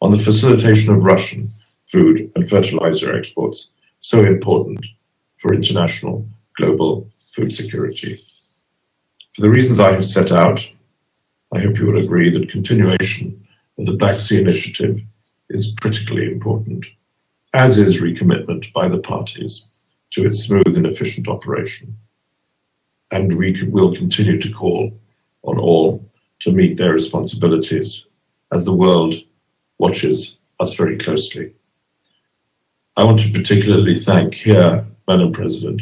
on the facilitation of Russian food and fertilizer exports, so important for international global food security. For the reasons I have set out, I hope you will agree that continuation of the Black Sea Initiative is critically important, as is recommitment by the parties to its smooth and efficient operation. And we will continue to call on all to meet their responsibilities as the world watches us very closely. I want to particularly thank here, Madam President,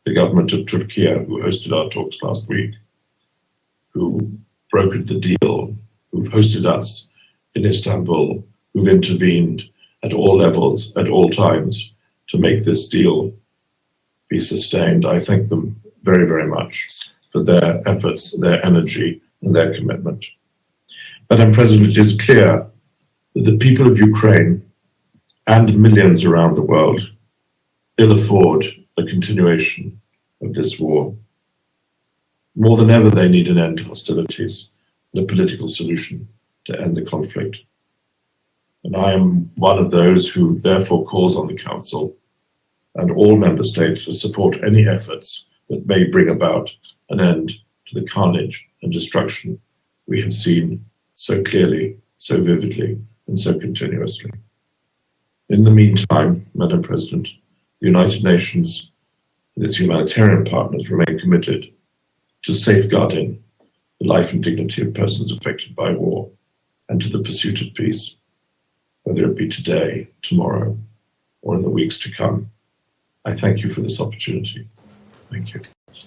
the government of Turkey, who hosted our talks last week, who brokered the deal, who've hosted us in Istanbul, who've intervened at all levels, at all times, to make this deal be sustained. I thank them very, very much for their efforts, their energy, and their commitment. Madam President, it is clear that the people of Ukraine and millions around the world ill afford a continuation of this war. More than ever, they need an end to hostilities and a political solution to end the conflict. And I am one of those who therefore calls on the Council and all member states to support any efforts that may bring about an end to the carnage and destruction we have seen so clearly, so vividly, and so continuously. In the meantime, Madam President, the United Nations and its humanitarian partners remain committed to safeguarding the life and dignity of persons affected by war and to the pursuit of peace, whether it be today, tomorrow, or in the weeks to come. I thank you for this opportunity. Thank you.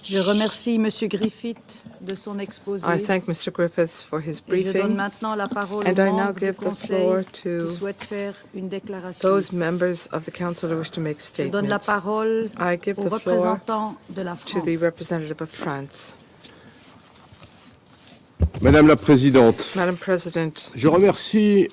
Je remercie Monsieur Griffith de son exposé. I thank Mr. Griffiths for his Et je donne briefing, maintenant la parole and aux I now membres du give the Conseil floor qui to souhaitent faire une déclaration. those members of the Council who wish to make Je donne la statements. parole I give au the floor représentant de la to the France. representative of France. Madame la Présidente, Madam President, je remercie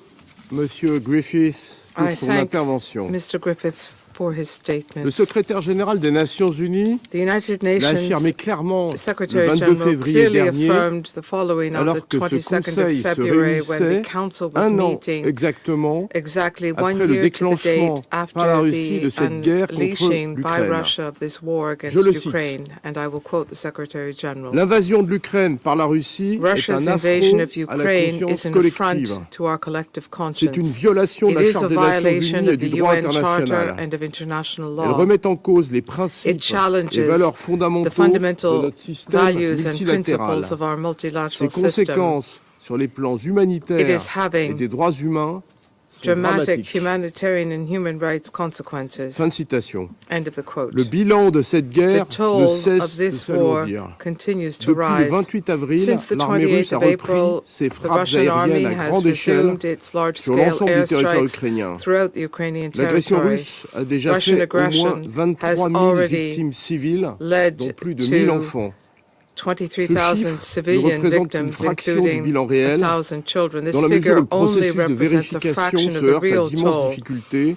Monsieur Griffith pour I son thank intervention. Mr. Griffiths for his statement. Le secrétaire général des Nations Unies The United l'a affirmé Nations clairement le Secretary 22 General février clearly dernier, affirmed the following on the alors que ce 22nd of Conseil se February when the réunissait Council was un an meeting exactement exactly one après le year to the déclenchement date after par la Russie de the cette guerre contre unleashing by l'Ukraine. Russia of this war against Je le cite. Ukraine, and I will quote the Secretary General. L'invasion de l'Ukraine par la Russie est Russia's un invasion affront of à la Ukraine conscience is an affront collective. to our collective C'est une conscience. violation de It la is a Charte des Nations violation Unies et of du the droit UN Charter international. and of international Elle law. remet en cause les It principes challenges et valeurs the fondamentaux de fundamental notre système values and multilatéral. principles of our Ses multilateral system. conséquences sur les plans It humanitaires is having et des droits humains sont dramatic dramatiques. humanitarian and human rights consequences. Fin de citation. End of the quote. Le bilan de cette The guerre ne toll cesse of de this war s'alourdir. continues to Depuis le rise. 28 avril, Since the l'armée 28th russe a of repris April, ses the frappes Russian army aériennes à has grande échelle resumed its sur large-scale l'ensemble du territoire airstrikes ukrainien. throughout the Ukrainian L'agression territory. russe a déjà Russian fait au moins aggression 23 has 000 already victimes civiles, led dont plus de 1 000 to enfants. 23,000 Ce chiffre ne civilian représente qu'une victims, fraction du including bilan réel, 1,000 children. This dans la mesure où figure le only processus de represents a vérification fraction of se the heurte à real d'immenses toll. difficultés,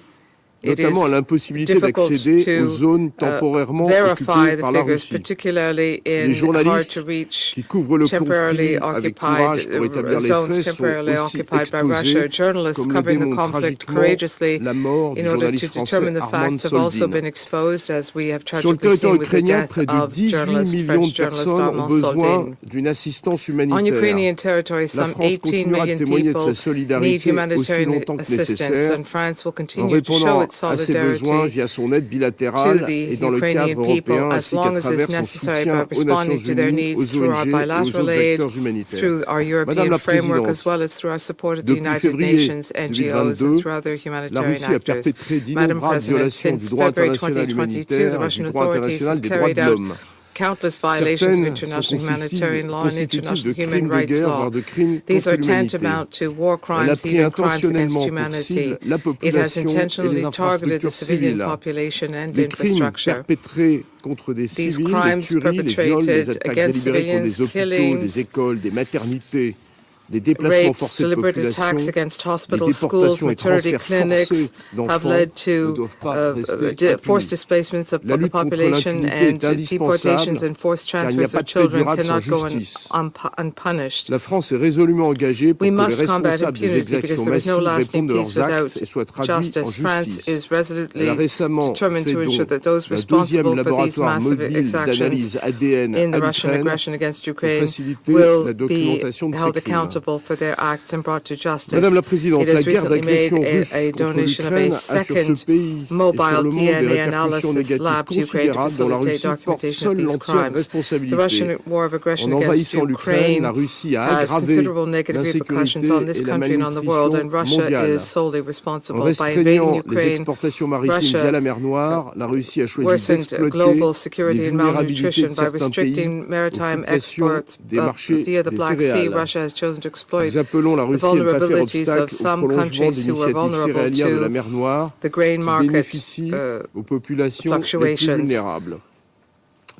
It notamment à is l'impossibilité difficult d'accéder aux to zones temporairement verify occupées the par la figures, Russie. particularly Les in journalistes hard-to-reach, qui couvrent le temporarily conflit avec courage occupied pour établir les zones faits sont temporarily aussi occupied by Russia. exposés, Journalists comme le covering the démontre conflict tragiquement courageously la mort du in order to journaliste français determine the Armand facts have also been Soldin. exposed, as we have Sur le tragically seen territoire with the ukrainien, death près de of 18 journalist, millions French de journalist personnes ont Armand besoin Soldin. d'une assistance On humanitaire. Ukrainian territory, La some France 18 continuera de million témoigner de sa people need solidarité aussi humanitarian longtemps que assistance, nécessaire, and France will en continue to show répondant its à ses besoins solidarity via son aide to bilatérale the et dans le Ukrainian cadre people européen, as ainsi qu'à long as is travers son necessary by soutien aux responding Nations to their Unies, needs aux through our ONG et aux bilateral autres aid, acteurs humanitaires. through our Madame European la framework, Présidente, as well as through our support of the depuis United février Nations, NGOs, 2022, and through other la humanitarian Russie a actors. perpétré Madam d'innombrables President, violations du since droit February international 2022, the humanitaire et Russian du droit authorities international have des droits carried de out l'homme. countless violations of Certaines international sont humanitarian law and constitutives de international human crimes de rights guerre, law. voire de crimes These contre are l'humanité. tantamount to war Elle a crimes, pris even crimes against intentionnellement pour humanity. cible la It has population et les intentionally targeted the infrastructures civilian civiles. population and Les crimes infrastructure. perpétrés contre des These civils, les crimes tueries, les viols, les perpetrated attaques against délibérées contre des civilians, hôpitaux, killings, des écoles, des maternités, les déplacements rapes, forcés de deliberate population, attacks against les hospitals, schools, déportations et maternity transferts clinics forcés have d'enfants led ne to doivent pas rester forced impunis. displacements of La the lutte contre population, l'impunité and est indispensable deportations and forced car il n'y a transfers pas of de paix children durable sans cannot go justice. unpunished. La France est résolument engagée pour We que les must combat responsables des impunity because exactions there is no massives lasting répondent de peace leurs actes without et soient traduits en justice. France justice. is Elle a resolutely récemment determined fait to ensure don that those d'un deuxième responsible for these laboratoire massive mobile exactions d'analyse ADN in the à Russian l'Ukraine aggression against pour Ukraine faciliter will la be documentation de ces held crimes. accountable for their acts and brought to justice. Madame la It Présidente, la has guerre recently made d'agression russe a contre donation of a l'Ukraine a sur ce second pays et sur mobile le monde des DNA répercussions analysis négatives lab to Ukraine to considérables dont la facilitate Russie porte documentation of seule these l'entière crimes. The responsabilité. Russian war of En aggression against envahissant l'Ukraine, la Ukraine Russie a has aggravé considerable negative repercussions l'insécurité on this et la country and on the world, malnutrition and Russia mondiale. is solely En responsible. By invading restreignant les Ukraine, exportations maritimes Russia via la mer Noire, la Russie a choisi worsened d'exploiter global les security and vulnérabilités malnutrition de by certains pays restricting aux maritime fluctuations exports des marchés via the des Black Sea. céréales. Russia has chosen to exploit Nous appelons la the Russie à ne pas faire vulnerabilities of obstacle au some prolongement de countries who are l'initiative vulnerable céréalière de la to mer Noire the grain qui market bénéficie aux populations les plus fluctuations. vulnérables.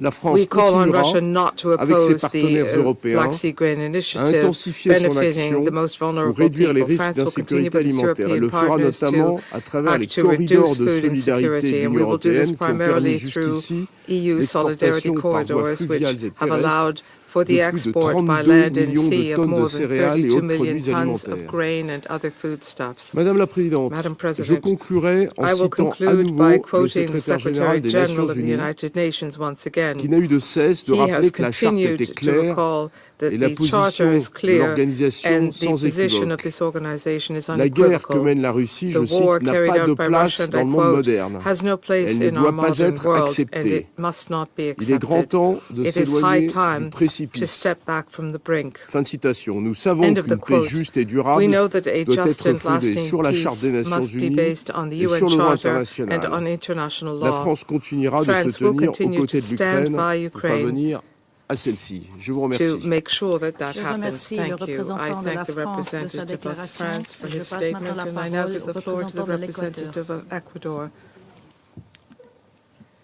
La France We call on continuera, Russia not to avec ses oppose partenaires the européens, Black Sea Grain à Initiative intensifier son benefiting action the most pour vulnerable réduire les people. risques France will continue d'insécurité with its alimentaire. Elle European le fera partners to notamment à travers les act to corridors reduce de food solidarité de insecurity, and we l'Union will do this européenne qui ont permis primarily through jusqu'ici EU solidarity l'exportation par voies corridors, which fluviales et have terrestres allowed for de the plus de export by 32 land and millions de sea of tonnes de more than céréales et 32 autres million produits tons of alimentaires. grain and other foodstuffs. Madame la Présidente, Madam je President, conclurai en I will citant à conclude nouveau by le quoting the secrétaire Secretary général des General Nations of the Unies United Nations once again. qui n'a eu de cesse de He has rappeler que la charte continued était to claire recall that et la the charter position is de clear l'organisation and the sans position of équivoque. this organization is La guerre que unequivocal. mène la Russie, The je cite, war n'a carried pas de out by place Russia, and dans I le monde quote, moderne. has no place Elle ne in our doit pas modern être world, and acceptée. it must not be Il est grand accepted. temps de It is high s'éloigner du time to précipice. step back from the brink. Fin de citation. Nous savons End of the qu'une paix quote. juste et We durable know that a doit just être and fondée lasting sur la Charte peace des Nations must be Unies based on the et UN sur le droit Charter and international. on international La law. France continuera de se France will tenir aux continue côtés to de stand l'Ukraine by pour Ukraine parvenir à celle-ci. Je vous to remercie. make sure that that Je happens. remercie le Thank you. I représentant de la thank the France de sa representative of déclaration. France for Je his passe maintenant statement, la and I now parole give au the floor to the représentant de l'Équateur. representative of Ecuador.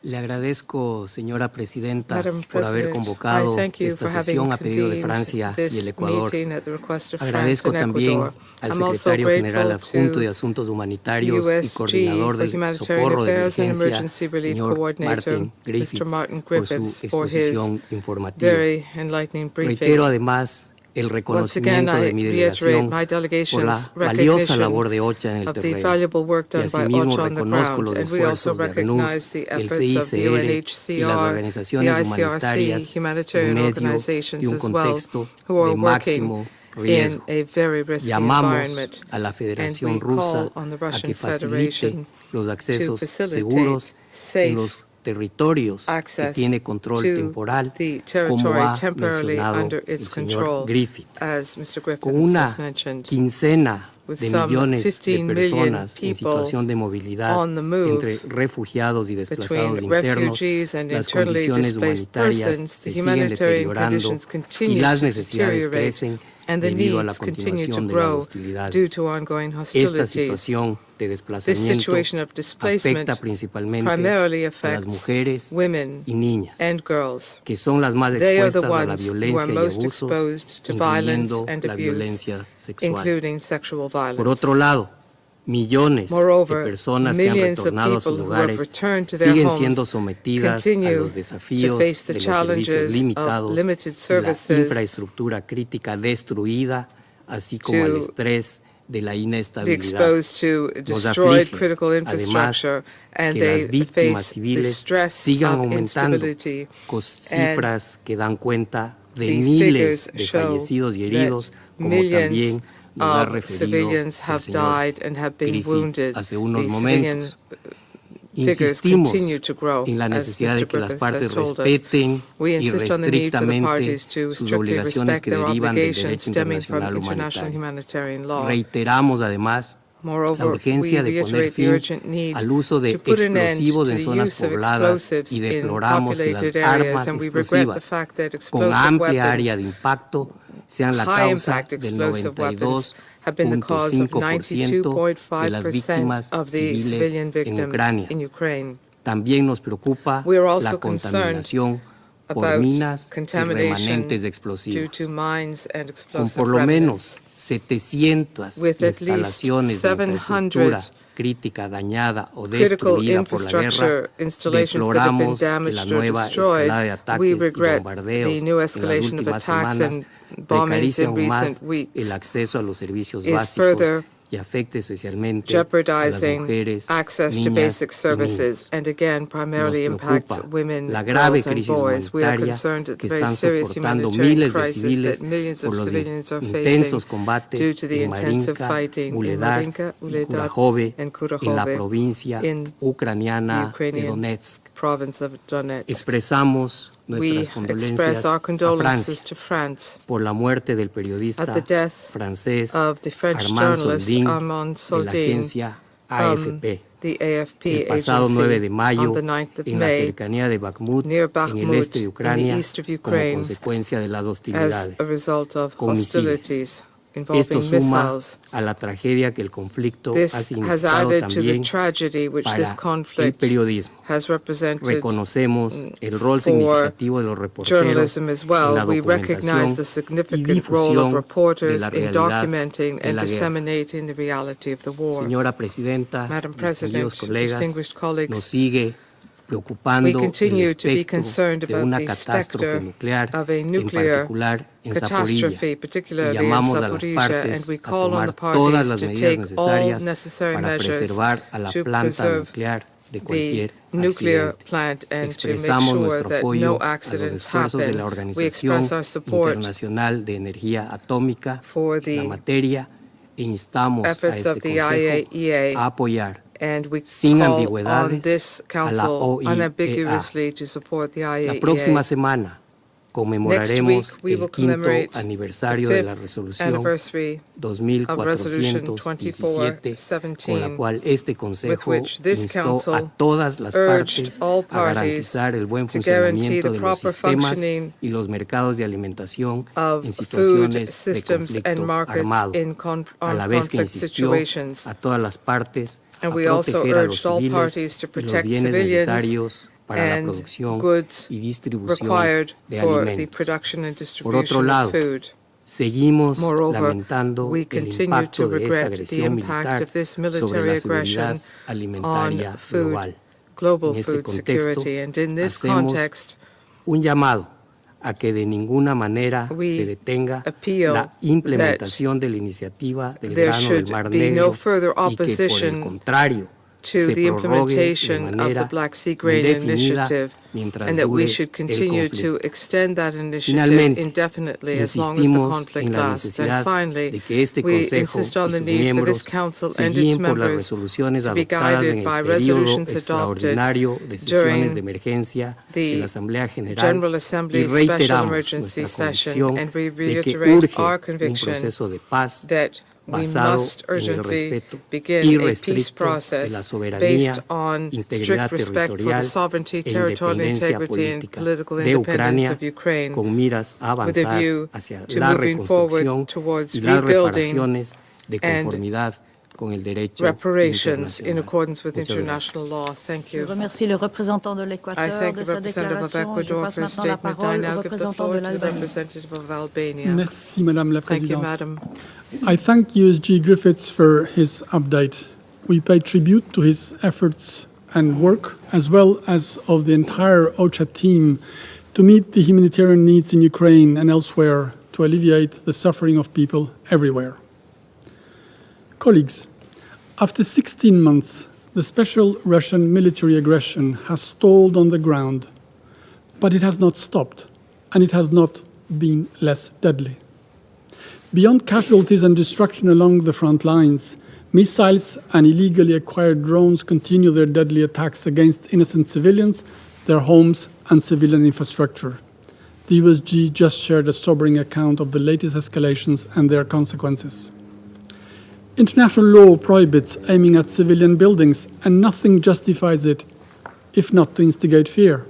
Le agradezco, señora presidenta, Madam por haber President, convocado I thank you esta for having sesión a pedido de convened Francia y el this Ecuador. meeting at the request of France Agradezco and también Ecuador. al I'm also secretario general grateful adjunto de to Asuntos Humanitarios y USG coordinador for del Humanitarian socorro de Affairs and emergencia, Emergency Relief señor Coordinator, Martin Griffiths, Mr. Martin por su Griffiths, for his exposición informativa. very enlightening briefing. Reitero además el Once again, reconocimiento I de mi reiterate delegación my por la delegation's valiosa recognition labor de OCHA en el of the terreno. valuable work Y done by asimismo OCHA on the reconozco ground, los and we also esfuerzos de ACNUR, recognize the el efforts of the CICR y las UNHCR, the organizaciones humanitarias ICRC, humanitarian en medio organizations de un as well, contexto who are de working máximo in riesgo. a very risky Llamamos environment, a la and Federación we Rusa call on the a Russian que facilite Federation los to accesos facilitate seguros en safe los territorios que access tiene control to temporal, the como territory ha temporarily mencionado under el its señor control, Griffith. as Mr. Con Griffiths una has mentioned. quincena With de some millones de 15 million personas en people situación de movilidad on the move entre refugiados y desplazados between internos, refugees and las internally condiciones displaced humanitarias persons, se the siguen humanitarian deteriorando conditions y continue las to necesidades deteriorate, crecen and the debido a la needs continue to continuación de las grow due hostilidades. to ongoing Esta hostilities. situación de This desplazamiento situation of displacement afecta principalmente primarily a las affects mujeres women y niñas, and girls. que son las más They are the expuestas a la ones who are violencia y most abusos, exposed to violence incluyendo and la abuse, violencia sexual. including sexual violence. Por otro lado, millones de Moreover, personas que han millions of retornado a people sus who have hogares returned to their siguen homes siendo sometidas a continue los to desafíos face the de los servicios challenges of limitados, limited y la services, infraestructura crítica destruida, así como al to estrés de la be inestabilidad. exposed to Nos destroyed aflige, critical además, infrastructure, and que las they víctimas face the civiles stress sigan of aumentando, instability. con cifras que dan cuenta de The miles figures de show fallecidos y that heridos, como millions también nos ha of referido civilians el have señor died and have been Griffith wounded. hace unos The civilian momentos. figures Insistimos continue to grow, en la as necesidad Mr. de que las Griffiths partes has told us. respeten We y insist on the need for the restrictamente parties to sus strictly obligaciones respect que their derivan del obligations derecho stemming from internacional international humanitario. humanitarian law. Reiteramos además la Moreover, we urgencia de poner reiterate the fin urgent need al uso de to put an end explosivos to en the zonas use of pobladas explosives y in deploramos que las populated areas, armas and we regret the explosivas fact that con explosive amplia área weapons, de impacto sean la high causa impact del explosive weapons, have been the cause of 92.5% de las 92.5% víctimas of the civiles civilian en victims Ucrania. in Ukraine. También nos preocupa We are also la contaminación por about minas y contamination remanentes de due explosivos, to mines and con explosive por lo remnants. menos 700 With at least instalaciones de 700 infraestructura crítica dañada o critical destruida por la guerra, infrastructure installations that have been deploramos que la damaged or nueva destroyed, escalada de we ataques y regret bombardeos the new en las escalation of últimas attacks semanas and bombings precarice in aún más recent el weeks acceso a los servicios is básicos further y afecta especialmente a las jeopardizing mujeres, access to niñas basic y services, niños. and again Nos primarily impacts preocupa women, la grave girls, and crisis boys. We are humanitaria concerned at the que very están serious soportando humanitarian miles de crisis civiles that millions por of los civilians are facing intensos due combates to the en intensive Marinka, fighting in Buledar Marinka, y Uledar, Kurajove and en la Kurajove provincia in the ucraniana de Ukrainian Donetsk. province of Donetsk. Expresamos We nuestras express condolencias our a condolences Francia to France por la muerte del at the periodista death francés of the French Armand journalist Soldin Armand de la Soldin agencia from AFP the AFP el pasado 9 agency de on mayo the 9th of en la May cercanía de Bakhmut, near en el este de Bakhmut in the Ucrania, east of como Ukraine consecuencia de las as hostilidades a result of con misiles. hostilities Esto involving suma missiles. a la tragedia que el conflicto ha This has significado added to the también tragedy which para this el conflict periodismo. has represented Reconocemos el rol for significativo de los reporteros journalism as en well. la We recognize documentación the y significant role of difusión de reporters la in realidad documenting de and la guerra. disseminating the reality of the war. Señora Presidenta, Madam distinguidos President, colegas, distinguished nos colleagues, sigue we preocupando el continue to be espectro concerned de about una the catástrofe specter nuclear, of a en nuclear particular en Zaporilla, catastrophe, y particularly in llamamos a las Zaporizhia, and partes we a call on the tomar todas parties las to medidas take all necesarias necessary para measures preservar a la to planta preserve nuclear de the cualquier nuclear accidente. plant and to make Expresamos sure nuestro that apoyo no a los accidents esfuerzos de la happen. We Organización express our support Internacional de Energía Atómica for en la the materia e instamos a efforts of este the Consejo IAEA, a apoyar and we sin call on ambigüedades this a la council OIEA. unambiguously to support the La próxima IAEA. semana Next conmemoraremos week, we will el quinto commemorate the aniversario de la 5th resolución anniversary of Resolution 2417, con la 2417, cual este with Consejo which this instó a council todas las urged partes all a parties garantizar el buen to guarantee funcionamiento the de los proper sistemas functioning y los mercados de alimentación of en food situaciones de systems and conflicto markets armado, in a la vez que conflict insistió situations. a todas las partes a And we also proteger a los urged all civiles parties to y los protect bienes civilians necesarios para la and producción goods y distribución required de for the alimentos. production and Por otro distribution lado, of food. seguimos Moreover, lamentando we el continue impacto to de esa regret the agresión impact militar of this sobre military la seguridad aggression alimentaria on food, global. global En este food contexto, security. And in this hacemos context, un llamado a que de ninguna manera we se detenga appeal la implementación de la iniciativa del there grano del should Mar be Negro no further y que por el opposition contrario to se the prorrogue de implementation of the manera Black Sea Grain indefinida Initiative, mientras and that we dure should el continue conflicto. to extend that initiative Finalmente, indefinitely as long as the insistimos conflict en la lasts. And necesidad finally, de que este we Consejo insist on y the sus need for miembros this council se and its guíen por las members resoluciones to be adoptadas en guided el by periodo resolutions adopted extraordinario de sesiones de during emergencia de la Asamblea General General y Assembly Special reiteramos Emergency nuestra Session, convicción and we de que reiterate urge our un conviction proceso de paz that we basado must en el urgently respeto begin a peace irrestricto de la process soberanía, based on integridad strict respect for the territorial sovereignty, e territorial independencia integrity, and política political de independence Ucrania of Ukraine, con miras a with a avanzar view hacia to la moving forward reconstrucción towards y las rebuilding reparaciones de conformidad con el derecho reparations in internacional. accordance with Muchas international law. Thank Je you. remercie le représentant de I l'Équateur thank de the sa representative of déclaration. Je Ecuador passe for his maintenant la statement. I parole au now give the représentant floor de to the l'Albanie. representative of Albania. Merci, Madame la Thank you, Présidente. Madam. I thank USG Griffiths for his update. We pay tribute to his efforts and work, as well as of the entire OCHA team, to meet the humanitarian needs in Ukraine and elsewhere to alleviate the suffering of people everywhere. Colleagues, after 16 months, the special Russian military aggression has stalled on the ground, but it has not stopped, and it has not been less deadly. Beyond casualties and destruction along the front lines, missiles and illegally acquired drones continue their deadly attacks against innocent civilians, their homes, and civilian infrastructure. The USG just shared a sobering account of the latest escalations and their consequences. International law prohibits aiming at civilian buildings, and nothing justifies it, if not to instigate fear.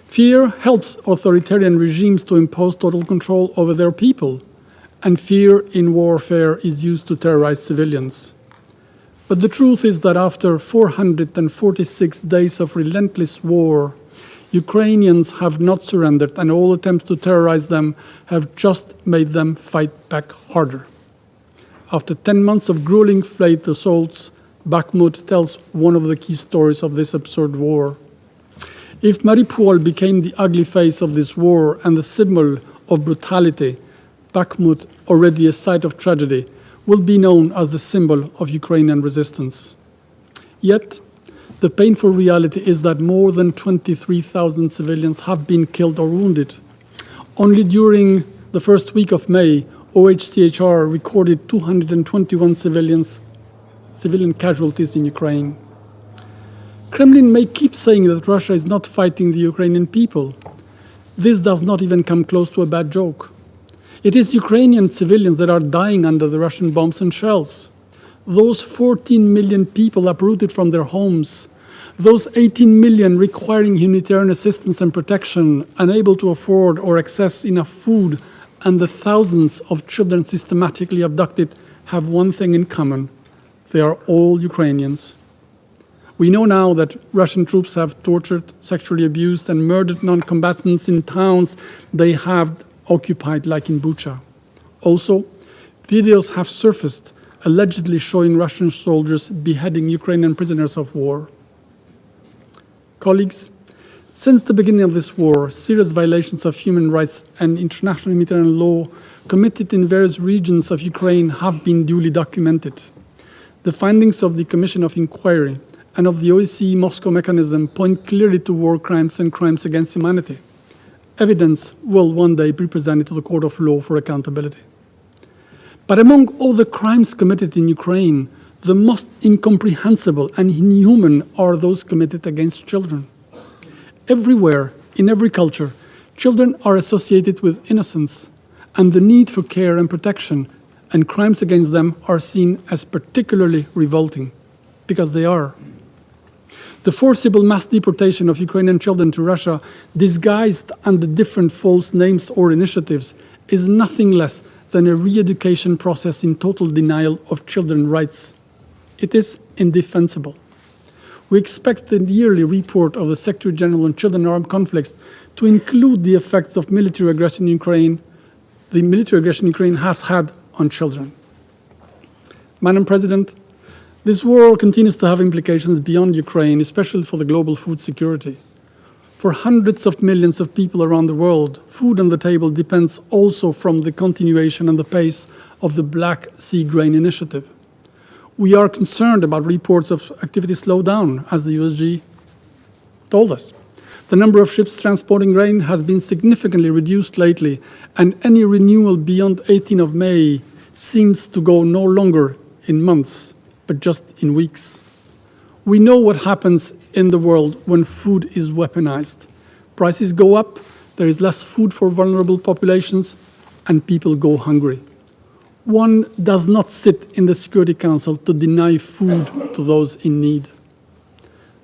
Fear helps authoritarian regimes to impose total control over their people, and fear in warfare is used to terrorize civilians. But the truth is that after 446 days of relentless war, Ukrainians have not surrendered, and all attempts to terrorize them have just made them fight back harder. After 10 months of grueling flight assaults, Bakhmut tells one of the key stories of this absurd war. If Mariupol became the ugly face of this war and the symbol of brutality, Bakhmut, already a site of tragedy, will be known as the symbol of Ukrainian resistance. Yet, the painful reality is that more than 23,000 civilians have been killed or wounded. Only during the first week of May, OHCHR recorded 221 civilian casualties in Ukraine. Kremlin may keep saying that Russia is not fighting the Ukrainian people. This does not even come close to a bad joke. It is Ukrainian civilians that are dying under the Russian bombs and shells. Those 14 million people uprooted from their homes, those 18 million requiring humanitarian assistance and protection, unable to afford or access enough food, and the thousands of children systematically abducted have one thing in common. They are all Ukrainians. We know now that Russian troops have tortured, sexually abused, and murdered non-combatants in towns they have occupied, like in Bucha. Also, videos have surfaced allegedly showing Russian soldiers beheading Ukrainian prisoners of war. Colleagues, since the beginning of this war, serious violations of human rights and international humanitarian law committed in various regions of Ukraine have been duly documented. The findings of the Commission of Inquiry and of the OSCE Moscow mechanism point clearly to war crimes and crimes against humanity. Evidence will one day be presented to the court of law for accountability. But among all the crimes committed in Ukraine, the most incomprehensible and inhuman are those committed against children. Everywhere, in every culture, children are associated with innocence and the need for care and protection, and crimes against them are seen as particularly revolting, because they are. The forcible mass deportation of Ukrainian children to Russia, disguised under different false names or initiatives, is nothing less than a re-education process in total denial of children's rights. It is indefensible. We expect the yearly report of the Secretary General on Children and Armed Conflicts to include the effects of military aggression in Ukraine, the military aggression Ukraine has had on children. Madam President, this war continues to have implications beyond Ukraine, especially for the global food security. For hundreds of millions of people around the world, food on the table depends also from the continuation and the pace of the Black Sea Grain Initiative. We are concerned about reports of activity slowdown, as the USG told us. The number of ships transporting grain has been significantly reduced lately, and any renewal beyond 18 of May seems to go no longer in months, but just in weeks. We know what happens in the world when food is weaponized. Prices go up, there is less food for vulnerable populations, and people go hungry. One does not sit in the Security Council to deny food to those in need.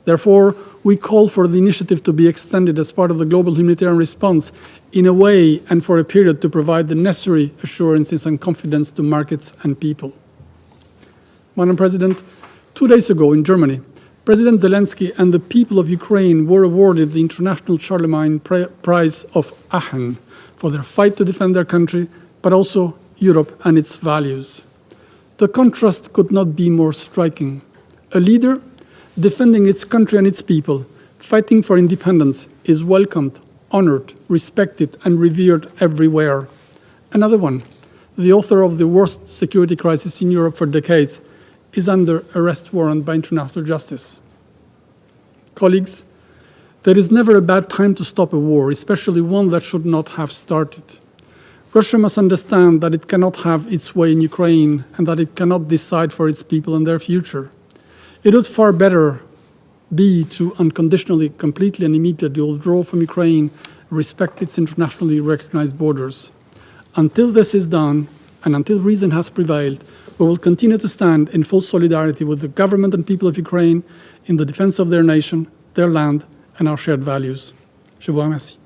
Therefore, we call for the initiative to be extended as part of the global humanitarian response in a way and for a period to provide the necessary assurances and confidence to markets and people. Madam President, 2 days ago in Germany, President Zelensky and the people of Ukraine were awarded the International Charlemagne Prize of Aachen for their fight to defend their country, but also Europe and its values. The contrast could not be more striking. A leader defending its country and its people, fighting for independence, is welcomed, honored, respected, and revered everywhere. Another one, the author of the worst security crisis in Europe for decades, is under arrest warrant by international justice. Colleagues, there is never a bad time to stop a war, especially one that should not have started. Russia must understand that it cannot have its way in Ukraine and that it cannot decide for its people and their future. It would far better be to unconditionally, completely and immediately withdraw from Ukraine and respect its internationally recognized borders. Until this is done, and until reason has prevailed, we will continue to stand in full solidarity with the government and people of Ukraine in the defense of their nation, their land, and our shared values. Je vous remercie.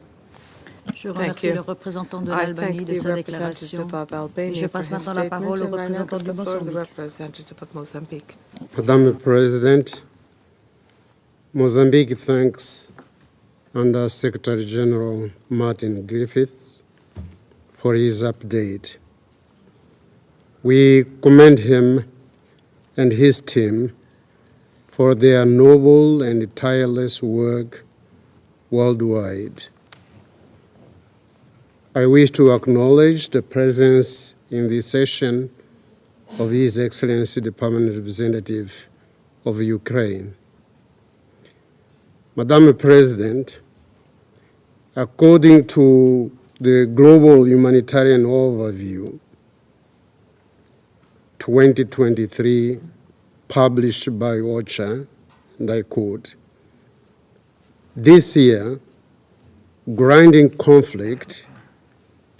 Je remercie le représentant de l'Albanie de sa déclaration. Et je passe maintenant la parole au représentant du Mozambique. Madam President, Mozambique thanks Under Secretary General Martin Griffiths for his update. We commend him and his team for their noble and tireless work worldwide. I wish to acknowledge the presence in this session of His Excellency the Permanent Representative of Ukraine. Madam President, according to the Global Humanitarian Overview 2023 published by OCHA, and I quote, "This year, grinding conflict,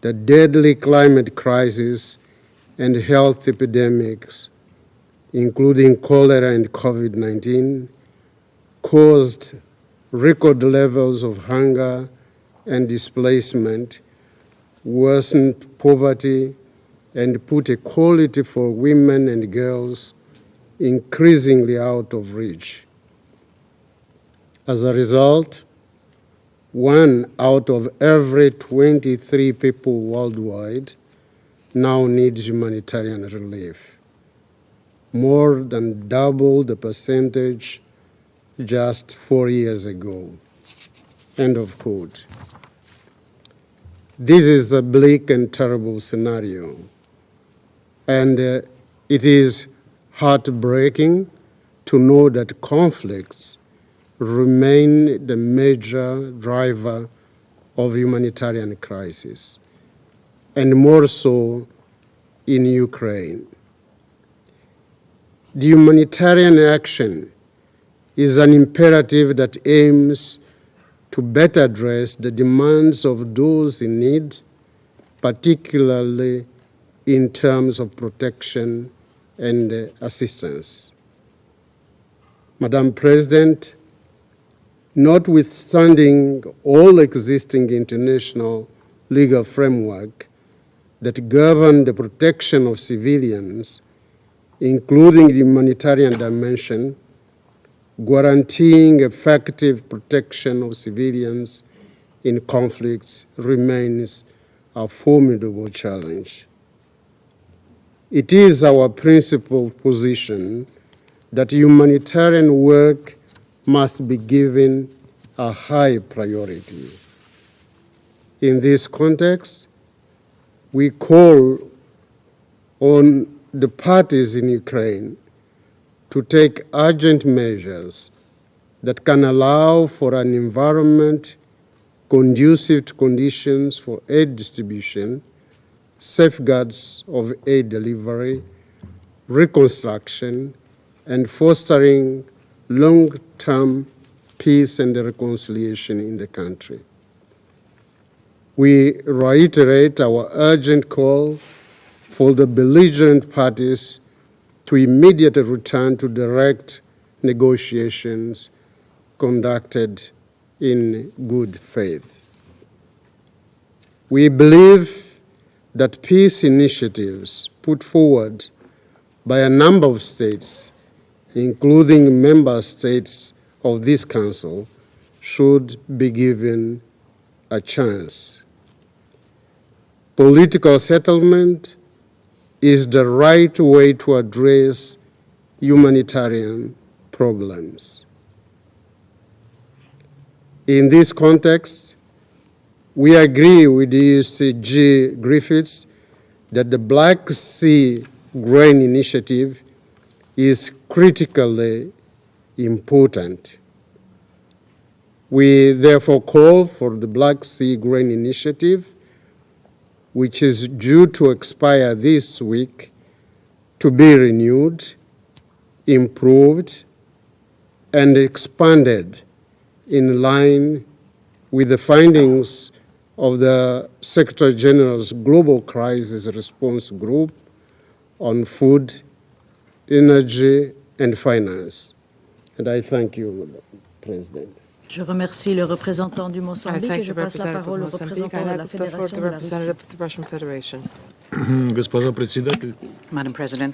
the deadly climate crisis, and health epidemics, including cholera and COVID-19, caused record levels of hunger and displacement, worsened poverty, and put equality for women and girls increasingly out of reach. As a result, 1 out of every 23 people worldwide now needs humanitarian relief, more than double the percentage just 4 years ago." End of quote. This is a bleak and terrible scenario, and it is heartbreaking to know that conflicts remain the major driver of humanitarian crisis, and more so in Ukraine. The humanitarian action is an imperative that aims to better address the demands of those in need, particularly in terms of protection and assistance. Madam President, notwithstanding all existing international legal framework that govern the protection of civilians, including the humanitarian dimension, guaranteeing effective protection of civilians in conflicts remains a formidable challenge. It is our principal position that humanitarian work must be given a high priority. In this context, we call on the parties in Ukraine to take urgent measures that can allow for an environment conducive to conditions for aid distribution, safeguards of aid delivery, reconstruction, and fostering long-term peace and reconciliation in the country. We reiterate our urgent call for the belligerent parties to immediately return to direct negotiations conducted in good faith. We believe that peace initiatives put forward by a number of states, including member states of this Council, should be given a chance. Political settlement is the right way to address humanitarian problems. In this context, we agree with the ECG Griffiths that the Black Sea Grain Initiative is critically important. We therefore call for the Black Sea Grain Initiative, which is due to expire this week, to be renewed, improved, and expanded in line with the findings of the Secretary General's Global Crisis Response Group on Food, Energy, and Finance. And I thank you, Madam President. Je remercie le représentant du Mozambique et je passe la parole au représentant de la Fédération de la Russie. Russian Federation. Госпожа председатель, Madam President,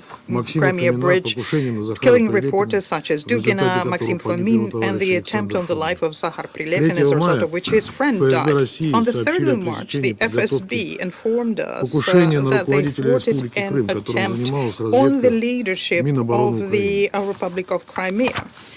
Crimea Bridge, killing reporters such as Dugina, Maxim Fomin, and the attempt on the life of Zahar Prilevin, as a result of which his friend died. On the 3rd of March, the FSB informed us that they thwarted an attempt on the leadership of the Republic of Crimea.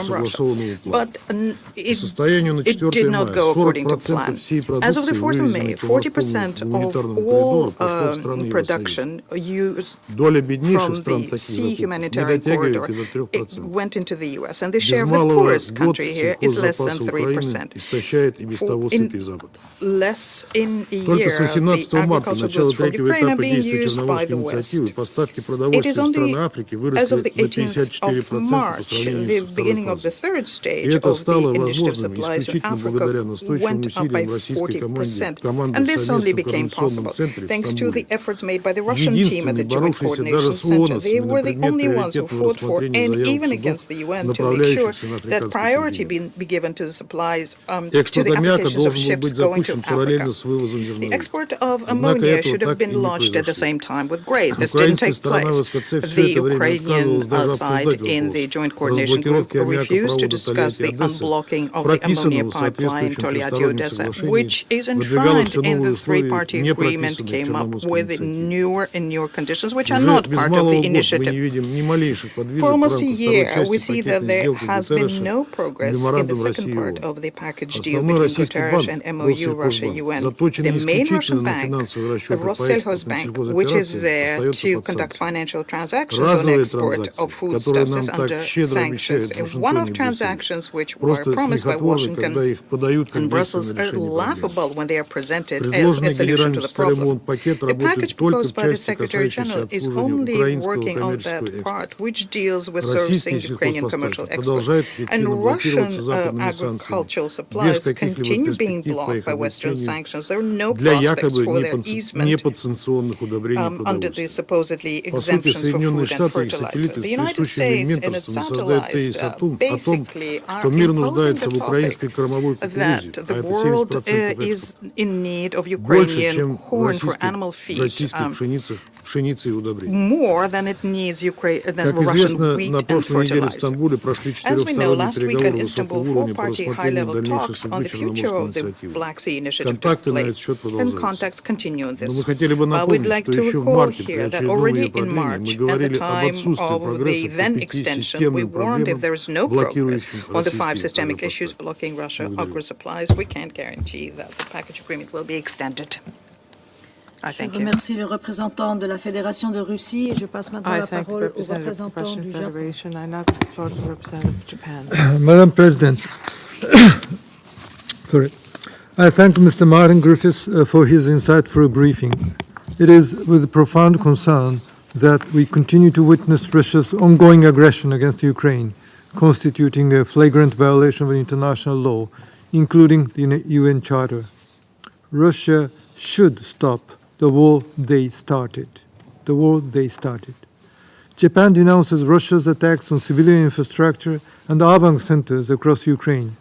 from Russia. согласованного плана. But По состоянию на it 4 did not мая go according to 40% plan. всей As of the продукции, 4th of May, вывезенной по морскому 40% of гуманитарному all коридору, пошло в страны Евросоюза. production used Доля беднейших from стран, the таких sea закупок, не humanitarian дотягивает corridor, и до it 3%. went into the U.S. And the Без share of the малого poorest год country here is less than сельхоззапасы Украины 3%. истощает и без того сытый Запад. Less in a Только year, с the 18 марта, agricultural начала goods from третьего Ukraine are этапа being действия used by the Черноморской инициативы, West. поставки It is продовольствия в on страны the, Африки as выросли of the на 18th of 54% по March, сравнению the со второй beginning of the фазой. third И stage это of стало the initiative возможным supplies in исключительно Africa благодаря настойчивым went up by усилиям российской команды And this only became possible thanks to the efforts made by the Russian team at the Joint Coordination Center. They were the only ones who fought for, and even against the UN, to make sure that priority be given to the supplies, to the applications of ships going to Africa. The export of ammonia should have been launched at the same time with grain. This didn't take place. The Ukrainian side in the Joint Coordination Group refused to discuss the unblocking of the ammonia pipeline Toliati-Odessa, which is enshrined in the three-party agreement, came up with newer and newer conditions, which are not part of the initiative. For almost a year, we see that there has been no progress in the second part of the package deal between Guterres and MOU Russia-UN. The main Russian bank, the Rossельхозbank, which is there to conduct financial transactions on export of foodstuffs, is under sanctions. One-off transactions which were promised by Washington and Brussels are laughable when they are presented as a solution to the problem. The package proposed by the Secretary General is only working on that part which deals with servicing Ukrainian commercial exports. And Russian agricultural supplies continue being blocked by Western sanctions. There are no prospects for their easement under the supposedly exemptions for food and fertilizer. The United States and its satellites basically are imposing the topic that the world is in need of Ukrainian corn for animal feed more than it needs Russian wheat and fertilizer. As we know, last week in Istanbul, four-party high-level talks on the future of the Black Sea Initiative took place, and contacts continue on this. We'd like to recall here that already in March, at the time of the then extension, we warned if there is no progress on the 5 systemic issues blocking Russia agro supplies, we can't guarantee that the package agreement will be extended. I thank you. Je remercie le représentant de la Fédération de Russie et je passe maintenant la parole au représentant du Japon. I now give the floor to the representative of Japan. Madam President, sorry. I thank Mr. Martin Griffiths for his insightful briefing. It is with profound concern that we continue to witness Russia's ongoing aggression against Ukraine, constituting a flagrant violation of international law, including the UN Charter. Russia should stop the war they started. The war they started. Japan denounces Russia's attacks on civilian infrastructure and urban centers across Ukraine.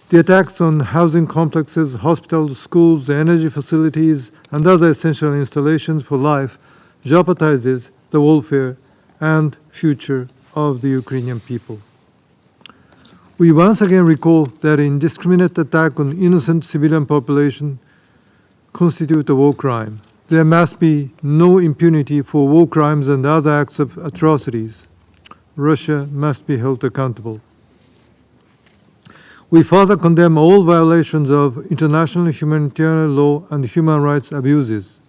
The attacks on housing complexes, hospitals, schools, energy facilities, and other essential installations for life jeopardizes the welfare and future of the Ukrainian people. We once again recall that indiscriminate attack on innocent civilian population constitute a war crime. There must be no impunity for war crimes and other acts of atrocities. Russia must be held accountable. We further condemn all violations of international humanitarian law and human rights abuses,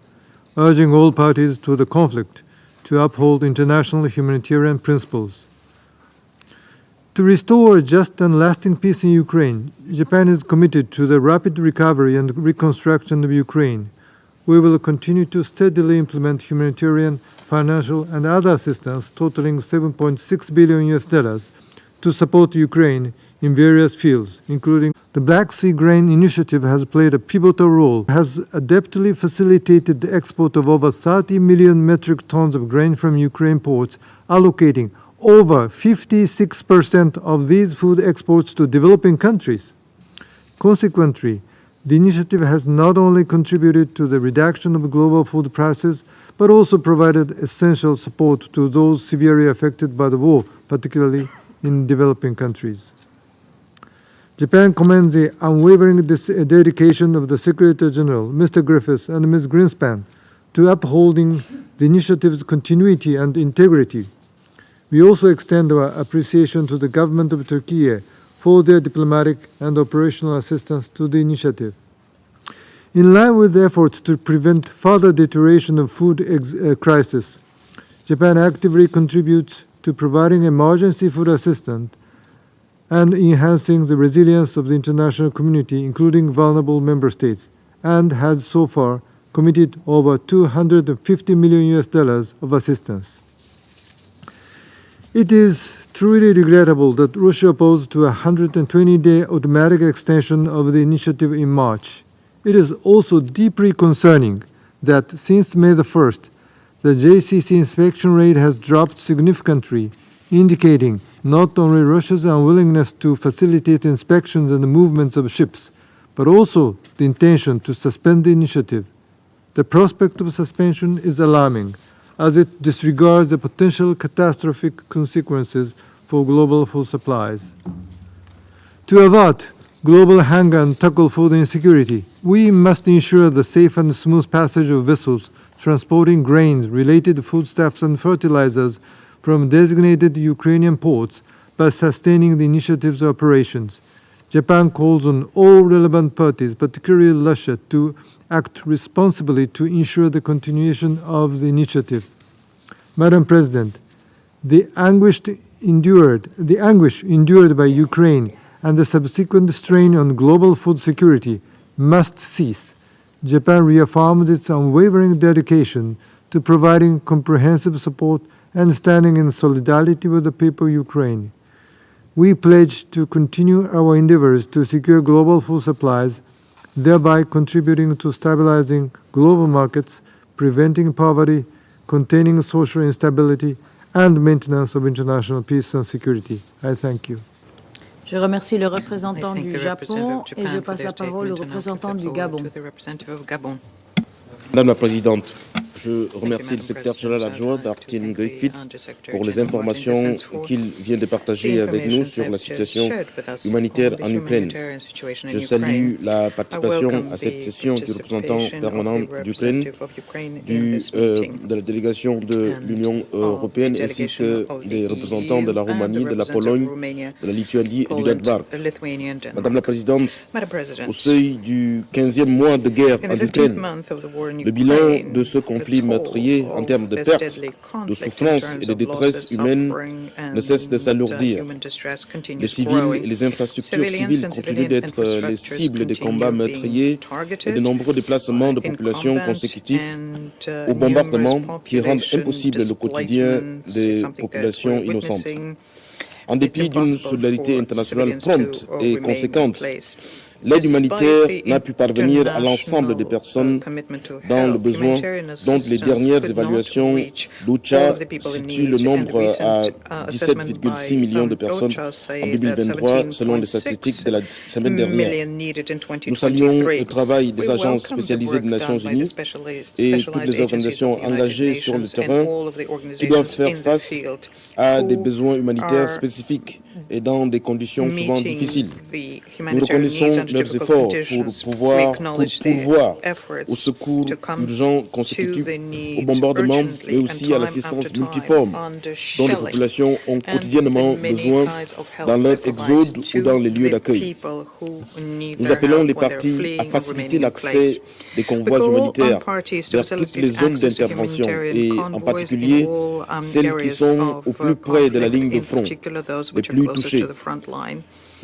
urging all parties to the conflict to uphold international humanitarian principles. To restore a just and lasting peace in Ukraine, Japan is committed to the rapid recovery and reconstruction of Ukraine. We will continue to steadily implement humanitarian, financial, and other assistance totaling $7.6 billion to support Ukraine in various fields, including the Black Sea Grain Initiative has played a pivotal role, has adeptly facilitated the export of over 30 million metric tons of grain from Ukraine ports, allocating over 56% of these food exports to developing countries. Consequently, the initiative has not only contributed to the reduction of global food prices, but also provided essential support to those severely affected by the war, particularly in developing countries. Japan commends the unwavering dedication of the Secretary General, Mr. Griffiths, and Ms. Greenspan to upholding the initiative's continuity and integrity. We also extend our appreciation to the government of Turkey for their diplomatic and operational assistance to the initiative. In line with the efforts to prevent further deterioration of food crisis, Japan actively contributes to providing emergency food assistance and enhancing the resilience of the international community, including vulnerable member states, and has so far committed over $250 million of assistance. It is truly regrettable that Russia opposed to a 120-day automatic extension of the initiative in March. It is also deeply concerning that since May the 1st, the JCC inspection rate has dropped significantly, indicating not only Russia's unwillingness to facilitate inspections and the movements of ships, but also the intention to suspend the initiative. The prospect of suspension is alarming, as it disregards the potential catastrophic consequences for global food supplies. To avert global hunger and tackle food insecurity, we must ensure the safe and smooth passage of vessels transporting grains, related foodstuffs, and fertilizers from designated Ukrainian ports by sustaining the initiative's operations. Japan calls on all relevant parties, particularly Russia, to act responsibly to ensure the continuation of the initiative. Madam President, the anguish endured by Ukraine and the subsequent strain on global food security must cease. Japan reaffirms its unwavering dedication to providing comprehensive support and standing in solidarity with the people of Ukraine. We pledge to continue our endeavors to secure global food supplies, thereby contributing to stabilizing global markets, preventing poverty, containing social instability, and maintenance of international peace and security. I thank you. Je remercie le représentant du Japon et je passe la parole au représentant du Gabon. Madame la Présidente, je remercie le secrétaire général adjoint Martin Griffith pour les informations qu'il vient de partager avec nous sur la situation humanitaire en Ukraine. Je salue la participation à cette session du représentant permanent d'Ukraine, de la délégation de l'Union européenne ainsi que des représentants de la Roumanie, de la Pologne, de la Lituanie et du Danemark. Madame la Présidente, au seuil du 15e mois de guerre en Ukraine, le bilan de ce conflit meurtrier en termes de pertes, de souffrances et de détresse humaine ne cesse de s'alourdir. Les civils et les infrastructures civiles continuent d'être les cibles des combats meurtriers et de nombreux déplacements de populations consécutifs aux bombardements qui rendent impossible le quotidien des populations innocentes. En dépit d'une solidarité internationale prompte et conséquente, l'aide humanitaire n'a pu parvenir à l'ensemble des personnes dans le besoin, dont les dernières évaluations d'OCHA situent le nombre à 17,6 millions de personnes en 2023, selon les statistiques de la semaine dernière. Nous saluons le travail des agences spécialisées des Nations Unies et toutes les organisations engagées sur le terrain qui doivent faire face à des besoins humanitaires spécifiques et dans des conditions souvent difficiles. Nous reconnaissons leurs efforts pour pourvoir au secours urgent consécutif au bombardement, mais aussi à l'assistance multiforme dont les populations ont quotidiennement besoin dans leur exode ou dans les lieux d'accueil. Nous appelons les parties à faciliter l'accès des convois humanitaires vers toutes les zones d'intervention et en particulier celles qui sont au plus près de la ligne de front, les plus touchées.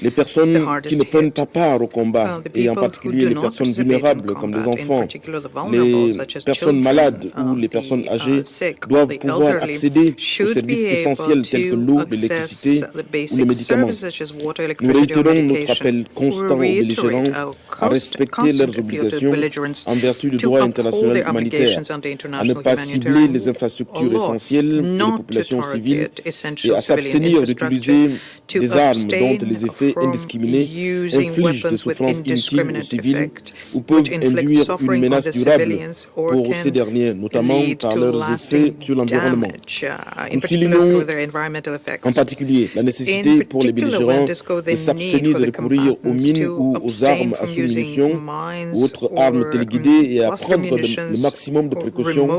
Les personnes qui ne prennent pas part au combat, et en particulier les personnes vulnérables comme les enfants, les personnes malades ou les personnes âgées, doivent pouvoir accéder aux services essentiels tels que l'eau, l'électricité ou les médicaments. Nous réitérons notre appel constant aux belligérants à respecter leurs obligations en vertu du droit international humanitaire, à ne pas cibler les infrastructures essentielles et les populations civiles et à s'abstenir d'utiliser des armes dont les effets indiscriminés infligent des souffrances inutiles aux civils ou peuvent induire une menace durable pour ces derniers, notamment par leurs effets sur l'environnement. Nous soulignons en particulier la nécessité pour les belligérants de s'abstenir de recourir aux mines ou aux armes à sous-munitions ou autres armes téléguidées et à prendre le maximum de précautions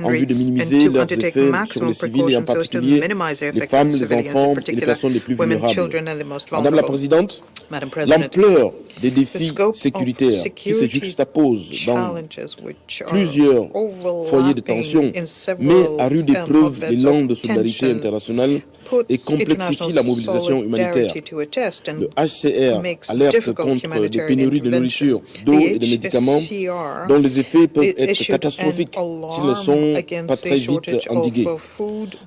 en vue de minimiser leurs effets sur les civils et en particulier les femmes, les enfants et les personnes les plus vulnérables. Madame la Présidente, l'ampleur des défis sécuritaires qui se juxtaposent dans plusieurs foyers de tension met à rude épreuve l'élan de solidarité internationale et complexifie la mobilisation humanitaire. Le HCR alerte contre des pénuries de nourriture, d'eau et de médicaments dont les effets peuvent être catastrophiques s'ils ne sont pas très vite endigués.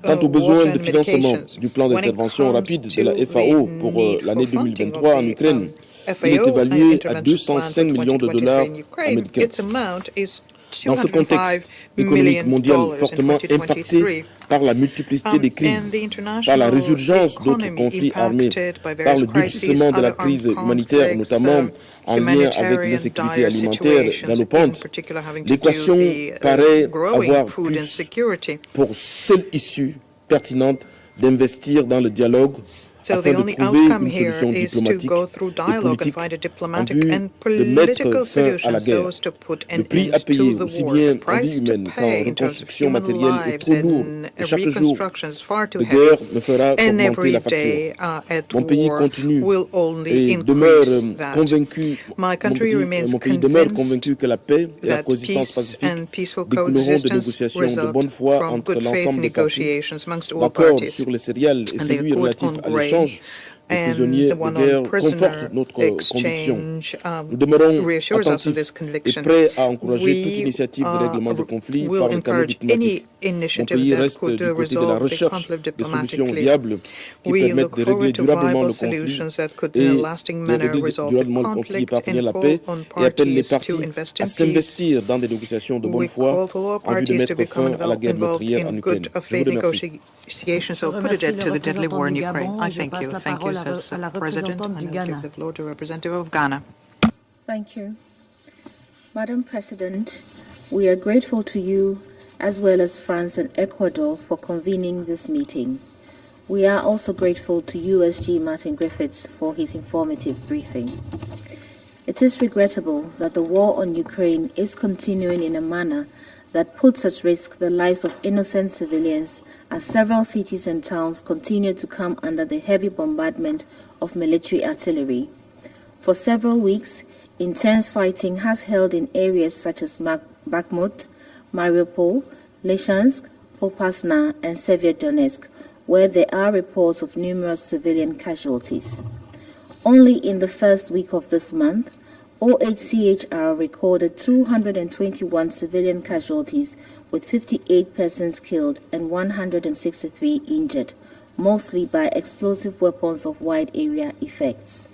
Quant aux besoins de financement du plan d'intervention rapide de la FAO pour l'année 2023 en Ukraine, Il est FAO évalué à intervention plan 205 for millions de 2023 dollars in Ukraine, américains. its amount is Dans ce contexte $205 économique million mondial in fortement impacté 2023. par la multiplicité des And crises, the par la international résurgence d'autres economy conflits armés, impacted by par various le crises, durcissement de la other armed crise humanitaire, conflicts, notamment en lien avec humanitarian l'insécurité dire alimentaire situations, in galopante, particular having to l'équation do the paraît growing avoir food plus insecurity. pour seule issue pertinente d'investir dans le dialogue So afin the de only trouver outcome une here solution is to diplomatique go through et dialogue and politique find a en diplomatic vue and de mettre political fin à la solution guerre. so as to put Le an prix end à payer, to the aussi war. bien The en vie price to humaine qu'en pay in terms of reconstruction human matérielle est lives trop lourd. and Et chaque jour reconstruction is far too de heavy. guerre ne fera And qu'augmenter every la facture. day at Mon pays war continue will only et demeure increase that. convaincu, My country remains mon pays demeure convinced convaincu que la paix et la that coexistence peace pacifique and peaceful découleront de coexistence négociations de result bonne foi from entre good faith l'ensemble des parties. negotiations amongst all L'accord parties. sur les céréales et And the celui accord relatif on à grain l'échange des and prisonniers the de one guerre on prisoner confortent notre conviction. exchange Nous demeurons reassures us of attentifs this et conviction. prêts à encourager toute We initiative de règlement de conflit will par le canal encourage diplomatique. any Mon initiative pays that reste could du côté de la resolve the recherche conflict de solutions diplomatically. viables qui We permettent look de régler forward to durablement viable le conflit solutions that could, in a et lasting de manner, régler resolve the durablement le conflit et conflict parvenir and à la call paix on et appelle les parties to parties invest à in peace. s'investir dans des négociations de bonne We foi call for all en vue de parties to mettre fin become à la guerre involved meurtrière en in Ukraine. good Je vous faith remercie. negotiations, so put a dead to the deadly war in Ukraine. I thank you. Thank you, says the President. And I'll give the floor to representative of Ghana. Thank you. Madam President, we are grateful to you as well as France and Ecuador for convening this meeting. We are also grateful to USG Martin Griffiths for his informative briefing. It is regrettable that the war on Ukraine is continuing in a manner that puts at risk the lives of innocent civilians as several cities and towns continue to come under the heavy bombardment of military artillery. For several weeks, intense fighting has held in areas such as Bakhmut, Mariupol, Lysychansk, Popasna, and Severodonetsk, where there are reports of numerous civilian casualties. Only in the first week of this month, OHCHR recorded 221 civilian casualties, with 58 persons killed and 163 injured, mostly by explosive weapons of wide area effects.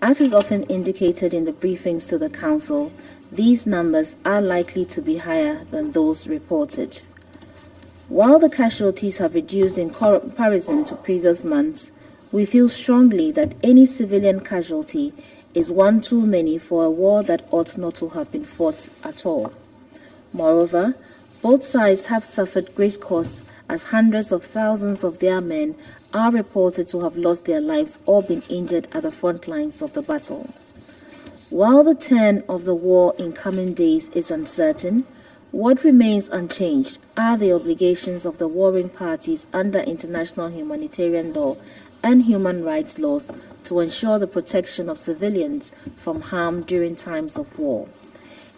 As is often indicated in the briefings to the Council, these numbers are likely to be higher than those reported. While the casualties have reduced in comparison to previous months, we feel strongly that any civilian casualty is one too many for a war that ought not to have been fought at all. Moreover, both sides have suffered great costs as hundreds of thousands of their men are reported to have lost their lives or been injured at the front lines of the battle. While the turn of the war in coming days is uncertain, what remains unchanged are the obligations of the warring parties under international humanitarian law and human rights laws to ensure the protection of civilians from harm during times of war.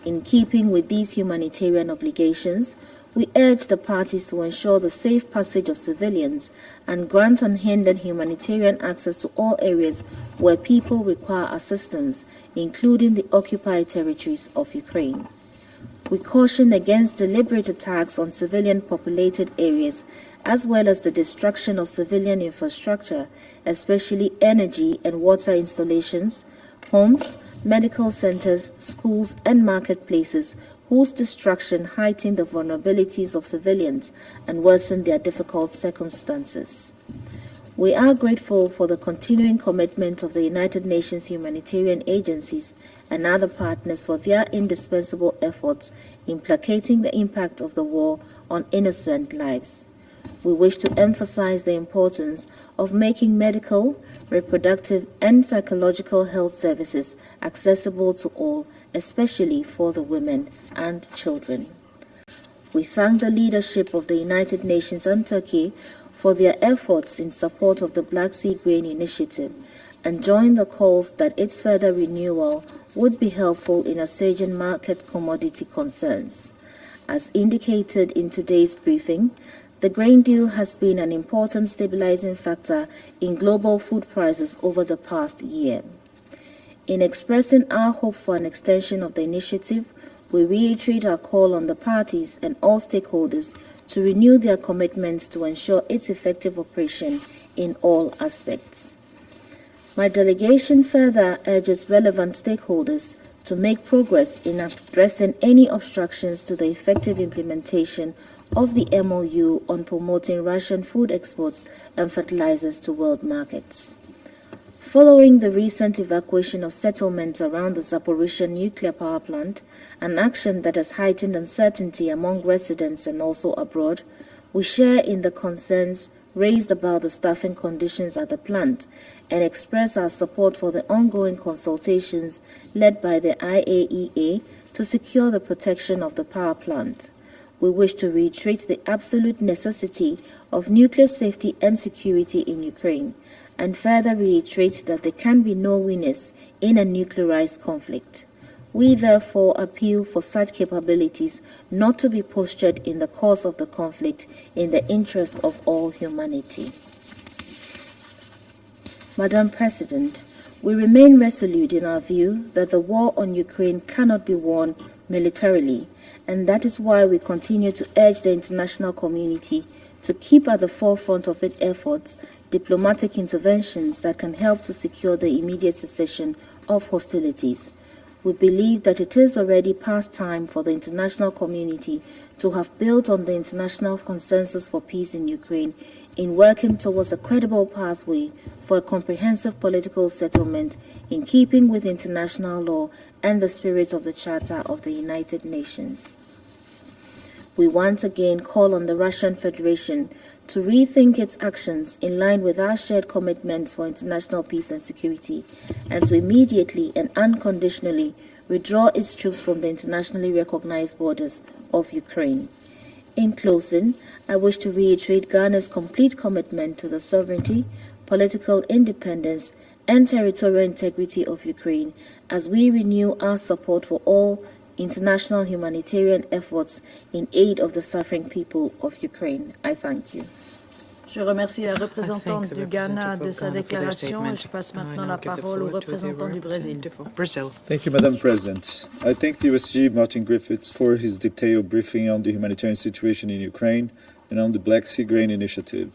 In keeping with these humanitarian obligations, we urge the parties to ensure the safe passage of civilians and grant unhindered humanitarian access to all areas where people require assistance, including the occupied territories of Ukraine. We caution against deliberate attacks on civilian populated areas, as well as the destruction of civilian infrastructure, especially energy and water installations, homes, medical centers, schools, and marketplaces, whose destruction heightened the vulnerabilities of civilians and worsened their difficult circumstances. We are grateful for the continuing commitment of the United Nations humanitarian agencies and other partners for their indispensable efforts in placating the impact of the war on innocent lives. We wish to emphasize the importance of making medical, reproductive, and psychological health services accessible to all, especially for the women and children. We thank the leadership of the United Nations and Turkey for their efforts in support of the Black Sea Grain Initiative and join the calls that its further renewal would be helpful in assuaging market commodity concerns. As indicated in today's briefing, the grain deal has been an important stabilizing factor in global food prices over the past year. In expressing our hope for an extension of the initiative, we reiterate our call on the parties and all stakeholders to renew their commitments to ensure its effective operation in all aspects. My delegation further urges relevant stakeholders to make progress in addressing any obstructions to the effective implementation of the MOU on promoting Russian food exports and fertilizers to world markets. Following the recent evacuation of settlements around the Zaporizhzhia nuclear power plant, an action that has heightened uncertainty among residents and also abroad, we share in the concerns raised about the staffing conditions at the plant and express our support for the ongoing consultations led by the IAEA to secure the protection of the power plant. We wish to reiterate the absolute necessity of nuclear safety and security in Ukraine, and further reiterate that there can be no winners in a nuclearized conflict. We therefore appeal for such capabilities not to be postured in the course of the conflict in the interest of all humanity. Madam President, we remain resolute in our view that the war on Ukraine cannot be won militarily, and that is why we continue to urge the international community to keep at the forefront of its efforts diplomatic interventions that can help to secure the immediate cessation of hostilities. We believe that it is already past time for the international community to have built on the international consensus for peace in Ukraine in working towards a credible pathway for a comprehensive political settlement in keeping with international law and the spirit of the Charter of the United Nations. We once again call on the Russian Federation to rethink its actions in line with our shared commitments for international peace and security, and to immediately and unconditionally withdraw its troops from the internationally recognized borders of Ukraine. In closing, I wish to reiterate Ghana's complete commitment to the sovereignty, political independence, and territorial integrity of Ukraine as we renew our support for all international humanitarian efforts in aid of the suffering people of Ukraine. I thank you. Je remercie la représentante du Ghana de sa déclaration et je passe maintenant la parole au représentant du Brésil. Thank you, Madam President. I thank the USG Martin Griffiths for his detailed briefing on the humanitarian situation in Ukraine and on the Black Sea Grain Initiative.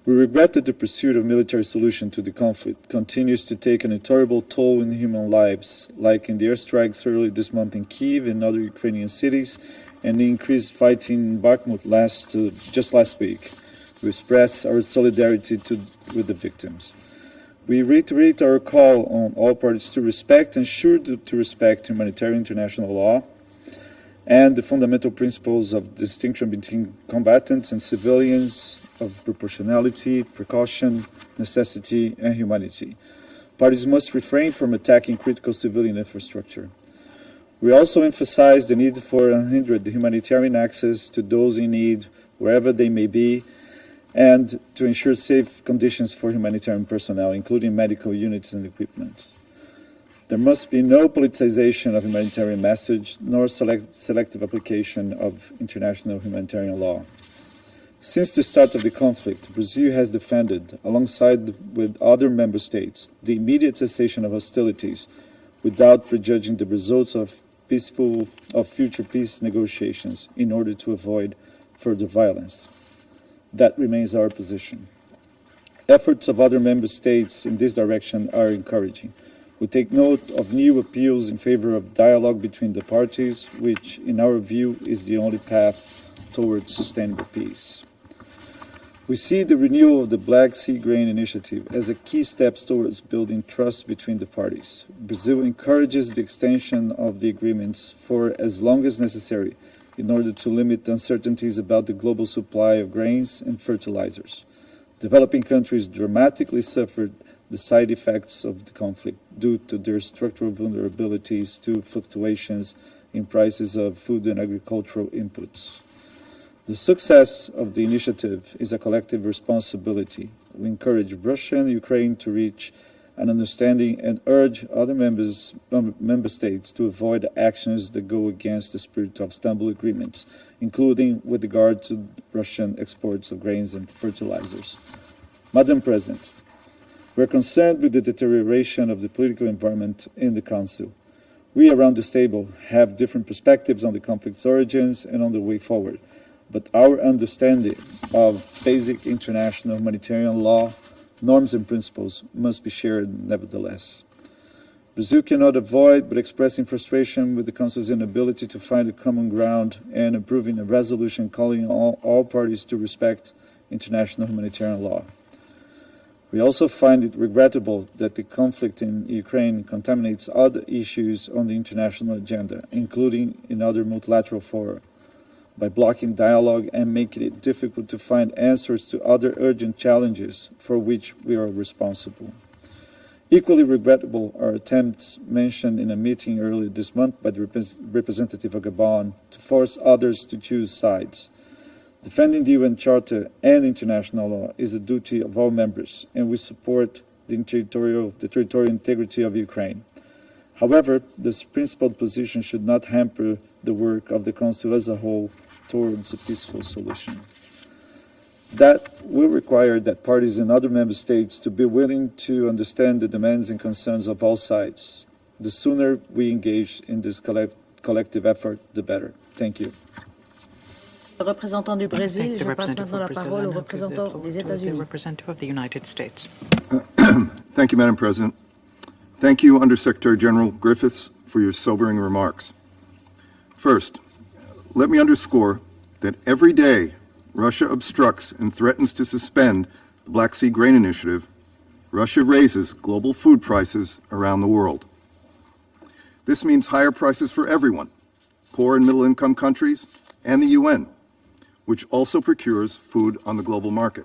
We regret that the pursuit of military solution to the conflict continues to take an intolerable toll in human lives, like in the airstrikes early this month in Kyiv and other Ukrainian cities, and the increased fighting in Bakhmut just last week. We express our solidarity with the victims. We reiterate our call on all parties to respect and to respect humanitarian international law and the fundamental principles of distinction between combatants and civilians, of proportionality, precaution, necessity, and humanity. Parties must refrain from attacking critical civilian infrastructure. We also emphasize the need for unhindered humanitarian access to those in need, wherever they may be, and to ensure safe conditions for humanitarian personnel, including medical units and equipment. There must be no politicization of humanitarian message, nor selective application of international humanitarian law. Since the start of the conflict, Brazil has defended, alongside with other member states, the immediate cessation of hostilities without prejudging the results of future peace negotiations in order to avoid further violence. That remains our position. Efforts of other member states in this direction are encouraging. We take note of new appeals in favor of dialogue between the parties, which, in our view, is the only path towards sustainable peace. We see the renewal of the Black Sea Grain Initiative as a key step towards building trust between the parties. Brazil encourages the extension of the agreements for as long as necessary in order to limit uncertainties about the global supply of grains and fertilizers. Developing countries dramatically suffered the side effects of the conflict due to their structural vulnerabilities to fluctuations in prices of food and agricultural inputs. The success of the initiative is a collective responsibility. We encourage Russia and Ukraine to reach an understanding and urge other member states to avoid actions that go against the spirit of Istanbul agreements, including with regard to Russian exports of grains and fertilizers. Madam President, we are concerned with the deterioration of the political environment in the Council. We around this table have different perspectives on the conflict's origins and on the way forward. But our understanding of basic international humanitarian law, norms and principles must be shared nevertheless. Brazil cannot avoid but expressing frustration with the Council's inability to find a common ground and approving a resolution calling on all parties to respect international humanitarian law. We also find it regrettable that the conflict in Ukraine contaminates other issues on the international agenda, including in other multilateral fora, by blocking dialogue and making it difficult to find answers to other urgent challenges for which we are responsible. Equally regrettable are attempts mentioned in a meeting earlier this month by the representative of Gabon to force others to choose sides. Defending the UN Charter and international law is a duty of all members, and we support the territorial integrity of Ukraine. However, this principled position should not hamper the work of the Council as a whole towards a peaceful solution. That will require that parties in other member states to be willing to understand the demands and concerns of all sides. The sooner we engage in this collective effort, the better. Thank you. Le représentant du Brésil, je passe maintenant la parole au représentant des États-Unis. Representative of the United States. Thank you, Madam President. Thank you, Undersecretary General Griffiths, for your sobering remarks. First, let me underscore that every day Russia obstructs and threatens to suspend the Black Sea Grain Initiative, Russia raises global food prices around the world. This means higher prices for everyone, poor and middle-income countries, and the UN, which also procures food on the global market.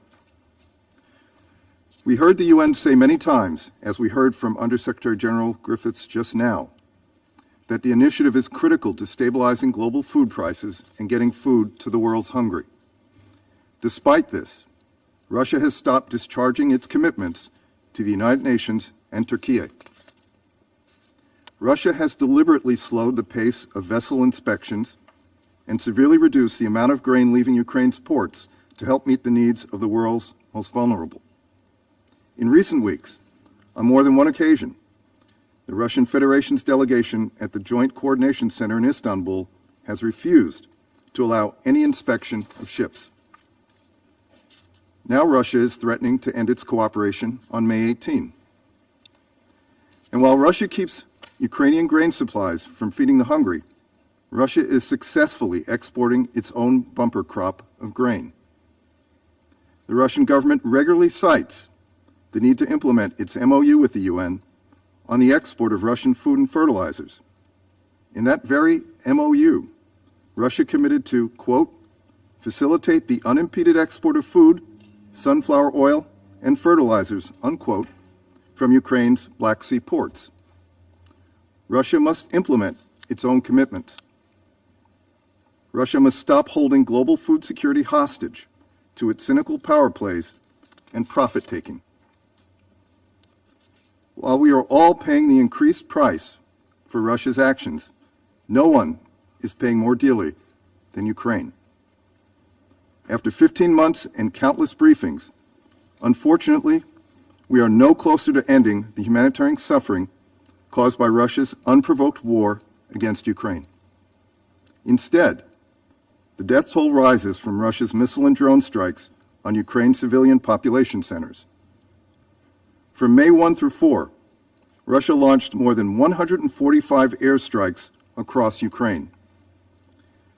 We heard the UN say many times, as we heard from Undersecretary General Griffiths just now, that the initiative is critical to stabilizing global food prices and getting food to the world's hungry. Despite this, Russia has stopped discharging its commitments to the United Nations and Turkey. Russia has deliberately slowed the pace of vessel inspections and severely reduced the amount of grain leaving Ukraine's ports to help meet the needs of the world's most vulnerable. In recent weeks, on more than one occasion, the Russian Federation's delegation at the Joint Coordination Center in Istanbul has refused to allow any inspection of ships. Now Russia is threatening to end its cooperation on May 18. And while Russia keeps Ukrainian grain supplies from feeding the hungry, Russia is successfully exporting its own bumper crop of grain. The Russian government regularly cites the need to implement its MOU with the UN on the export of Russian food and fertilizers. In that very MOU, Russia committed to, quote, facilitate the unimpeded export of food, sunflower oil, and fertilizers, unquote, from Ukraine's Black Sea ports. Russia must implement its own commitments. Russia must stop holding global food security hostage to its cynical power plays and profit-taking. While we are all paying the increased price for Russia's actions, no one is paying more dearly than Ukraine. After 15 months and countless briefings, unfortunately, we are no closer to ending the humanitarian suffering caused by Russia's unprovoked war against Ukraine. Instead, the death toll rises from Russia's missile and drone strikes on Ukraine's civilian population centers. From May 1 through 4, Russia launched more than 145 airstrikes across Ukraine.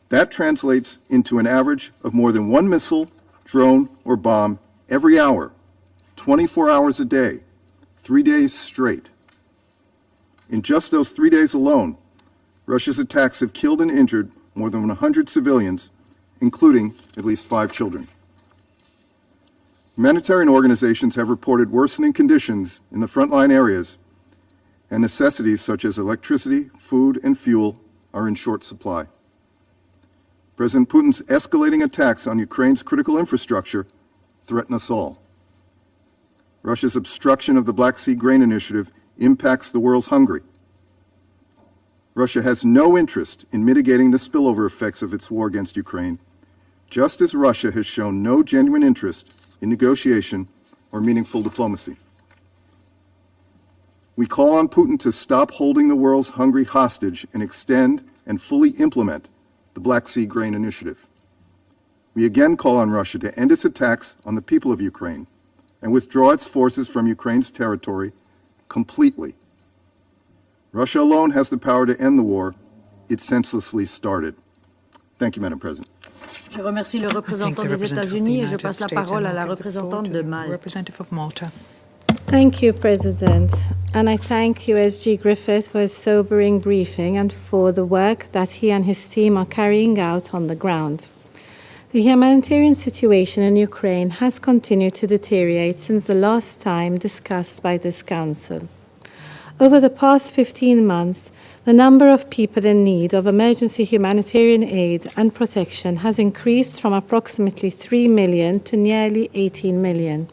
That translates into an average of more than one missile, drone, or bomb every hour, 24 hours a day, 3 days straight. In just those 3 days alone, Russia's attacks have killed and injured more than 100 civilians, including at least 5 children. Humanitarian organizations have reported worsening conditions in the frontline areas, and necessities such as electricity, food, and fuel are in short supply. President Putin's escalating attacks on Ukraine's critical infrastructure threaten us all. Russia's obstruction of the Black Sea Grain Initiative impacts the world's hungry. Russia has no interest in mitigating the spillover effects of its war against Ukraine, just as Russia has shown no genuine interest in negotiation or meaningful diplomacy. We call on Putin to stop holding the world's hungry hostage and extend and fully implement the Black Sea Grain Initiative. We again call on Russia to end its attacks on the people of Ukraine, and withdraw its forces from Ukraine's territory completely. Russia alone has the power to end the war it senselessly started. Thank you, Madam President. Je remercie le représentant des États-Unis et je passe la parole à la représentante de Malte. Thank you, President, and I thank USG Griffiths for his sobering briefing and for the work that he and his team are carrying out on the ground. The humanitarian situation in Ukraine has continued to deteriorate since the last time discussed by this Council. Over the past 15 months, the number of people in need of emergency humanitarian aid and protection has increased from approximately 3 million to nearly 18 million.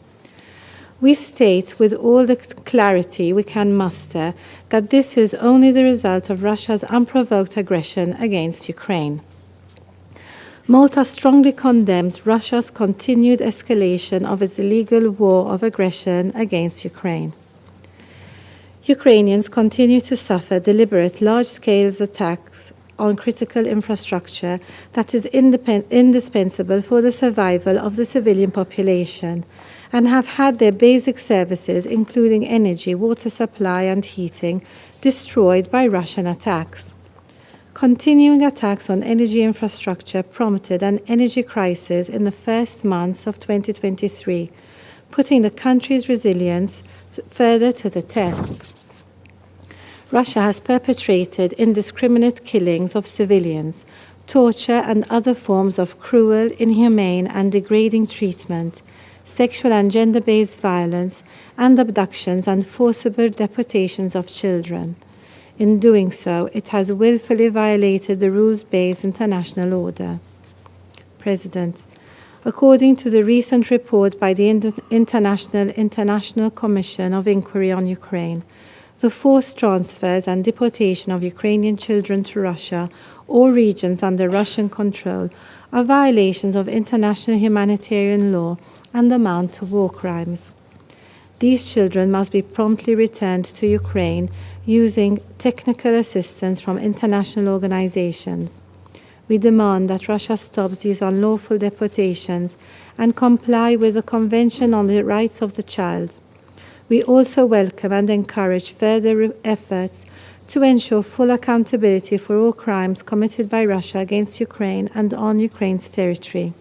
We state with all the clarity we can muster that this is only the result of Russia's unprovoked aggression against Ukraine. Malta strongly condemns Russia's continued escalation of its illegal war of aggression against Ukraine. Ukrainians continue to suffer deliberate large-scale attacks on critical infrastructure that is indispensable for the survival of the civilian population, and have had their basic services, including energy, water supply, and heating, destroyed by Russian attacks. Continuing attacks on energy infrastructure prompted an energy crisis in the first months of 2023, putting the country's resilience further to the test. Russia has perpetrated indiscriminate killings of civilians, torture and other forms of cruel, inhumane and degrading treatment, sexual and gender-based violence, and abductions and forcible deportations of children. In doing so, it has willfully violated the rules-based international order. President, according to the recent report by the International Commission of Inquiry on Ukraine, the forced transfers and deportation of Ukrainian children to Russia or regions under Russian control are violations of international humanitarian law and amount to war crimes. These children must be promptly returned to Ukraine using technical assistance from international organizations. We demand that Russia stops these unlawful deportations and comply with the Convention on the Rights of the Child. We also welcome and encourage further efforts to ensure full accountability for all crimes committed by Russia against Ukraine and on Ukraine's territory.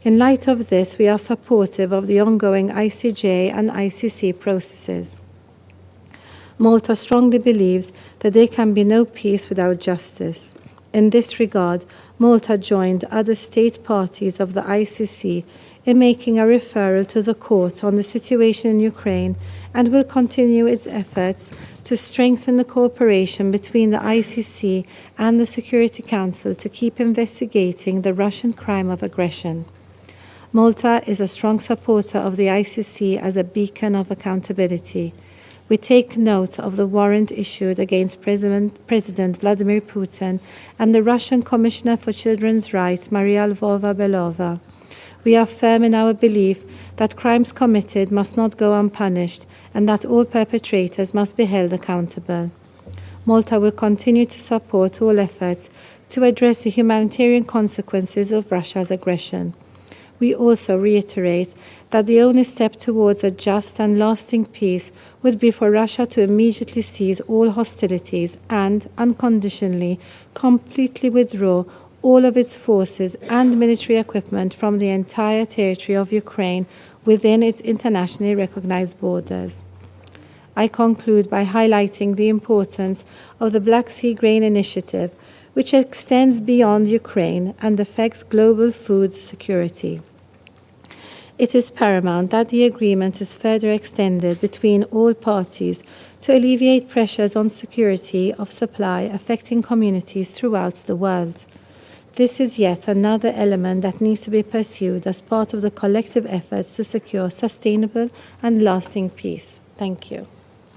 In light of this, we are supportive of the ongoing ICJ and ICC processes. Malta strongly believes that there can be no peace without justice. In this regard, Malta joined other state parties of the ICC in making a referral to the court on the situation in Ukraine and will continue its efforts to strengthen the cooperation between the ICC and the Security Council to keep investigating the Russian crime of aggression. Malta is a strong supporter of the ICC as a beacon of accountability. We take note of the warrant issued against President Vladimir Putin and the Russian Commissioner for Children's Rights, Maria Lvova-Belova. We are firm in our belief that crimes committed must not go unpunished and that all perpetrators must be held accountable. Malta will continue to support all efforts to address the humanitarian consequences of Russia's aggression. We also reiterate that the only step towards a just and lasting peace would be for Russia to immediately cease all hostilities and, unconditionally, completely withdraw all of its forces and military equipment from the entire territory of Ukraine within its internationally recognized borders. I conclude by highlighting the importance of the Black Sea Grain Initiative, which extends beyond Ukraine and affects global food security. It is paramount that the agreement is further extended between all parties to alleviate pressures on security of supply affecting communities throughout the world. This is yet another element that needs to be pursued as part of the collective efforts to secure sustainable and lasting peace. Thank you.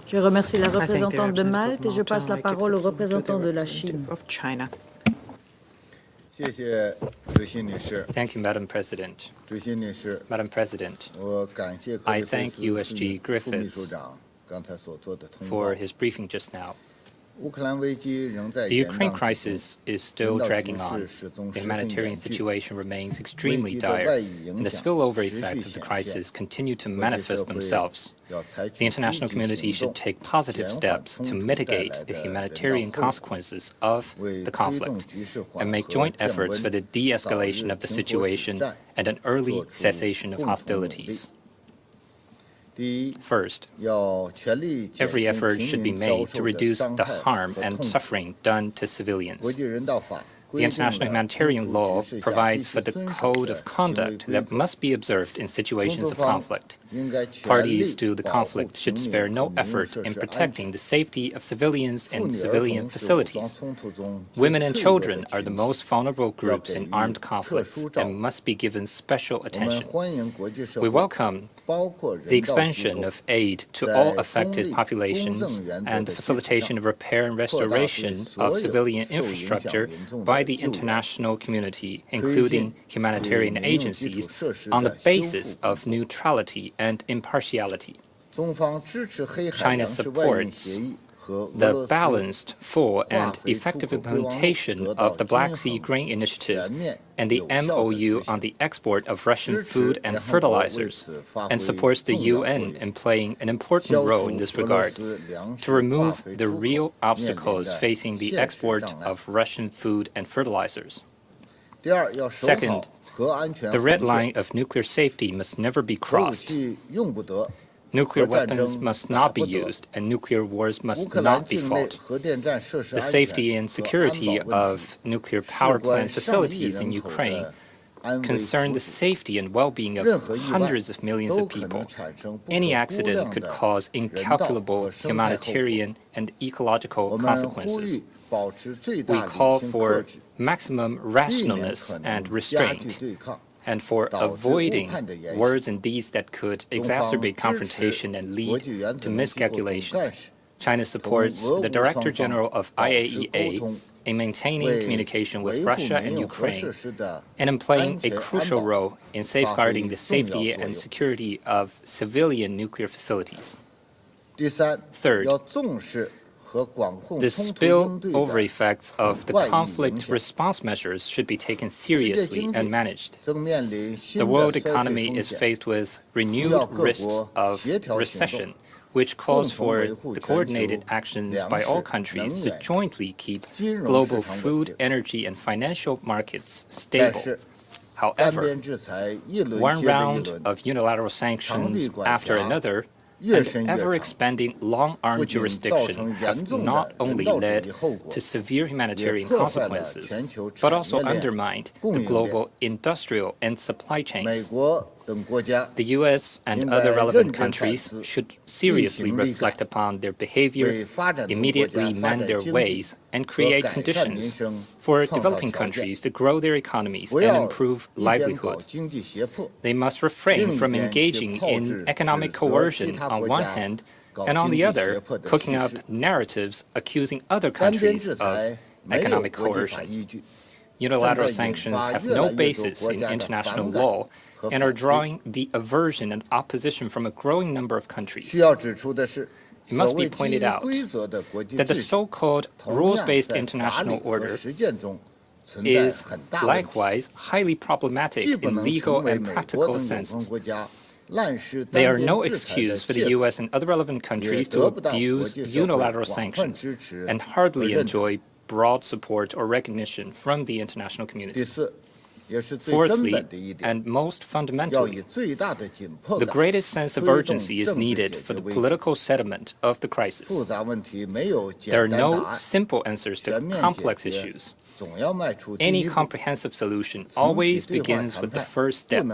Je remercie la représentante de Malte et je passe la parole au représentant de la Chine. Thank you, Madam President. Madam President, I thank USG Griffiths for his briefing just now. The Ukraine crisis is still dragging on. The humanitarian situation remains extremely dire, and the spillover effects of the crisis continue to manifest themselves. The international community should take positive steps to mitigate the humanitarian consequences of the conflict and make joint efforts for the de-escalation of the situation and an early cessation of hostilities. First, every effort should be made to reduce the harm and suffering done to civilians. The international humanitarian law provides for the code of conduct that must be observed in situations of conflict. Parties to the conflict should spare no effort in protecting the safety of civilians and civilian facilities. Women and children are the most vulnerable groups in armed conflicts and must be given special attention. We welcome the expansion of aid to all affected populations and the facilitation of repair and restoration of civilian infrastructure by the international community, including humanitarian agencies, on the basis of neutrality and impartiality. China supports the balanced, full, and effective implementation of the Black Sea Grain Initiative and the MOU on the export of Russian food and fertilizers, and supports the UN in playing an important role in this regard to remove the real obstacles facing the export of Russian food and fertilizers. Second, the red line of nuclear safety must never be crossed. Nuclear weapons must not be used, and nuclear wars must not be fought. The safety and security of nuclear power plant facilities in Ukraine concern the safety and well-being of hundreds of millions of people. Any accident could cause incalculable humanitarian and ecological consequences. We call for maximum rationalness and restraint, and for avoiding words and deeds that could exacerbate confrontation and lead to miscalculations. China supports the Director General of IAEA in maintaining communication with Russia and Ukraine, and in playing a crucial role in safeguarding the safety and security of civilian nuclear facilities. Third, the spillover effects of the conflict response measures should be taken seriously and managed. The world economy is faced with renewed risks of recession, which calls for the coordinated actions by all countries to jointly keep global food, energy, and financial markets stable. However, one round of unilateral sanctions after another and ever-expanding long-arm jurisdiction have not only led to severe humanitarian consequences, but also undermined the global industrial and supply chains. The U.S. and other relevant countries should seriously reflect upon their behavior, immediately mend their ways, and create conditions for developing countries to grow their economies and improve livelihood. They must refrain from engaging in economic coercion on one hand, and on the other, cooking up narratives accusing other countries of economic coercion. Unilateral sanctions have no basis in international law and are drawing the aversion and opposition from a growing number of countries. It must be pointed out that the so-called rules-based international order is likewise highly problematic in legal and practical senses. They are no excuse for the U.S. and other relevant countries to abuse unilateral sanctions and hardly enjoy broad support or recognition from the international community. Fourthly, and most fundamentally, the greatest sense of urgency is needed for the political settlement of the crisis. There are no simple answers to complex issues. Any comprehensive solution always begins with the first step,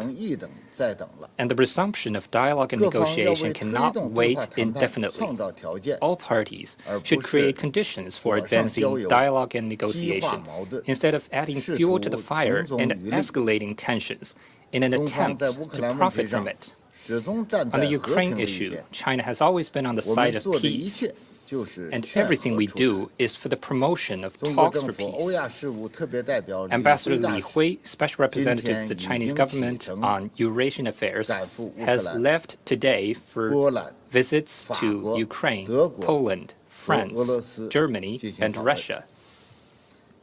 and the resumption of dialogue and negotiation cannot wait indefinitely. All parties should create conditions for advancing dialogue and negotiation, instead of adding fuel to the fire and escalating tensions in an attempt to profit from it. On the Ukraine issue, China has always been on the side of peace, and everything we do is for the promotion of talks for peace. Ambassador Li Hui, Special Representative of the Chinese government on Eurasian affairs, has left today for visits to Ukraine, Poland, France, Germany, and Russia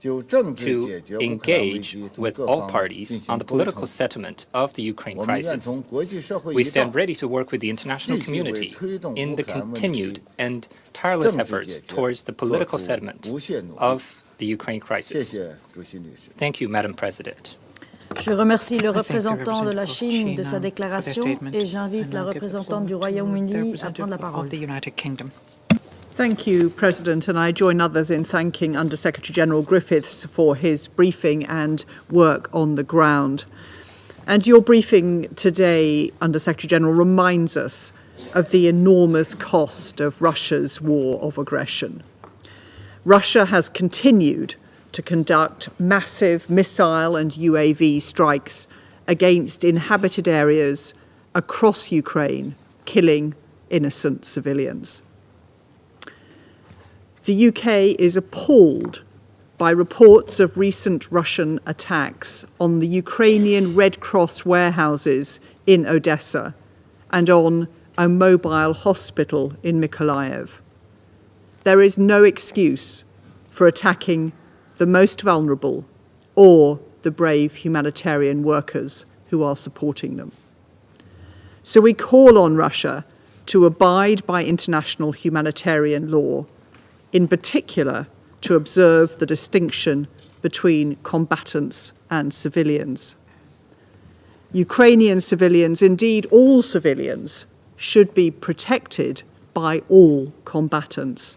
to engage with all parties on the political settlement of the Ukraine crisis. We stand ready to work with the international community in the continued and tireless efforts towards the political settlement of the Ukraine crisis. Thank you, Madam President. Je remercie le représentant de la Chine de sa déclaration et j'invite la représentante du Royaume-Uni à prendre la parole. Thank you, President, and I join others in thanking Under-Secretary General Griffiths for his briefing and work on the ground. And your briefing today, Under-Secretary General, reminds us of the enormous cost of Russia's war of aggression. Russia has continued to conduct massive missile and UAV strikes against inhabited areas across Ukraine, killing innocent civilians. The UK is appalled by reports of recent Russian attacks on the Ukrainian Red Cross warehouses in Odessa and on a mobile hospital in Mykolaiv. There is no excuse for attacking the most vulnerable or the brave humanitarian workers who are supporting them. So we call on Russia to abide by international humanitarian law, in particular to observe the distinction between combatants and civilians. Ukrainian civilians, indeed all civilians, should be protected by all combatants.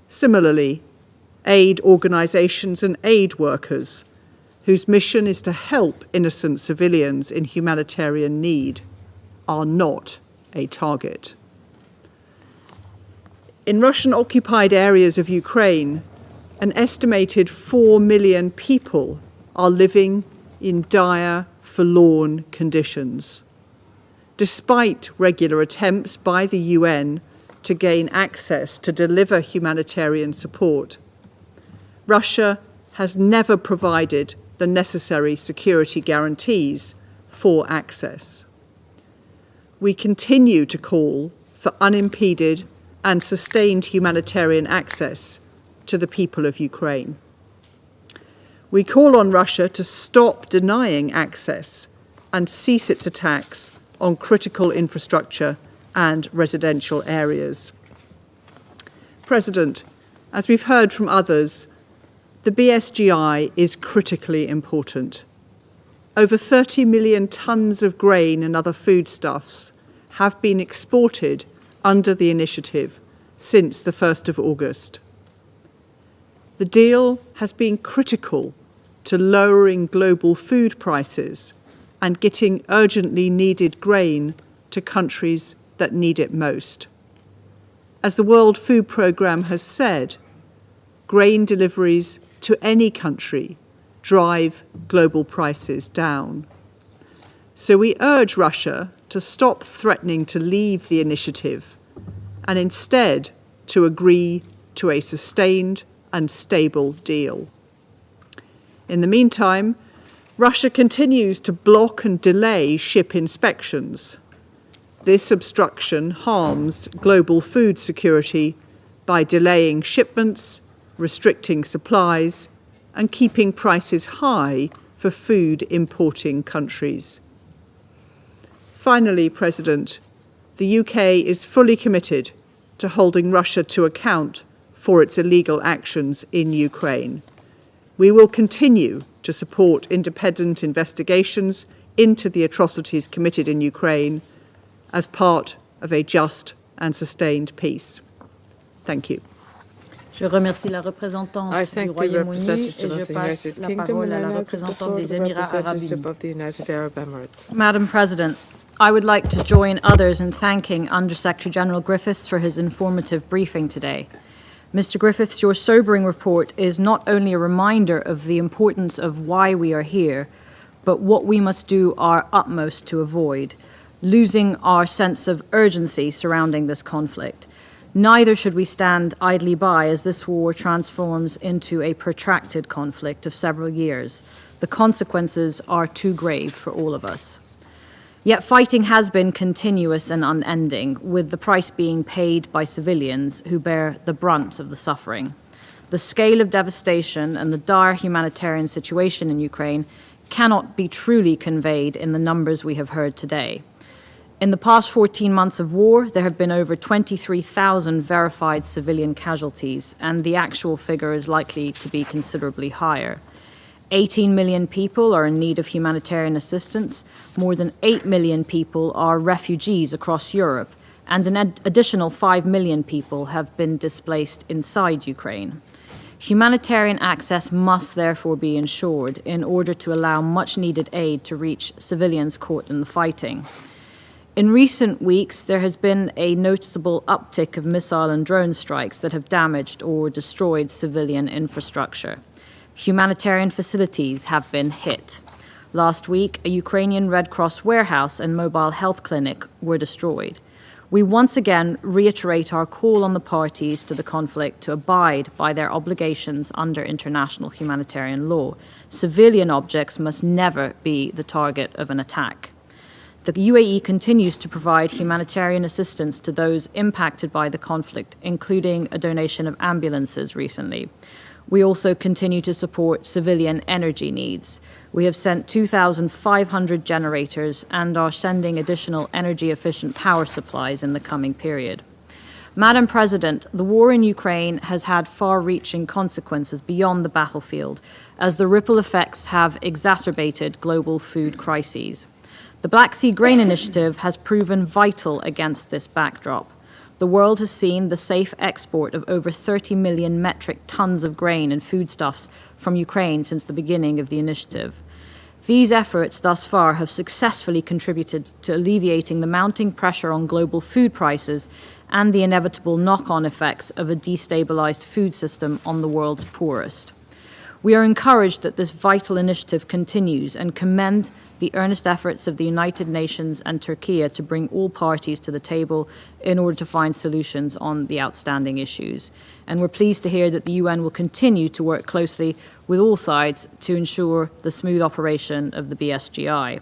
Similarly, aid organisations and aid workers, whose mission is to help innocent civilians in humanitarian need, are not a target. In Russian-occupied areas of Ukraine, an estimated 4 million people are living in dire, forlorn conditions. Despite regular attempts by the UN to gain access to deliver humanitarian support, Russia has never provided the necessary security guarantees for access. We continue to call for unimpeded and sustained humanitarian access to the people of Ukraine. We call on Russia to stop denying access and cease its attacks on critical infrastructure and residential areas. President, as we've heard from others, the BSGI is critically important. Over 30 million tonnes of grain and other foodstuffs have been exported under the initiative since the 1st of August. The deal has been critical to lowering global food prices and getting urgently needed grain to countries that need it most. As the World Food Programme has said, grain deliveries to any country drive global prices down. So we urge Russia to stop threatening to leave the initiative and instead to agree to a sustained and stable deal. In the meantime, Russia continues to block and delay ship inspections. This obstruction harms global food security by delaying shipments, restricting supplies, and keeping prices high for food importing countries. Finally, President, the UK is fully committed to holding Russia to account for its illegal actions in Ukraine. We will continue to support independent investigations into the atrocities committed in Ukraine as part of a just and sustained peace. Thank you. Je remercie la représentante du Royaume-Uni et je passe la parole à la représentante des Émirats arabes unis. Madam President, I would like to join others in thanking Under-Secretary General Griffiths for his informative briefing today. Mr. Griffiths, your sobering report is not only a reminder of the importance of why we are here, but what we must do our utmost to avoid, losing our sense of urgency surrounding this conflict. Neither should we stand idly by as this war transforms into a protracted conflict of several years. The consequences are too grave for all of us. Yet fighting has been continuous and unending, with the price being paid by civilians who bear the brunt of the suffering. The scale of devastation and the dire humanitarian situation in Ukraine cannot be truly conveyed in the numbers we have heard today. In the past 14 months of war, there have been over 23,000 verified civilian casualties, and the actual figure is likely to be considerably higher. 18 million people are in need of humanitarian assistance, more than 8 million people are refugees across Europe, and an additional 5 million people have been displaced inside Ukraine. Humanitarian access must therefore be ensured in order to allow much-needed aid to reach civilians caught in the fighting. In recent weeks, there has been a noticeable uptick of missile and drone strikes that have damaged or destroyed civilian infrastructure. Humanitarian facilities have been hit. Last week, a Ukrainian Red Cross warehouse and mobile health clinic were destroyed. We once again reiterate our call on the parties to the conflict to abide by their obligations under international humanitarian law. Civilian objects must never be the target of an attack. The UAE continues to provide humanitarian assistance to those impacted by the conflict, including a donation of ambulances recently. We also continue to support civilian energy needs. We have sent 2,500 generators and are sending additional energy-efficient power supplies in the coming period. Madam President, the war in Ukraine has had far-reaching consequences beyond the battlefield, as the ripple effects have exacerbated global food crises. The Black Sea Grain Initiative has proven vital against this backdrop. The world has seen the safe export of over 30 million metric tons of grain and foodstuffs from Ukraine since the beginning of the initiative. These efforts thus far have successfully contributed to alleviating the mounting pressure on global food prices and the inevitable knock-on effects of a destabilized food system on the world's poorest. We are encouraged that this vital initiative continues and commend the earnest efforts of the United Nations and Turkey to bring all parties to the table in order to find solutions on the outstanding issues. And we're pleased to hear that the UN will continue to work closely with all sides to ensure the smooth operation of the BSGI.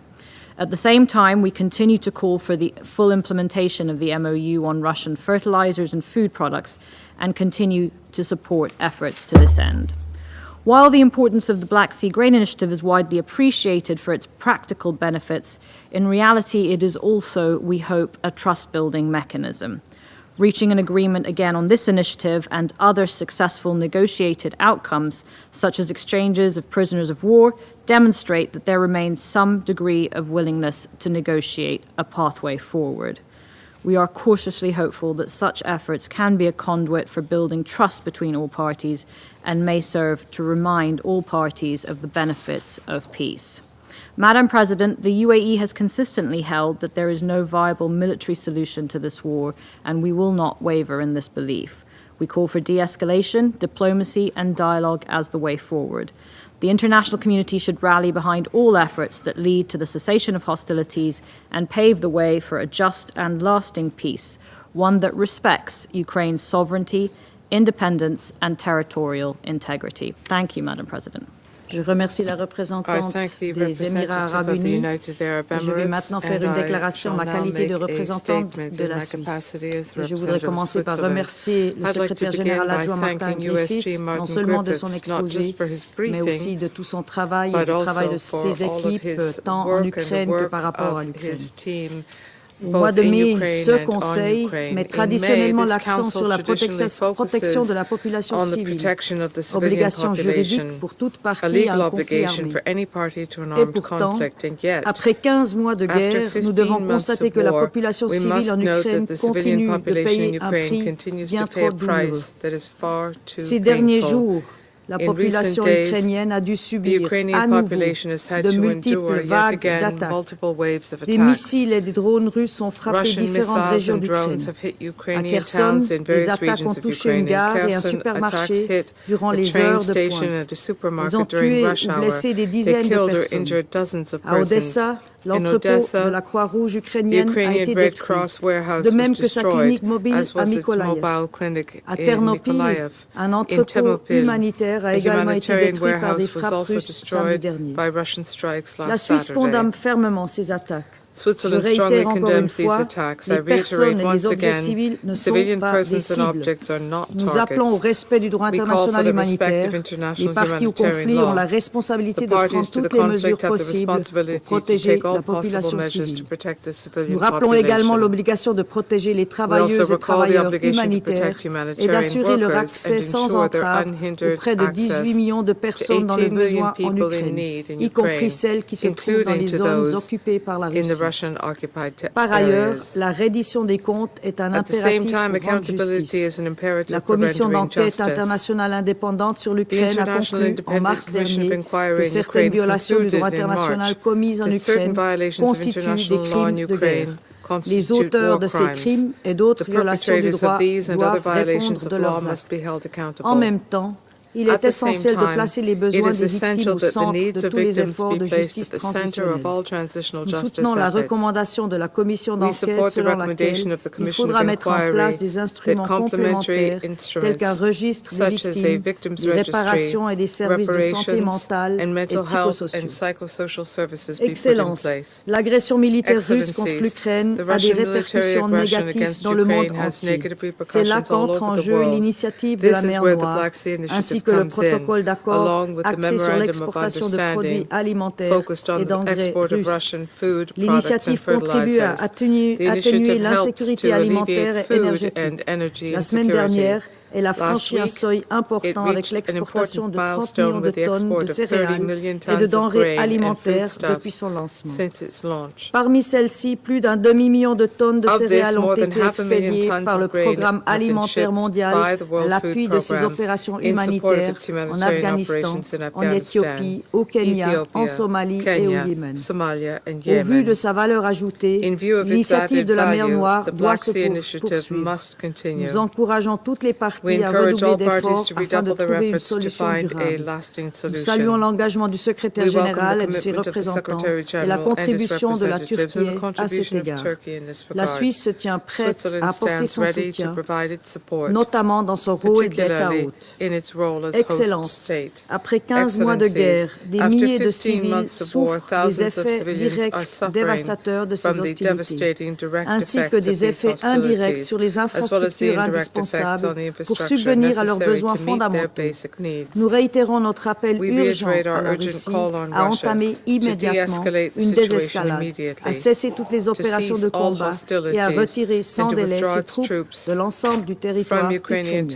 At the same time, we continue to call for the full implementation of the MOU on Russian fertilizers and food products and continue to support efforts to this end. While the importance of the Black Sea Grain Initiative is widely appreciated for its practical benefits, in reality it is also, we hope, a trust-building mechanism. Reaching an agreement again on this initiative and other successful negotiated outcomes, such as exchanges of prisoners of war, demonstrate that there remains some degree of willingness to negotiate a pathway forward. We are cautiously hopeful that such efforts can be a conduit for building trust between all parties and may serve to remind all parties of the benefits of peace. Madam President, the UAE has consistently held that there is no viable military solution to this war, and we will not waver in this belief. We call for de-escalation, diplomacy, and dialogue as the way forward. The international community should rally behind all efforts that lead to the cessation of hostilities and pave the way for a just and lasting peace, one that respects Ukraine's sovereignty, independence, and territorial integrity. Thank you, Madam President. Je remercie la représentante des Émirats arabes unis. Je vais maintenant faire une déclaration en ma qualité de représentante de la Suisse. Je voudrais commencer par remercier le secrétaire général adjoint Martin Griffiths, non seulement de son exposé, mais aussi de tout son travail et du travail de ses équipes, tant en Ukraine que par rapport à l'Ukraine. Au mois de mai, ce Conseil met traditionnellement l'accent sur la protection de la population civile, obligation juridique pour toute partie à un conflit armé. Et pourtant, après 15 mois de guerre, nous devons constater que la population civile en Ukraine continue de payer un prix bien trop douloureux. Ces derniers jours, la population ukrainienne a dû subir à nouveau de multiples vagues d'attaques. Des missiles et des drones russes ont frappé différentes régions d'Ukraine. À Kherson, les attaques ont touché une gare et un supermarché durant les heures de pointe. Ils ont tué ou blessé des dizaines de personnes. À Odessa, l'entrepôt de la Croix-Rouge ukrainienne a été détruit, de même que sa clinique mobile à Mykolaiv. À Ternopil, un entrepôt humanitaire a également été détruit par des frappes russes samedi dernier. La Suisse condamne fermement ces attaques. Switzerland strongly condemns these attacks. I reiterate once again, civilian persons and objects are not targets. Nous appelons au respect du droit international humanitaire. Les parties au conflit ont la responsabilité de prendre toutes les mesures possibles pour protéger la population civile. Nous rappelons également l'obligation de protéger les travailleuses et travailleurs humanitaires et d'assurer leur accès sans entrave aux près de 18 millions de personnes dans le besoin en Ukraine, y compris celles qui se trouvent dans les zones occupées par la Russie. Par ailleurs, la reddition des comptes est un impératif pour rendre justice. La commission d'enquête internationale indépendante sur l'Ukraine a conclu en mars dernier que certaines violations du droit international commises en Ukraine constituent des crimes de guerre. Les auteurs de ces crimes et d'autres violations du droit doivent répondre de leurs actes. En même temps, il est essentiel de placer les besoins des victimes au centre de tous les efforts de justice transitionnelle. Nous soutenons la recommandation de la commission d'enquête selon laquelle il faudra mettre en place des instruments complémentaires tels qu'un registre des victimes, des réparations et des services de santé mentale et psychosociaux. Excellences, l'agression militaire russe contre l'Ukraine a des répercussions négatives dans le monde entier. C'est là qu'entre en jeu l'initiative de la mer Noire, ainsi que le protocole d'accord axé sur l'exportation de produits alimentaires et d'engrais russes. L'initiative contribue à atténuer l'insécurité alimentaire et énergétique. La semaine dernière, elle a franchi un seuil important avec l'exportation de 30 millions de tonnes de céréales et de denrées alimentaires depuis son lancement. Parmi celles-ci, plus d'un demi-million de tonnes de céréales ont été expédiées par le Programme alimentaire mondial à l'appui de ses opérations humanitaires en Afghanistan, en Éthiopie, au Kenya, en Somalie et au Yémen. Au vu de sa valeur ajoutée, l'initiative de la mer Noire doit se poursuivre. Nous encourageons toutes les parties à redoubler d'efforts afin de trouver une solution durable. Nous saluons l'engagement du secrétaire général et de ses représentants et la contribution de la Turquie à cet égard. La Suisse se tient prête à apporter son soutien, notamment dans son rôle d'État hôte. Excellences, après 15 mois de guerre, des milliers de civils souffrent des effets directs dévastateurs de ces hostilités, ainsi que des effets indirects sur les infrastructures indispensables pour subvenir à leurs besoins fondamentaux. Nous réitérons notre appel urgent à la Russie à entamer immédiatement une désescalade, à cesser toutes les opérations de combat et à retirer sans délai ses troupes de l'ensemble du territoire ukrainien.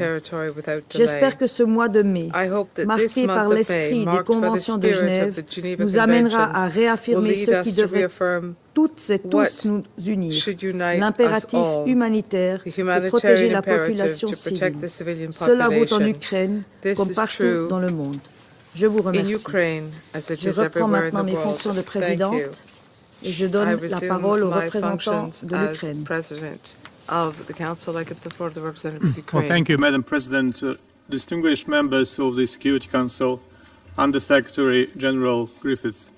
J'espère que ce mois de mai, marqué par l'esprit des conventions de Genève, nous amènera à réaffirmer ce qui devrait toutes et tous nous unir, l'impératif humanitaire pour protéger la population civile. Cela vaut en Ukraine comme partout dans le monde. Je vous remercie. Je reprends maintenant mes fonctions de présidente et je donne la parole au représentant de l'Ukraine. Well, thank you, Madam President. Distinguished members of the Security Council, Under Secretary General Griffiths.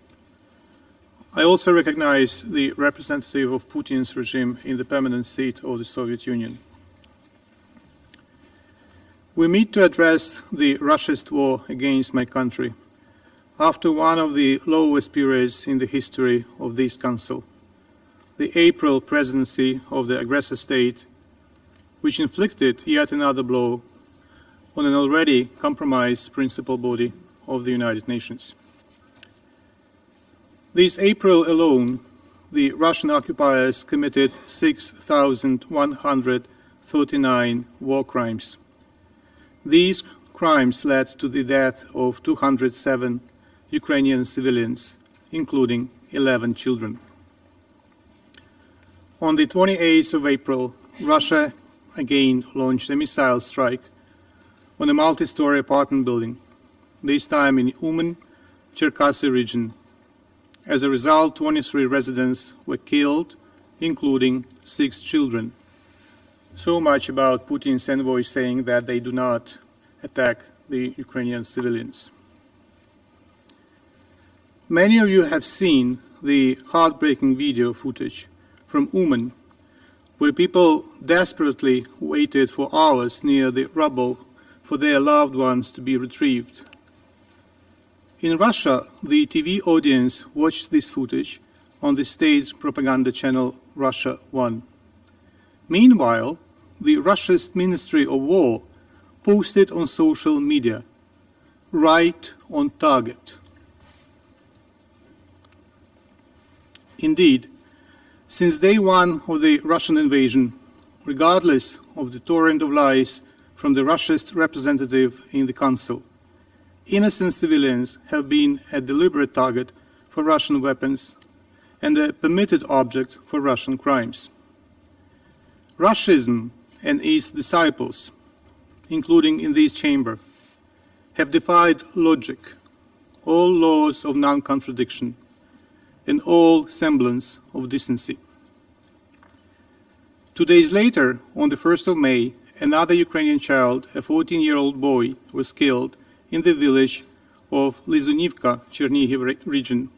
I also recognize the representative of Putin's regime in the permanent seat of the Soviet Union. We meet to address the Russian war against my country after one of the lowest periods in the history of this Council, the April presidency of the aggressor state, which inflicted yet another blow on an already compromised principal body of the United Nations. This April alone, the Russian occupiers committed 6,139 war crimes. These crimes led to the death of 207 Ukrainian civilians, including 11 children. On the 28th of April, Russia again launched a missile strike on a multi-story apartment building, this time in Uman, Cherkasy region. As a result, 23 residents were killed, including 6 children. So much about Putin's envoy saying that they do not attack the Ukrainian civilians. Many of you have seen the heartbreaking video footage from Uman, where people desperately waited for hours near the rubble for their loved ones to be retrieved. In Russia, the TV audience watched this footage on the state propaganda channel Russia 1. Meanwhile, the Russia's Ministry of War posted on social media, "Right on target." Indeed, since day one of the Russian invasion, regardless of the torrent of lies from the Russia's representative in the Council, innocent civilians have been a deliberate target for Russian weapons and a permitted object for Russian crimes. Russism and its disciples, including in this chamber, have defied logic, all laws of non-contradiction, and all semblance of decency. 2 days later, on the 1st of May, another Ukrainian child, a 14-year-old boy, was killed in the village of Lizunivka, Chernihiv region,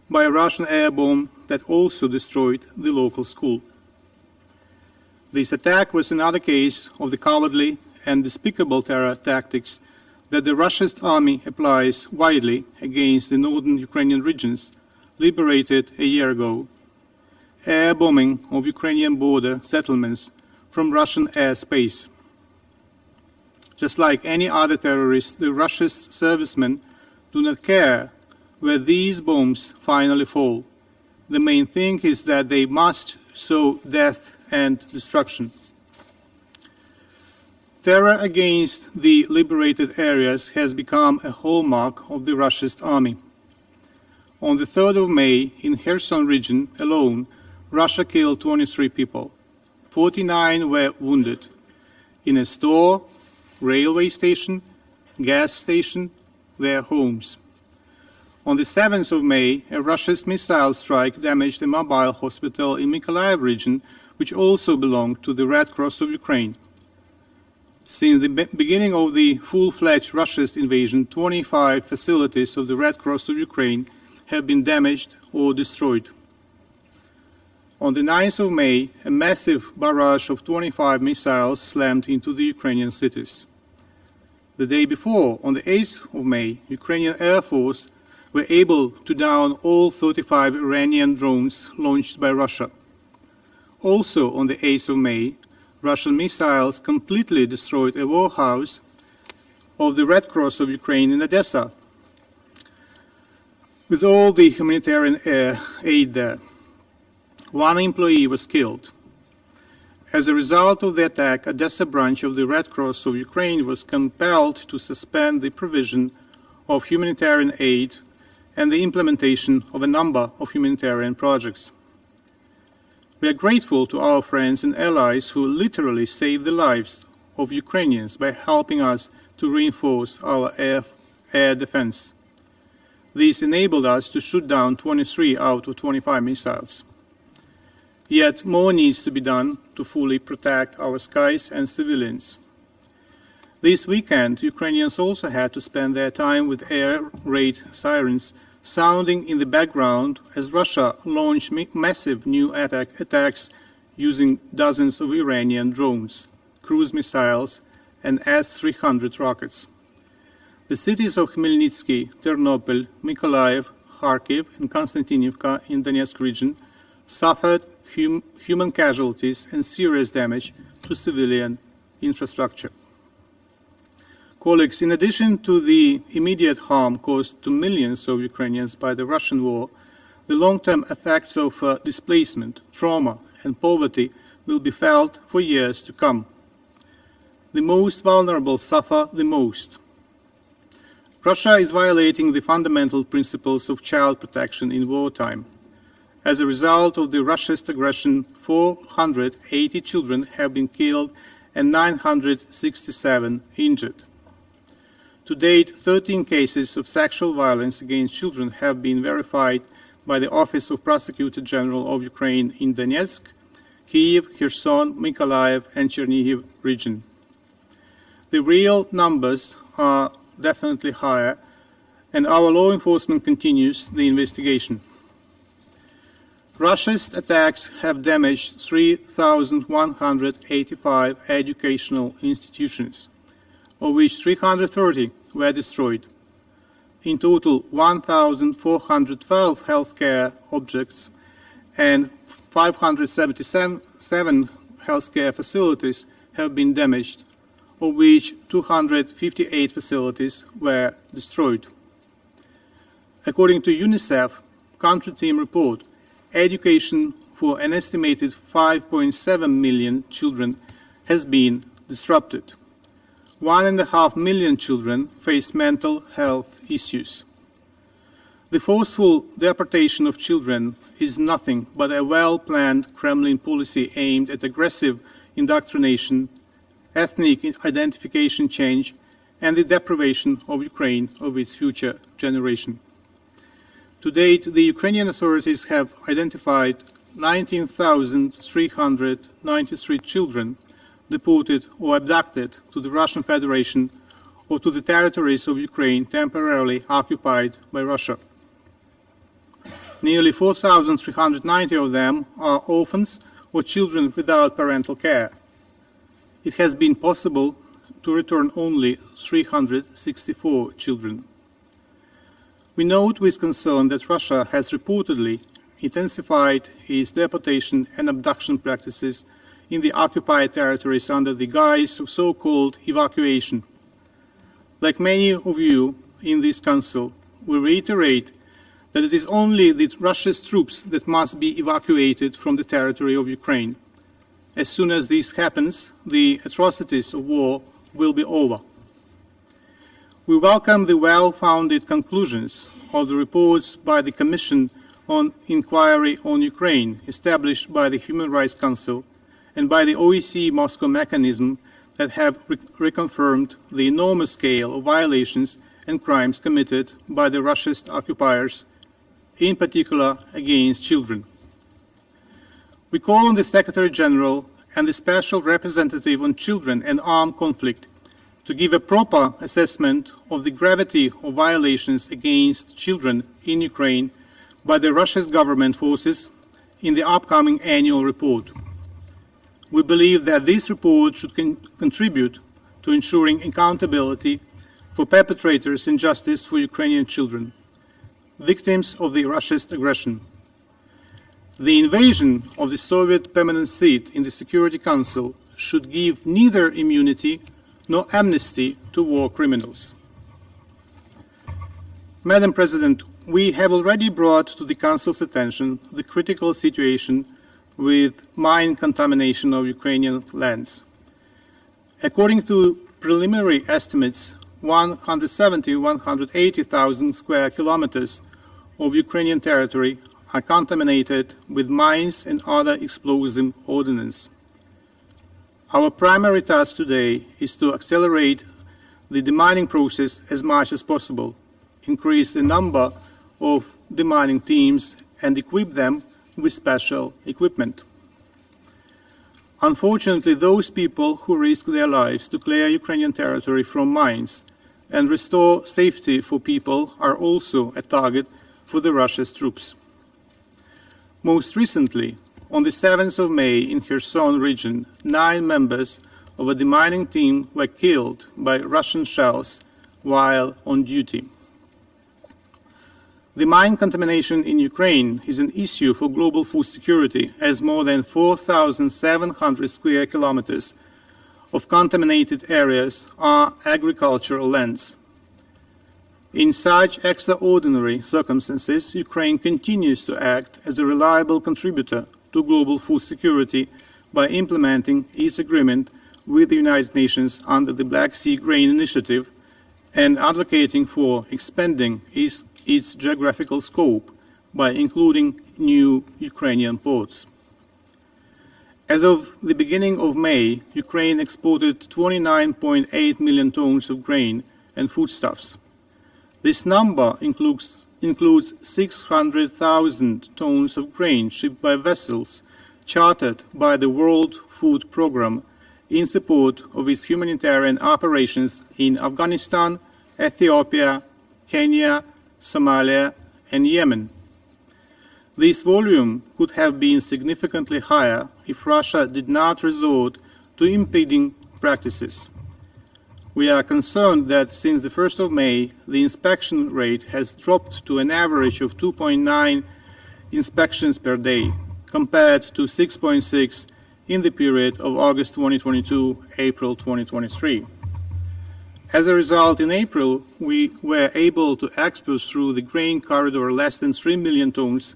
by a Russian air bomb that also destroyed the local school. This attack was another case of the cowardly and despicable terror tactics that the Russian army applies widely against the northern Ukrainian regions liberated a year ago. Air bombing of Ukrainian border settlements from Russian airspace. Just like any other terrorist, the Russian servicemen do not care where these bombs finally fall. The main thing is that they must sow death and destruction. Terror against the liberated areas has become a hallmark of the Russian army. On the 3rd of May, in Kherson region alone, Russia killed 23 people. 49 were wounded in a store, railway station, gas station, their homes. On the 7th of May, a Russian missile strike damaged a mobile hospital in Mykolaiv region, which also belonged to the Red Cross of Ukraine. Since the beginning of the full-fledged Russian invasion, 25 facilities of the Red Cross of Ukraine have been damaged or destroyed. On the 9th of May, a massive barrage of 25 missiles slammed into the Ukrainian cities. The day before, on the 8th of May, Ukrainian Air Force were able to down all 35 Iranian drones launched by Russia. Also on the 8th of May, Russian missiles completely destroyed a warehouse of the Red Cross of Ukraine in Odessa, with all the humanitarian aid there. One employee was killed. As a result of the attack, Odessa branch of the Red Cross of Ukraine was compelled to suspend the provision of humanitarian aid and the implementation of a number of humanitarian projects. We are grateful to our friends and allies who literally saved the lives of Ukrainians by helping us to reinforce our air defense. This enabled us to shoot down 23 out of 25 missiles. Yet more needs to be done to fully protect our skies and civilians. This weekend, Ukrainians also had to spend their time with air raid sirens sounding in the background as Russia launched massive new attacks using dozens of Iranian drones, cruise missiles, and S-300 rockets. The cities of Khmelnytsky, Ternopil, Mykolaiv, Kharkiv, and Konstantinivka in Donetsk region suffered human casualties and serious damage to civilian infrastructure. Colleagues, in addition to the immediate harm caused to millions of Ukrainians by the Russian war, the long-term effects of displacement, trauma, and poverty will be felt for years to come. The most vulnerable suffer the most. Russia is violating the fundamental principles of child protection in wartime. As a result of the Russia's aggression, 480 children have been killed and 967 injured. To date, 13 cases of sexual violence against children have been verified by the Office of Prosecutor General of Ukraine in Donetsk, Kyiv, Kherson, Mykolaiv, and Chernihiv region. The real numbers are definitely higher, and our law enforcement continues the investigation. Russia's attacks have damaged 3,185 educational institutions, of which 330 were destroyed. In total, 1,412 healthcare objects and 577 healthcare facilities have been damaged, of which 258 facilities were destroyed. According to UNICEF country team report, education for an estimated 5.7 million children has been disrupted. 1.5 million children face mental health issues. The forceful deportation of children is nothing but a well-planned Kremlin policy aimed at aggressive indoctrination, ethnic identification change, and the deprivation of Ukraine of its future generation. To date, the Ukrainian authorities have identified 19,393 children deported or abducted to the Russian Federation or to the territories of Ukraine temporarily occupied by Russia. Nearly 4,390 of them are orphans or children without parental care. It has been possible to return only 364 children. We note with concern that Russia has reportedly intensified its deportation and abduction practices in the occupied territories under the guise of so-called evacuation. Like many of you in this Council, we reiterate that it is only the Russia's troops that must be evacuated from the territory of Ukraine. As soon as this happens, the atrocities of war will be over. We welcome the well-founded conclusions of the reports by the Commission on Inquiry on Ukraine, established by the Human Rights Council, and by the OEC Moscow mechanism that have reconfirmed the enormous scale of violations and crimes committed by the Russian occupiers, in particular against children. We call on the Secretary General and the Special Representative on Children and Armed Conflict to give a proper assessment of the gravity of violations against children in Ukraine by the Russia's government forces in the upcoming annual report. We believe that this report should contribute to ensuring accountability for perpetrators and justice for Ukrainian children, victims of the Russia's aggression. The invasion of the Soviet permanent seat in the Security Council should give neither immunity nor amnesty to war criminals. Madam President, we have already brought to the Council's attention the critical situation with mine contamination of Ukrainian lands. According to preliminary estimates, 180,000 square kilometers of Ukrainian territory are contaminated with mines and other explosive ordnance. Our primary task today is to accelerate the demining process as much as possible, increase the number of demining teams, and equip them with special equipment. Unfortunately, those people who risk their lives to clear Ukrainian territory from mines and restore safety for people are also a target for the Russia's troops. Most recently, on the 7th of May in Kherson region, 9 members of a demining team were killed by Russian shells while on duty. The mine contamination in Ukraine is an issue for global food security, as more than 4,700 square kilometers of contaminated areas are agricultural lands. In such extraordinary circumstances, Ukraine continues to act as a reliable contributor to global food security by implementing its agreement with the United Nations under the Black Sea Grain Initiative and advocating for expanding its geographical scope by including new Ukrainian ports. As of the beginning of May, Ukraine exported 29.8 million tons of grain and foodstuffs. This number includes 600,000 tons of grain shipped by vessels chartered by the World Food Programme in support of its humanitarian operations in Afghanistan, Ethiopia, Kenya, Somalia, and Yemen. This volume could have been significantly higher if Russia did not resort to impeding practices. We are concerned that since the 1st of May, the inspection rate has dropped to an average of 2.9 inspections per day. compared to 6.6 in the period of August 2022, April 2023. As a result, in April, we were able to export through the grain corridor less than 3 million tons,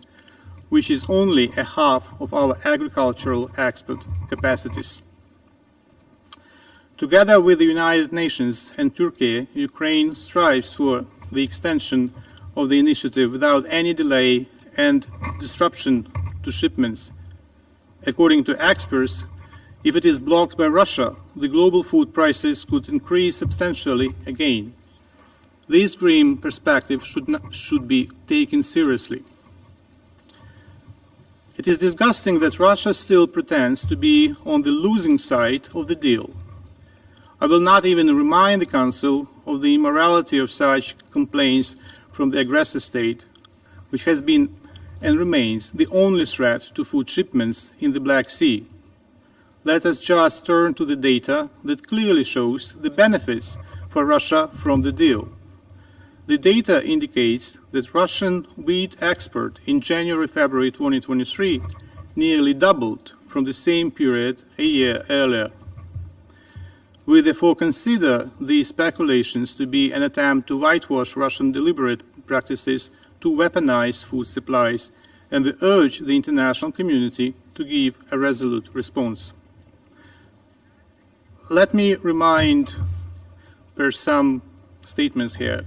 which is only a half of our agricultural export capacities. Together with the United Nations and Turkey, Ukraine strives for the extension of the initiative without any delay and disruption to shipments. According to experts, if it is blocked by Russia, the global food prices could increase substantially again. This grim perspective should be taken seriously. It is disgusting that Russia still pretends to be on the losing side of the deal. I will not even remind the Council of the immorality of such complaints from the aggressor state, which has been and remains the only threat to food shipments in the Black Sea. Let us just turn to the data that clearly shows the benefits for Russia from the deal. The data indicates that Russian wheat export in January-February 2023 nearly doubled from the same period a year earlier. We therefore consider these speculations to be an attempt to whitewash Russian deliberate practices to weaponize food supplies, and we urge the international community to give a resolute response. Let me remind some statements here.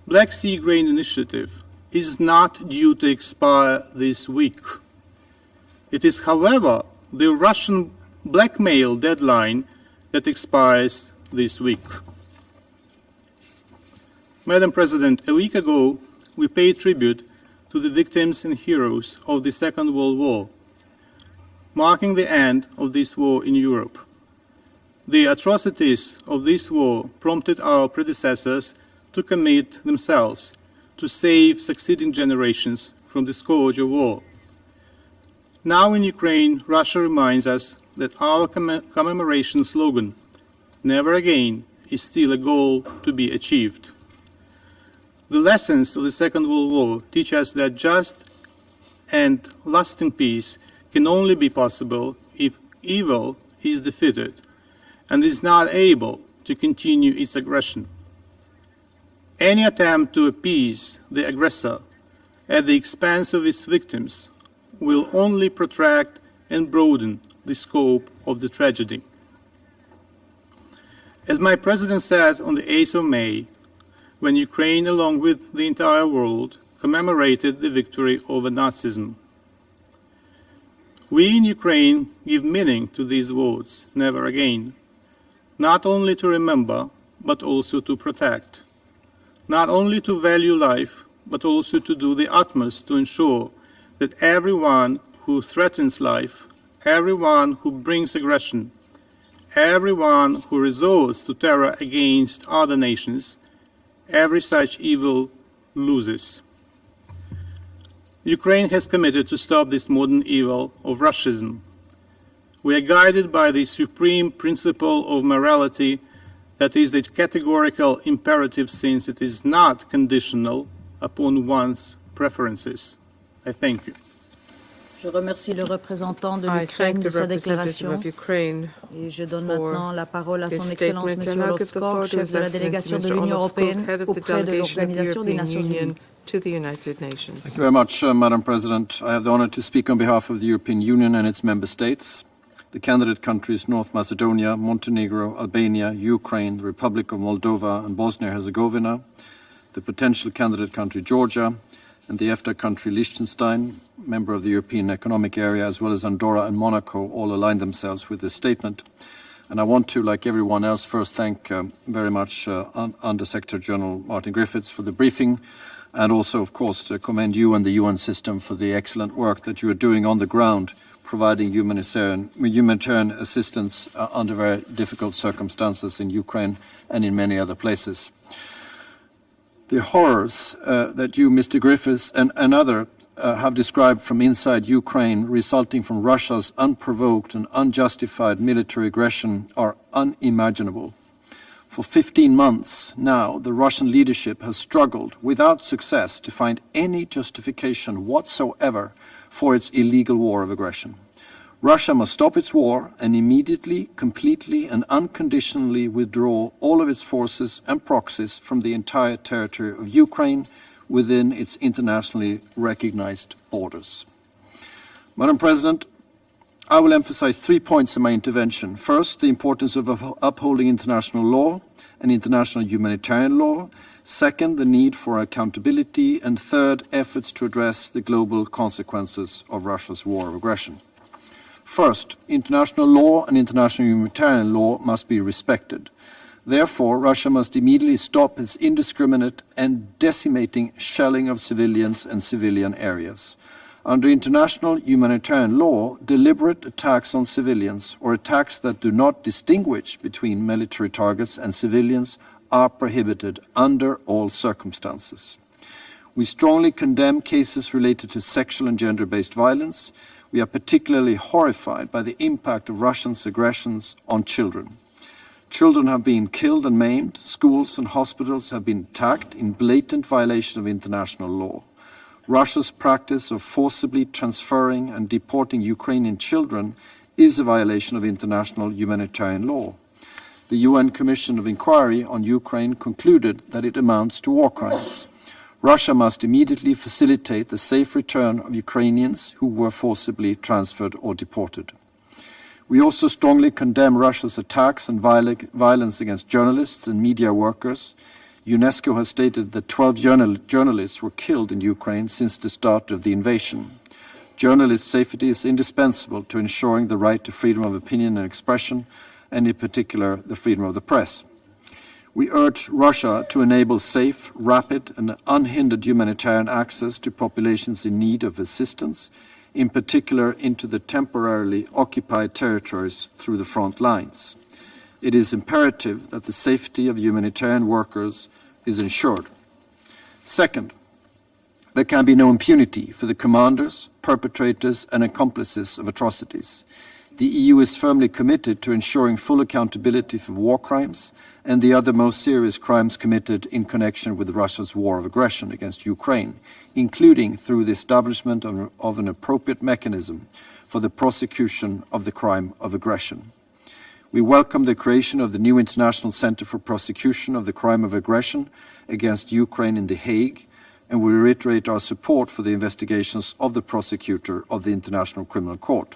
Black Sea Grain Initiative is not due to expire this week. It is, however, the Russian blackmail deadline that expires this week. Madam President, a week ago, we paid tribute to the victims and heroes of the Second World War, marking the end of this war in Europe. The atrocities of this war prompted our predecessors to commit themselves to save succeeding generations from the scourge of war. Now in Ukraine, Russia reminds us that our commemoration slogan, "Never Again," is still a goal to be achieved. The lessons of the Second World War teach us that just and lasting peace can only be possible if evil is defeated and is not able to continue its aggression. Any attempt to appease the aggressor at the expense of its victims will only protract and broaden the scope of the tragedy. As my President said on the 8th of May, when Ukraine, along with the entire world, commemorated the victory over Nazism. We in Ukraine give meaning to these words, "Never again," not only to remember, but also to protect, not only to value life, but also to do the utmost to ensure that everyone who threatens life, everyone who brings aggression, everyone who resorts to terror against other nations, every such evil loses. Ukraine has committed to stop this modern evil of Russism. We are guided by the supreme principle of morality that is a categorical imperative, since it is not conditional upon one's preferences. I thank you. Je remercie le représentant de l'Ukraine de sa déclaration et je donne maintenant la parole à son Excellence M. Lotskog, chef de la délégation de l'Union européenne auprès de l'Organisation des Nations Unies. To the United Nations. Thank you very much, Madam President. I have the honor to speak on behalf of the European Union and its member states, the candidate countries North Macedonia, Montenegro, Albania, Ukraine, the Republic of Moldova and Bosnia-Herzegovina, the potential candidate country Georgia, and the EFTA country Liechtenstein, member of the European Economic Area, as well as Andorra and Monaco, all aligned themselves with this statement. And I want to, like everyone else, first thank very much Under Secretary General Martin Griffiths for the briefing, and also, of course, to commend you and the UN system for the excellent work that you are doing on the ground, providing humanitarian assistance under very difficult circumstances in Ukraine and in many other places. The horrors that you, Mr. Griffiths, and others have described from inside Ukraine, resulting from Russia's unprovoked and unjustified military aggression, are unimaginable. For 15 months now, the Russian leadership has struggled without success to find any justification whatsoever for its illegal war of aggression. Russia must stop its war and immediately, completely and unconditionally withdraw all of its forces and proxies from the entire territory of Ukraine within its internationally recognized borders. Madam President, I will emphasize 3 points in my intervention. First, the importance of upholding international law and international humanitarian law. Second, the need for accountability. And third, efforts to address the global consequences of Russia's war of aggression. First, international law and international humanitarian law must be respected. Therefore, Russia must immediately stop its indiscriminate and decimating shelling of civilians and civilian areas. Under international humanitarian law, deliberate attacks on civilians or attacks that do not distinguish between military targets and civilians are prohibited under all circumstances. We strongly condemn cases related to sexual and gender-based violence. We are particularly horrified by the impact of Russia's aggressions on children. Children have been killed and maimed. Schools and hospitals have been attacked in blatant violation of international law. Russia's practice of forcibly transferring and deporting Ukrainian children is a violation of international humanitarian law. The UN Commission of Inquiry on Ukraine concluded that it amounts to war crimes. Russia must immediately facilitate the safe return of Ukrainians who were forcibly transferred or deported. We also strongly condemn Russia's attacks and violence against journalists and media workers. UNESCO has stated that 12 journalists were killed in Ukraine since the start of the invasion. Journalist safety is indispensable to ensuring the right to freedom of opinion and expression, and in particular, the freedom of the press. We urge Russia to enable safe, rapid, and unhindered humanitarian access to populations in need of assistance, in particular into the temporarily occupied territories through the front lines. It is imperative that the safety of humanitarian workers is ensured. Second, there can be no impunity for the commanders, perpetrators, and accomplices of atrocities. The EU is firmly committed to ensuring full accountability for war crimes and the other most serious crimes committed in connection with Russia's war of aggression against Ukraine, including through the establishment of an appropriate mechanism for the prosecution of the crime of aggression. We welcome the creation of the new International Center for Prosecution of the Crime of Aggression against Ukraine in The Hague, and we reiterate our support for the investigations of the prosecutor of the International Criminal Court.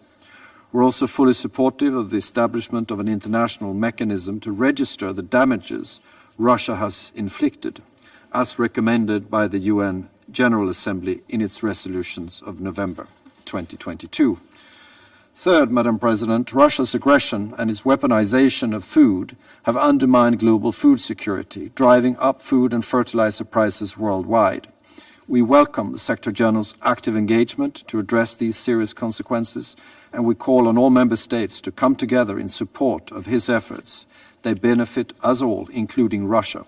We're also fully supportive of the establishment of an international mechanism to register the damages Russia has inflicted, as recommended by the UN General Assembly in its resolutions of November 2022. Third, Madam President, Russia's aggression and its weaponization of food have undermined global food security, driving up food and fertilizer prices worldwide. We welcome the Secretary General's active engagement to address these serious consequences, and we call on all Member States to come together in support of his efforts. They benefit us all, including Russia.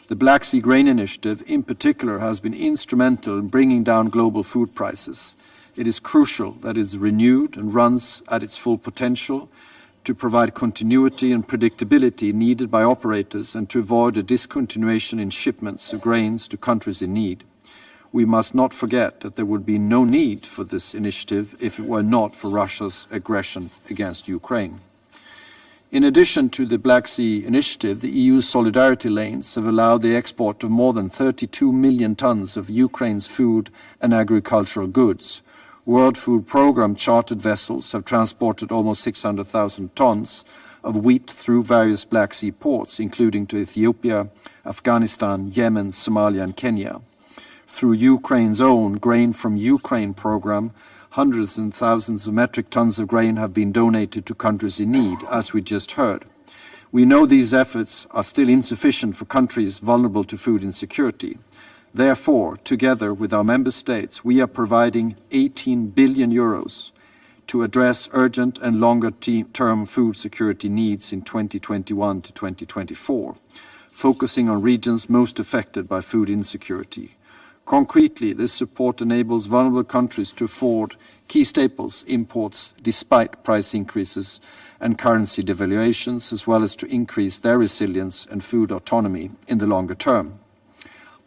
The Black Sea Grain Initiative, in particular, has been instrumental in bringing down global food prices. It is crucial that it is renewed and runs at its full potential to provide continuity and predictability needed by operators and to avoid a discontinuation in shipments of grains to countries in need. We must not forget that there would be no need for this initiative if it were not for Russia's aggression against Ukraine. In addition to the Black Sea Initiative, the EU's solidarity lanes have allowed the export of more than 32 million tons of Ukraine's food and agricultural goods. World Food Programme chartered vessels have transported almost 600,000 tons of wheat through various Black Sea ports, including to Ethiopia, Afghanistan, Yemen, Somalia, and Kenya. Through Ukraine's own Grain from Ukraine program, hundreds and thousands of metric tons of grain have been donated to countries in need, as we just heard. We know these efforts are still insufficient for countries vulnerable to food insecurity. Therefore, together with our member states, we are providing 18 billion euros to address urgent and longer-term food security needs in 2021 to 2024, focusing on regions most affected by food insecurity. Concretely, this support enables vulnerable countries to afford key staples imports despite price increases and currency devaluations, as well as to increase their resilience and food autonomy in the longer term.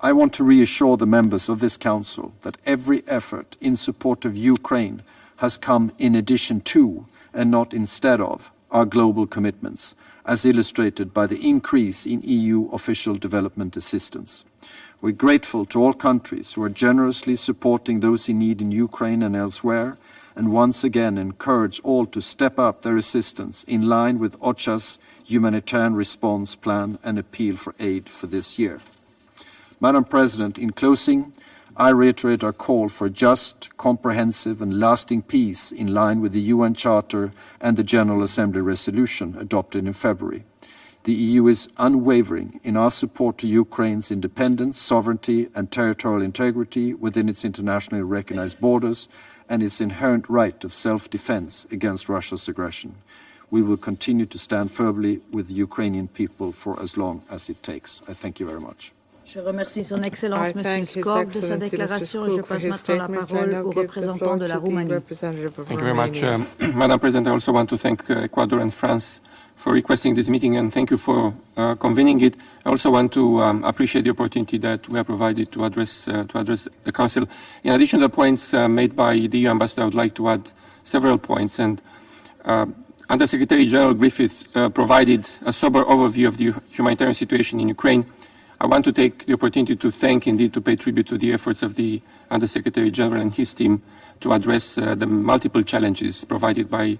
I want to reassure the members of this Council that every effort in support of Ukraine has come in addition to, and not instead of, our global commitments, as illustrated by the increase in EU official development assistance. We're grateful to all countries who are generously supporting those in need in Ukraine and elsewhere, and once again encourage all to step up their assistance in line with OCHA's humanitarian response plan and appeal for aid for this year. Madam President, in closing, I reiterate our call for just, comprehensive and lasting peace in line with the UN Charter and the General Assembly resolution adopted in February. The EU is unwavering in our support to Ukraine's independence, sovereignty and territorial integrity within its internationally recognized borders and its inherent right of self-defense against Russia's aggression. We will continue to stand firmly with the Ukrainian people for as long as it takes. I thank you very much. Je remercie son Excellence M. Skok de sa déclaration et je passe maintenant la parole au représentant de la Roumanie. Thank you very much, Madam President. I also want to thank Ecuador and France for requesting this meeting and thank you for convening it. I also want to appreciate the opportunity that we are provided to address the Council. In addition to the points made by the EU Ambassador, I would like to add several points. And Under Secretary General Griffiths provided a sober overview of the humanitarian situation in Ukraine. I want to take the opportunity to thank, indeed, to pay tribute to the efforts of the Under Secretary General and his team to address the multiple challenges provided by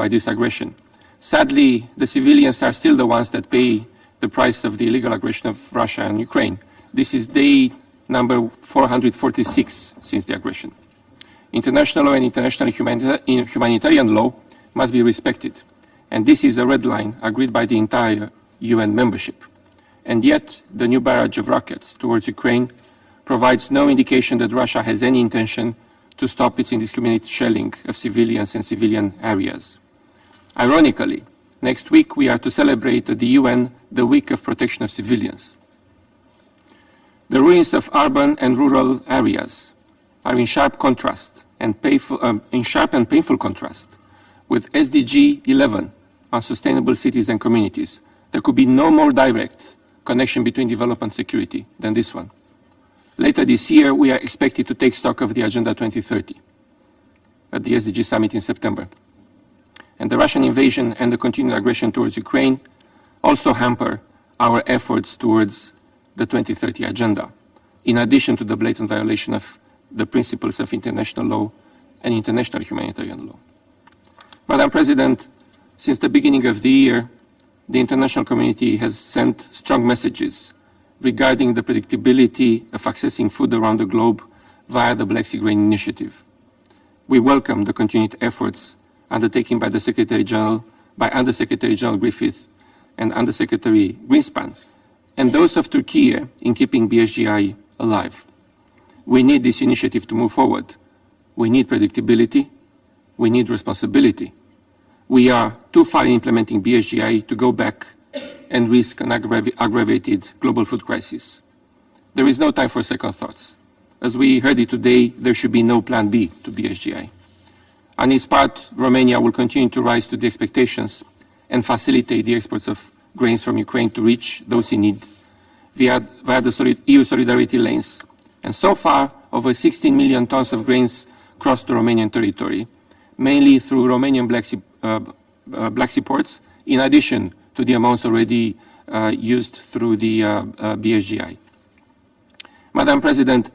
this aggression. Sadly, the civilians are still the ones that pay the price of the illegal aggression of Russia and Ukraine. This is day number 446 since the aggression. International law and international humanitarian law must be respected, and this is a red line agreed by the entire UN membership. And yet, the new barrage of rockets towards Ukraine provides no indication that Russia has any intention to stop its indiscriminate shelling of civilians and civilian areas. Ironically, next week we are to celebrate at the UN the Week of Protection of Civilians. The ruins of urban and rural areas are in sharp contrast and painful contrast with SDG 11 on sustainable cities and communities. There could be no more direct connection between development and security than this one. Later this year, we are expected to take stock of the Agenda 2030 at the SDG summit in September. And the Russian invasion and the continued aggression towards Ukraine also hamper our efforts towards the 2030 agenda, in addition to the blatant violation of the principles of international law and international humanitarian law. Madam President, since the beginning of the year, the international community has sent strong messages regarding the predictability of accessing food around the globe via the Black Sea Grain Initiative. We welcome the continued efforts undertaken by the Secretary General, by Under Secretary General Griffith and Under Secretary Greenspan, and those of Turkey in keeping BSGI alive. We need this initiative to move forward. We need predictability. We need responsibility. We are too far in implementing BSGI to go back and risk an aggravated global food crisis. There is no time for second thoughts. As we heard it today, there should be no plan B to BSGI. On its part, Romania will continue to rise to the expectations and facilitate the exports of grains from Ukraine to reach those in need via the EU solidarity lanes. And so far, over 16 million tons of grains crossed the Romanian territory, mainly through Romanian Black Sea ports, in addition to the amounts already used through the BSGI. Madam President,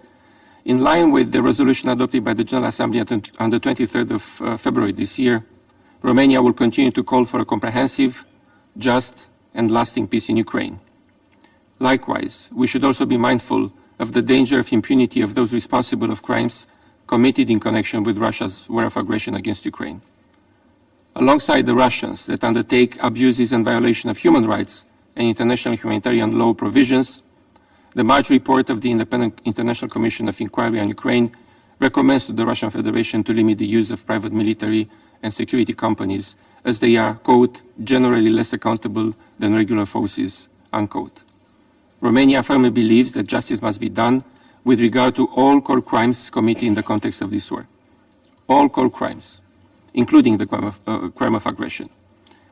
in line with the resolution adopted by the General Assembly on the 23rd of February this year, Romania will continue to call for a comprehensive, just and lasting peace in Ukraine. Likewise, we should also be mindful of the danger of impunity of those responsible of crimes committed in connection with Russia's war of aggression against Ukraine. Alongside the Russians that undertake abuses and violation of human rights and international humanitarian law provisions, the March report of the Independent International Commission of Inquiry on Ukraine recommends to the Russian Federation to limit the use of private military and security companies as they are, quote, generally less accountable than regular forces, unquote. Romania firmly believes that justice must be done with regard to all core crimes committed in the context of this war. All core crimes, including the crime of aggression.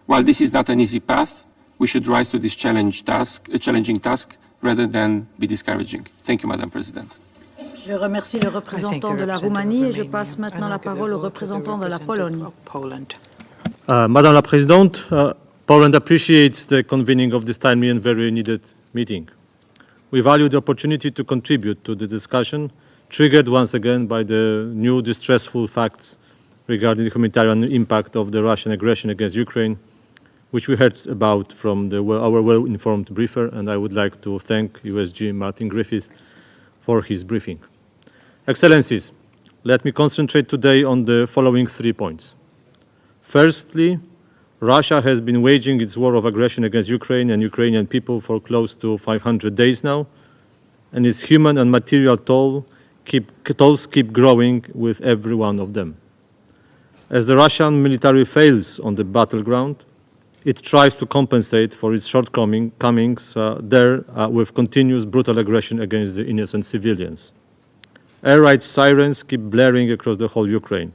While this is not an easy path, we should rise to this challenging task rather than be discouraging. Thank you, Madam President. Je remercie le représentant de la Roumanie et je passe maintenant la parole au représentant de la Pologne. Madame la Présidente, Poland appreciates the convening of this timely and very needed meeting. We value the opportunity to contribute to the discussion, triggered once again by the new distressful facts regarding the humanitarian impact of the Russian aggression against Ukraine, which we heard about from our well-informed briefer, and I would like to thank USG Martin Griffiths for his briefing. Excellencies, let me concentrate today on the following 3 points. Firstly, Russia has been waging its war of aggression against Ukraine and Ukrainian people for close to 500 days now, and its human and material tolls keep growing with every one of them. As the Russian military fails on the battleground, it tries to compensate for its shortcomings there with continuous brutal aggression against the innocent civilians. Air raid sirens keep blaring across the whole Ukraine.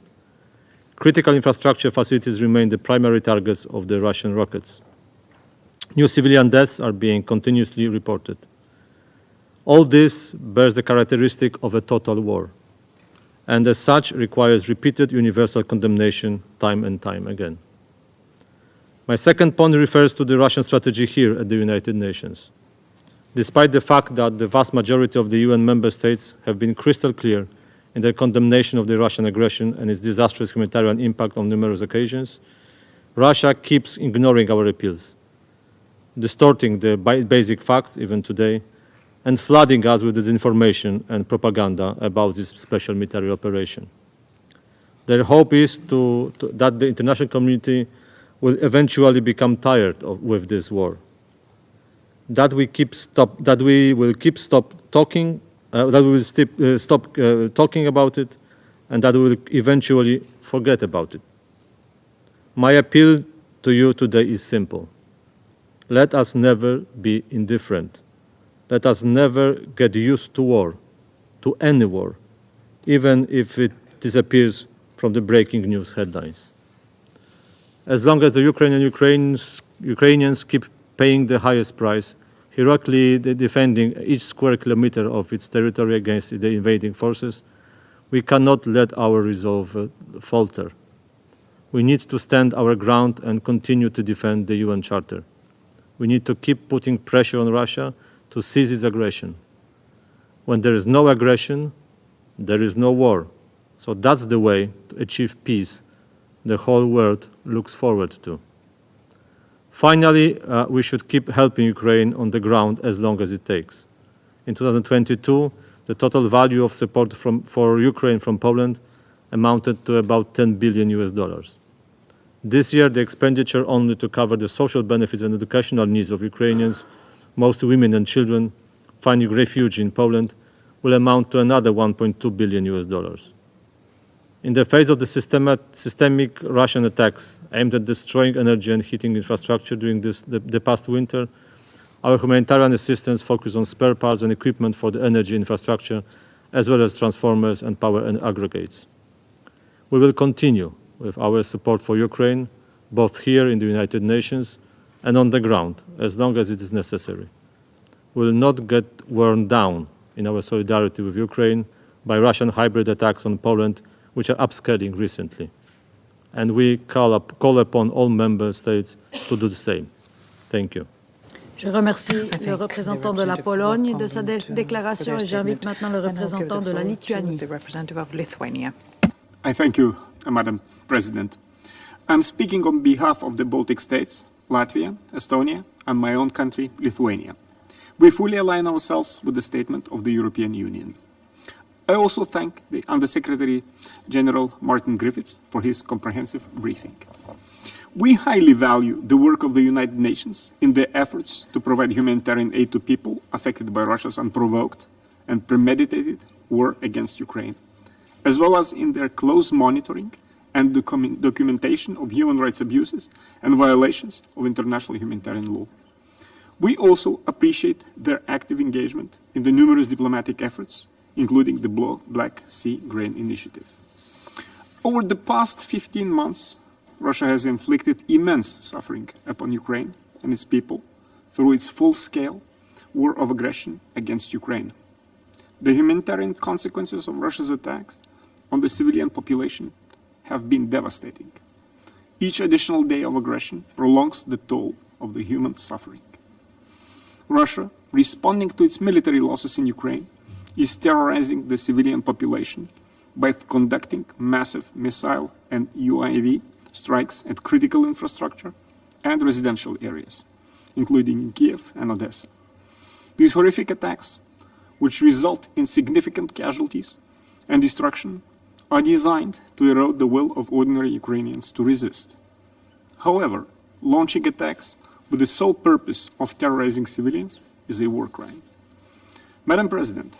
Critical infrastructure facilities remain the primary targets of the Russian rockets. New civilian deaths are being continuously reported. All this bears the characteristic of a total war, and as such requires repeated universal condemnation time and time again. My second point refers to the Russian strategy here at the United Nations. Despite the fact that the vast majority of the UN member states have been crystal clear in their condemnation of the Russian aggression and its disastrous humanitarian impact on numerous occasions, Russia keeps ignoring our appeals, distorting the basic facts even today, and flooding us with disinformation and propaganda about this special military operation. Their hope is that the international community will eventually become tired with this war, that we will stop talking about it, and that we will eventually forget about it. My appeal to you today is simple. Let us never be indifferent. Let us never get used to war, to any war, even if it disappears from the breaking news headlines. As long as the Ukrainians keep paying the highest price, heroically defending each square kilometer of its territory against the invading forces, we cannot let our resolve falter. We need to stand our ground and continue to defend the UN Charter. We need to keep putting pressure on Russia to cease its aggression. When there is no aggression, there is no war. So that's the way to achieve peace the whole world looks forward to. Finally, we should keep helping Ukraine on the ground as long as it takes. In 2022, the total value of support for Ukraine from Poland amounted to about $10 billion. This year, the expenditure only to cover the social benefits and educational needs of Ukrainians, mostly women and children, finding refuge in Poland, will amount to another $1.2 billion. In the face of the systemic Russian attacks aimed at destroying energy and heating infrastructure during the past winter, our humanitarian assistance focused on spare parts and equipment for the energy infrastructure, as well as transformers and power and aggregates. We will continue with our support for Ukraine, both here in the United Nations and on the ground, as long as it is necessary. We will not get worn down in our solidarity with Ukraine by Russian hybrid attacks on Poland, which are upscaling recently. And we call upon all member states to do the same. Thank you. Je remercie le représentant de la Pologne de sa déclaration et j'invite maintenant le représentant de la Lituanie. I thank you, Madam President. I'm speaking on behalf of the Baltic states, Latvia, Estonia, and my own country, Lithuania. We fully align ourselves with the statement of the European Union. I also thank the Undersecretary General Martin Griffiths for his comprehensive briefing. We highly value the work of the United Nations in their efforts to provide humanitarian aid to people affected by Russia's unprovoked and premeditated war against Ukraine, as well as in their close monitoring and documentation of human rights abuses and violations of international humanitarian law. We also appreciate their active engagement in the numerous diplomatic efforts, including the Black Sea Grain Initiative. Over the past 15 months, Russia has inflicted immense suffering upon Ukraine and its people through its full-scale, war of aggression against Ukraine. The humanitarian consequences of Russia's attacks on the civilian population have been devastating. Each additional day of aggression prolongs the toll of the human suffering. Russia, responding to its military losses in Ukraine, is terrorizing the civilian population by conducting massive missile and UAV strikes at critical infrastructure and residential areas, including in Kiev and Odessa. These horrific attacks, which result in significant casualties and destruction, are designed to erode the will of ordinary Ukrainians to resist. However, launching attacks with the sole purpose of terrorizing civilians is a war crime. Madam President,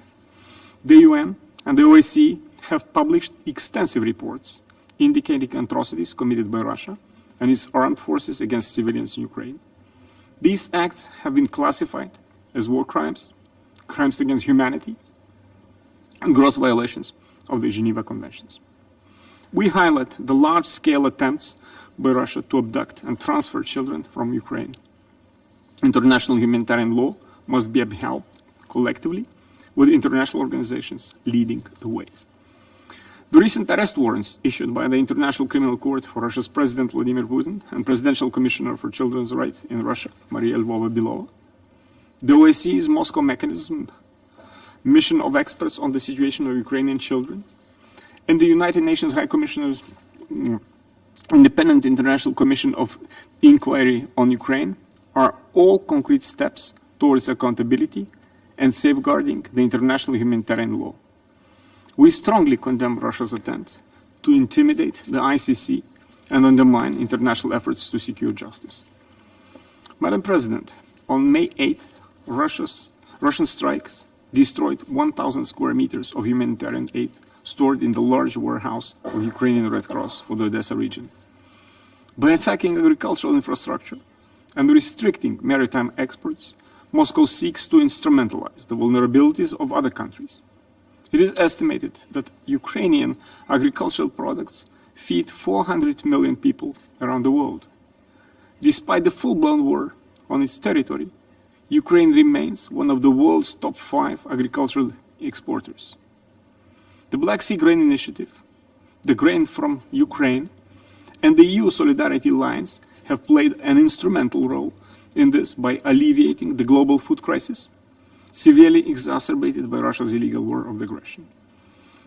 the UN and the OSCE have published extensive reports indicating atrocities committed by Russia and its armed forces against civilians in Ukraine. These acts have been classified as war crimes, crimes against humanity, and gross violations of the Geneva Conventions. We highlight the large-scale attempts by Russia to abduct and transfer children from Ukraine. International humanitarian law must be upheld collectively, with international organizations leading the way. The recent arrest warrants issued by the International Criminal Court for Russia's President Vladimir Putin and Presidential Commissioner for Children's Rights in Russia, Maria Lvova-Belova, the OSCE's Moscow mechanism, mission of experts on the situation of Ukrainian children, and the United Nations High Commissioner's Independent International Commission of Inquiry on Ukraine are all concrete steps towards accountability and safeguarding the international humanitarian law. We strongly condemn Russia's attempt to intimidate the ICC and undermine international efforts to secure justice. Madam President, on May 8th, Russian strikes destroyed 1,000 square meters of humanitarian aid stored in the large warehouse of Ukrainian Red Cross for the Odessa region. By attacking agricultural infrastructure and restricting maritime exports, Moscow seeks to instrumentalize the vulnerabilities of other countries. It is estimated that Ukrainian agricultural products feed 400 million people around the world. Despite the full-blown war on its territory, Ukraine remains one of the world's top 5 agricultural exporters. The Black Sea Grain Initiative, the grain from Ukraine, and the EU Solidarity Lines have played an instrumental role in this by alleviating the global food crisis, severely exacerbated by Russia's illegal war of aggression.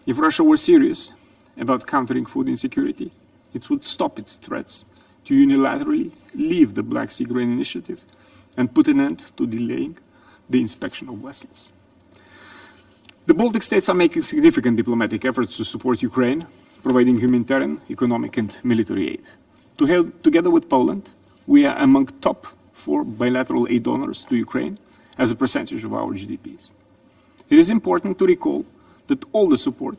If Russia were serious about countering food insecurity, it would stop its threats to unilaterally leave the Black Sea Grain Initiative and put an end to delaying the inspection of vessels. The Baltic states are making significant diplomatic efforts to support Ukraine, providing humanitarian, economic, and military aid. Together with Poland, we are among top 4 bilateral aid donors to Ukraine as a percentage of our GDPs. It is important to recall that all the support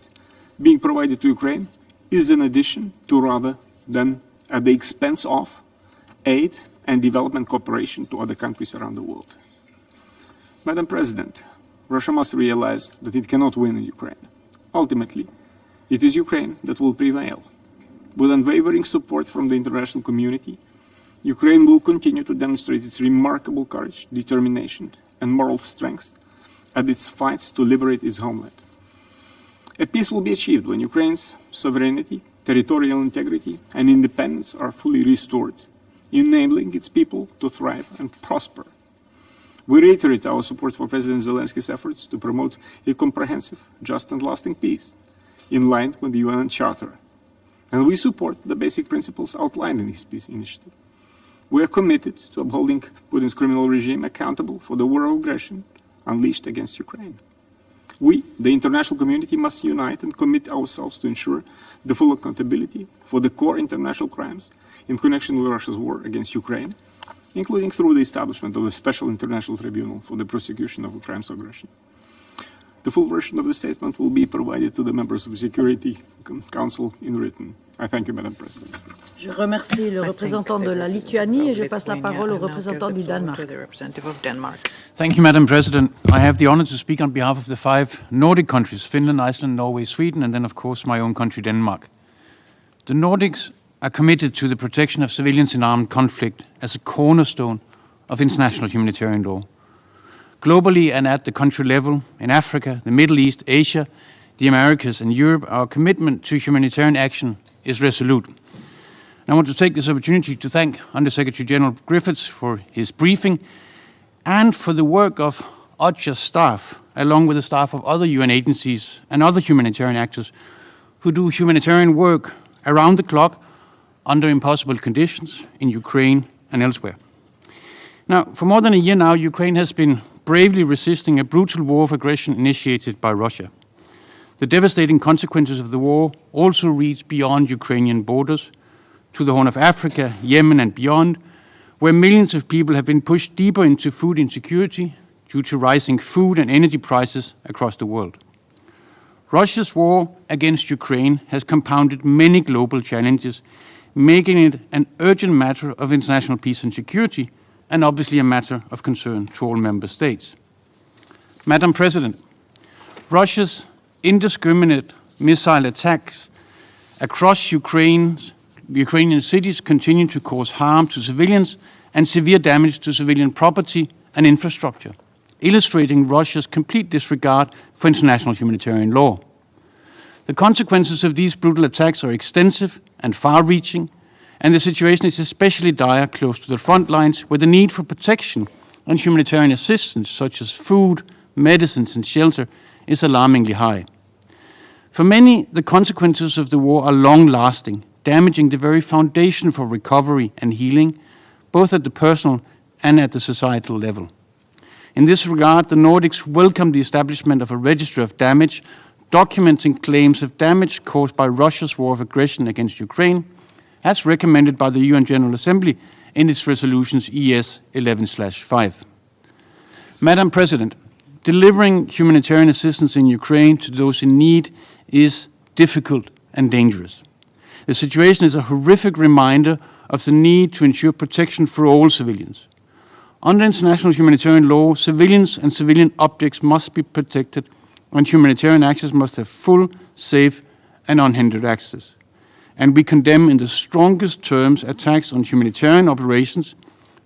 being provided to Ukraine is in addition to rather than at the expense of aid and development cooperation to other countries around the world. Madam President, Russia must realize that it cannot win in Ukraine. Ultimately, it is Ukraine that will prevail. With unwavering support from the international community, Ukraine will continue to demonstrate its remarkable courage, determination, and moral strength at its fights to liberate its homeland. A peace will be achieved when Ukraine's sovereignty, territorial integrity, and independence are fully restored, enabling its people to thrive and prosper. We reiterate our support for President Zelensky's efforts to promote a comprehensive, just, and lasting peace in line with the UN Charter, and we support the basic principles outlined in his peace initiative. We are committed to upholding Putin's criminal regime accountable for the war of aggression unleashed against Ukraine. We, the international community, must unite and commit ourselves to ensure the full accountability for the core international crimes in connection with Russia's war against Ukraine, including through the establishment of a special international tribunal for the prosecution of crimes of aggression. The full version of the statement will be provided to the members of the Security Council in written. I thank you, Madam President. Je remercie le représentant de la Lituanie et je passe la parole au représentant du Danemark. Thank you, Madam President. I have the honor to speak on behalf of the 5 Nordic countries, Finland, Iceland, Norway, Sweden, and then, of course, my own country, Denmark. The Nordics are committed to the protection of civilians in armed conflict as a cornerstone of international humanitarian law. Globally and at the country level, in Africa, the Middle East, Asia, the Americas and Europe, our commitment to humanitarian action is resolute. And I want to take this opportunity to thank Under-Secretary General Griffiths for his briefing and for the work of OCHA's staff, along with the staff of other UN agencies and other humanitarian actors who do humanitarian work around the clock under impossible conditions in Ukraine and elsewhere. Now, for more than a year now, Ukraine has been bravely resisting a brutal war of aggression initiated by Russia. The devastating consequences of the war also reach beyond Ukrainian borders to the Horn of Africa, Yemen and beyond, where millions of people have been pushed deeper into food insecurity due to rising food and energy prices across the world. Russia's war against Ukraine has compounded many global challenges, making it an urgent matter of international peace and security, and obviously a matter of concern to all member states. Madam President, Russia's indiscriminate missile attacks across Ukrainian cities continue to cause harm to civilians and severe damage to civilian property and infrastructure, illustrating Russia's complete disregard for international humanitarian law. The consequences of these brutal attacks are extensive and far-reaching, and the situation is especially dire close to the front lines, where the need for protection and humanitarian assistance, such as food, medicines and shelter, is alarmingly high. For many, the consequences of the war are long-lasting, damaging the very foundation for recovery and healing, both at the personal and at the societal level. In this regard, the Nordics welcome the establishment of a register of damage, documenting claims of damage caused by Russia's war of aggression against Ukraine, as recommended by the UN General Assembly in its resolutions ES 11/5. Madam President, delivering humanitarian assistance in Ukraine to those in need is difficult and dangerous. The situation is a horrific reminder of the need to ensure protection for all civilians. Under international humanitarian law, civilians and civilian objects must be protected, and humanitarian access must have full, safe, and unhindered access. And we condemn in the strongest terms attacks on humanitarian operations,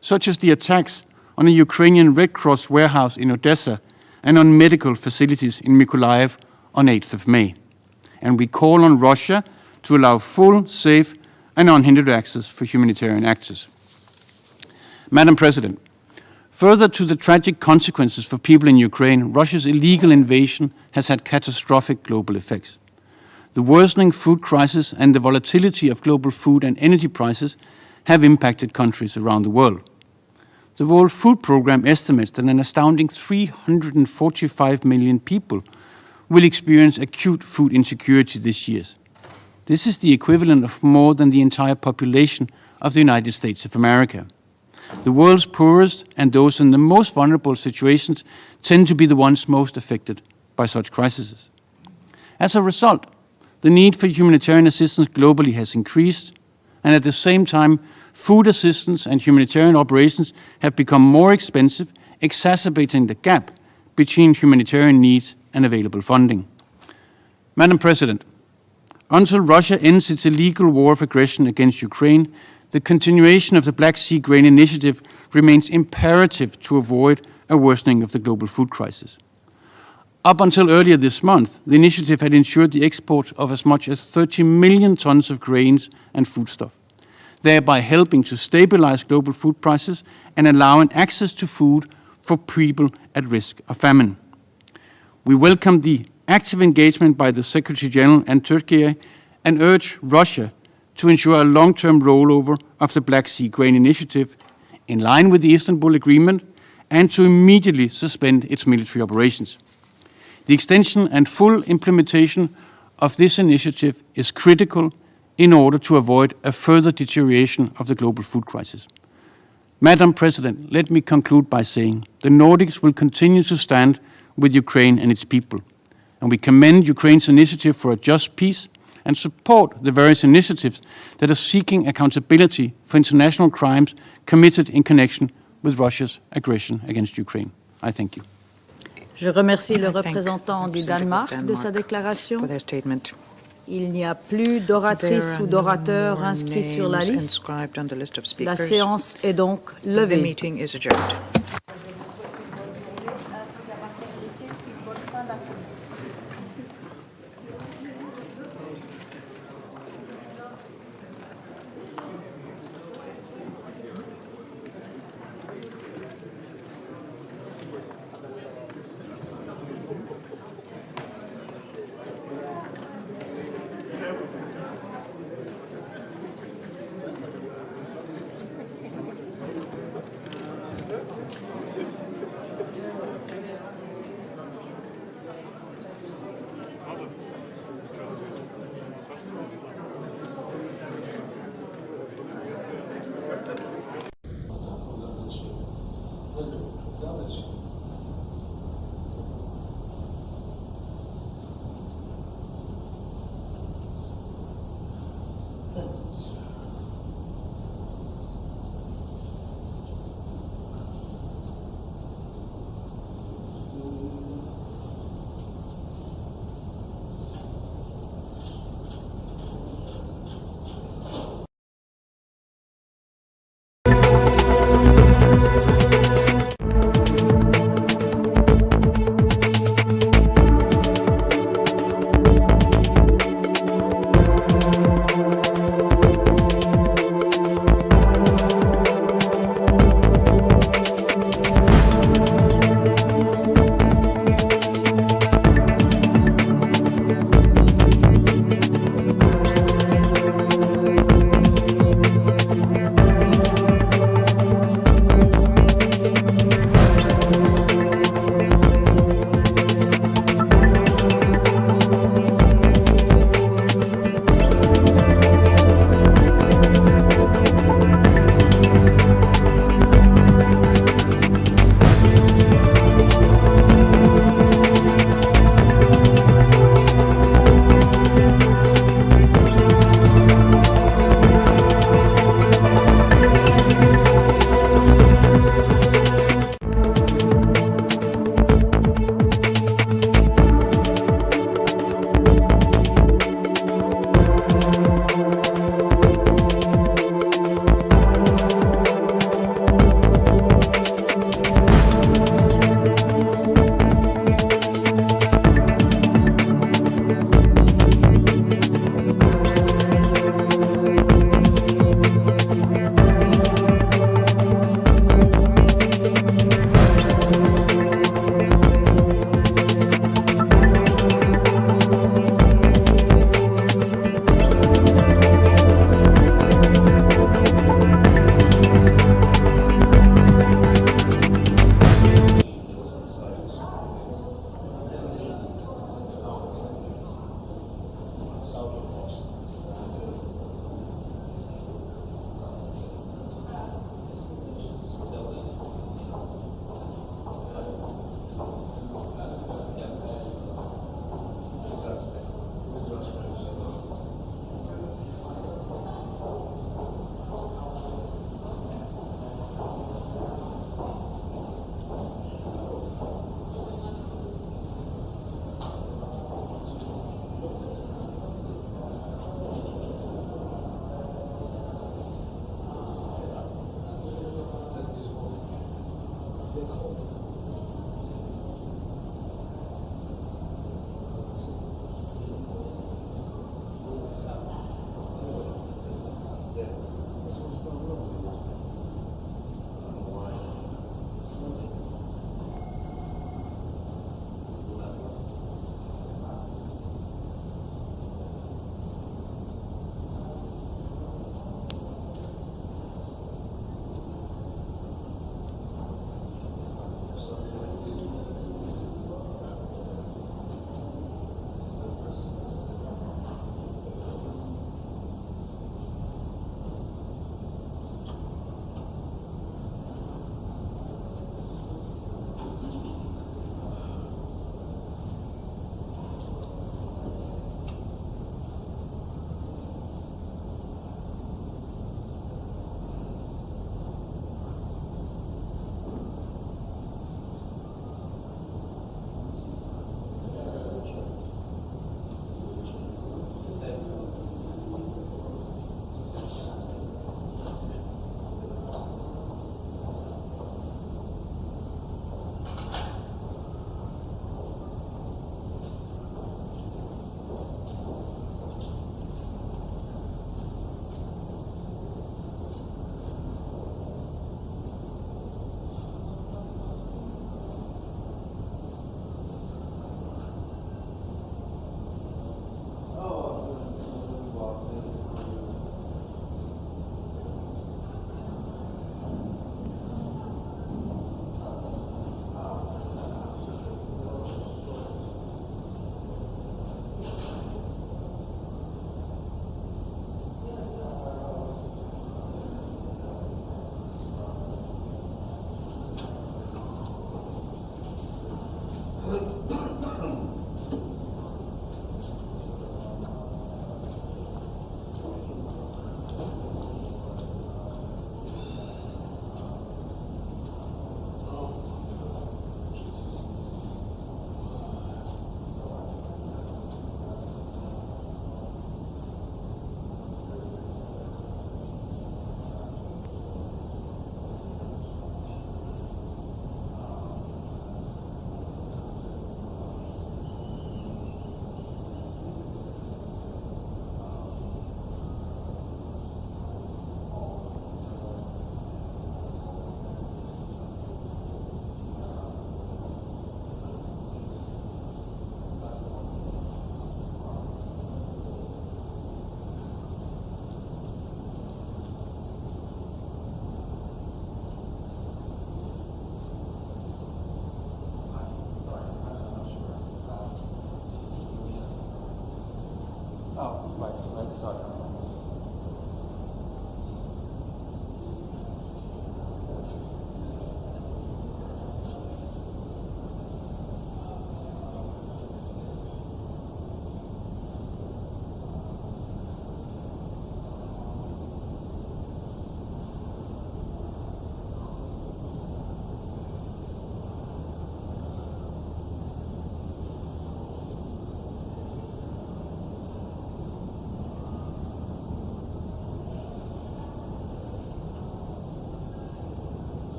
such as the attacks on a Ukrainian Red Cross warehouse in Odessa and on medical facilities in Mykolaiv on 8th of May. And we call on Russia to allow full, safe, and unhindered access for humanitarian access. Madam President, further to the tragic consequences for people in Ukraine, Russia's illegal invasion has had catastrophic global effects. The worsening food crisis and the volatility of global food and energy prices have impacted countries around the world. The World Food Programme estimates that an astounding 345 million people will experience acute food insecurity this year. This is the equivalent of more than the entire population of the United States of America. The world's poorest and those in the most vulnerable situations tend to be the ones most affected by such crises. As a result, the need for humanitarian assistance globally has increased, and at the same time, food assistance and humanitarian operations have become more expensive, exacerbating the gap between humanitarian needs and available funding. Madam President, until Russia ends its illegal war of aggression against Ukraine, the continuation of the Black Sea Grain Initiative remains imperative to avoid a worsening of the global food crisis. Up until earlier this month, the initiative had ensured the export of as much as 30 million tons of grains and foodstuff, thereby helping to stabilize global food prices and allowing access to food for people at risk of famine. We welcome the active engagement by the Secretary General and Turkey and urge Russia to ensure a long-term rollover of the Black Sea Grain Initiative in line with the Istanbul Agreement and to immediately suspend its military operations. The extension and full implementation of this initiative is critical in order to avoid a further deterioration of the global food crisis. Madam President, let me conclude by saying the Nordics will continue to stand with Ukraine and its people, and we commend Ukraine's initiative for a just peace and support the various initiatives that are seeking accountability for international crimes committed in connection with Russia's aggression against Ukraine. I thank you. Je remercie le représentant du Danemark de sa déclaration. Il n'y a plus d'oratrices ou d'orateurs inscrits sur la liste. La séance est donc levée.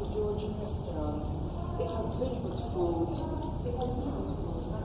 the Georgian restaurant. It has very good food. It has very good food.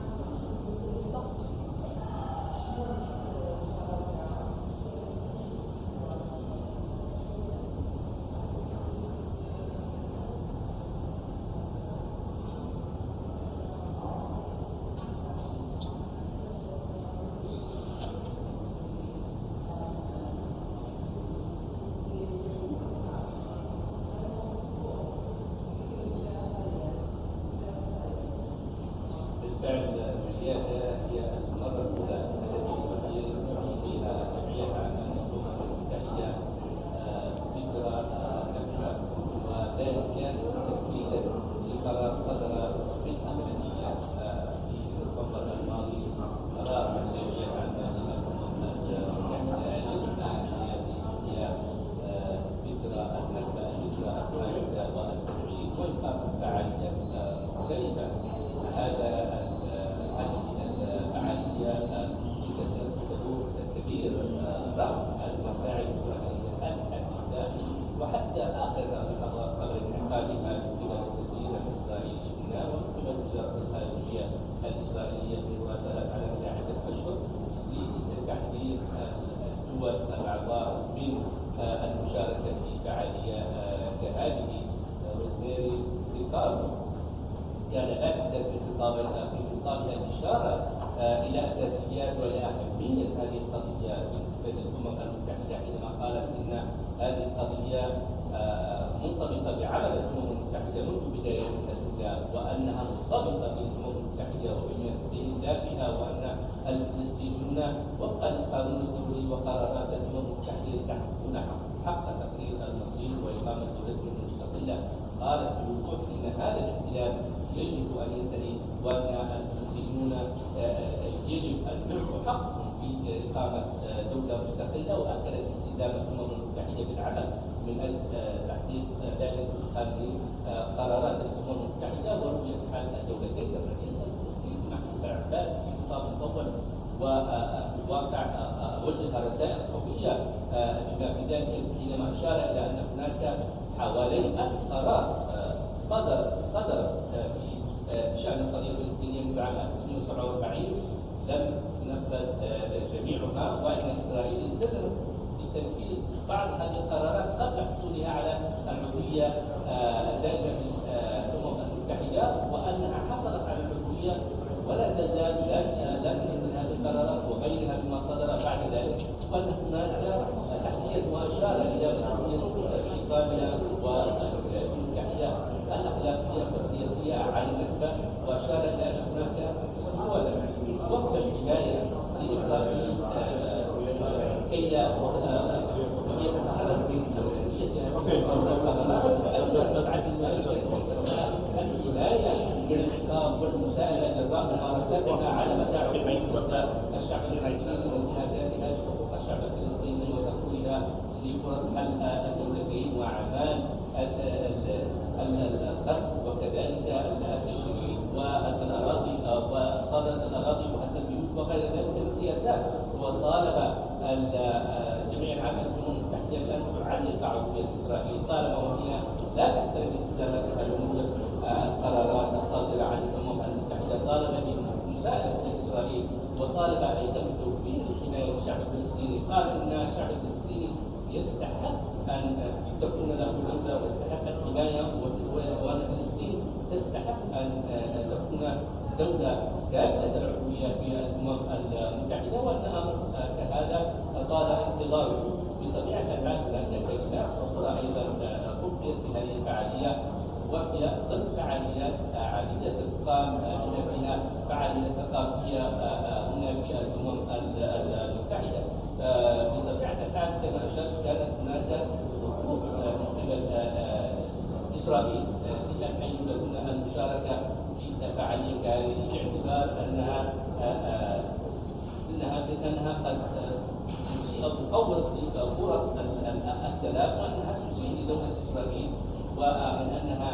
السلام وانها تسيء لدوله اسرائيل ومن انها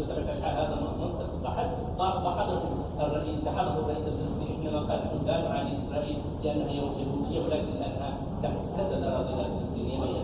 هذا منطق وحدث تحدث الرئيس الفلسطيني حينما قال نحن ندافع عن اسرائيل لانها يهوديه ولكن انها تهدد اراضينا الفلسطينيه وهي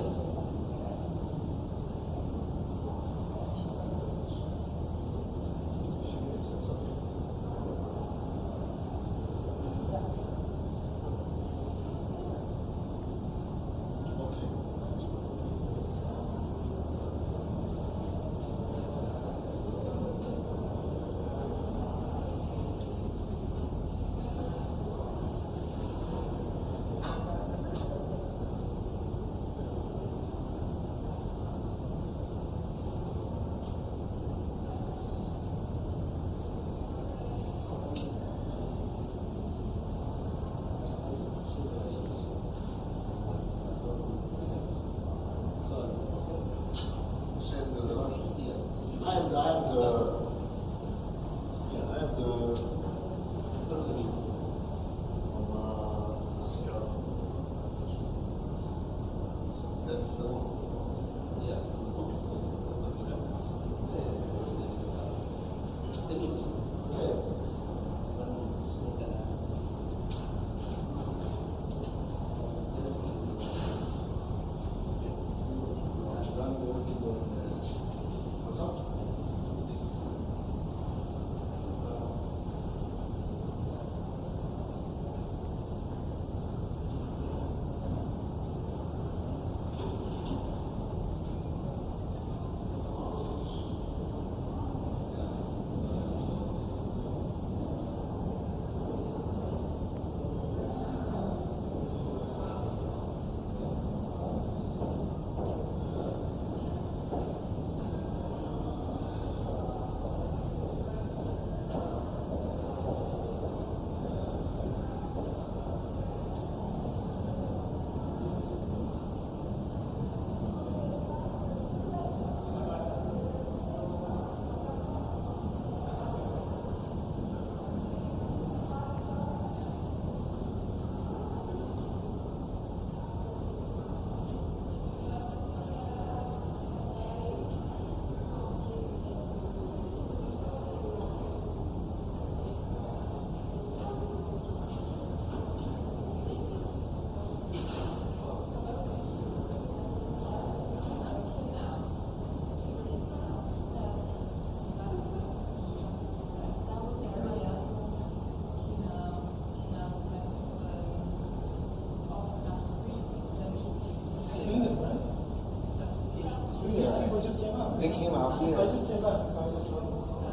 They came out here. I just came back, so I just like,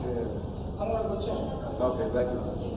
yeah. I don't want to go check. Okay, thank you.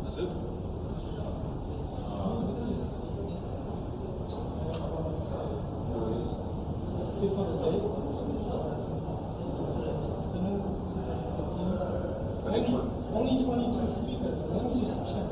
That's it? Only 22 speakers. Let me just check.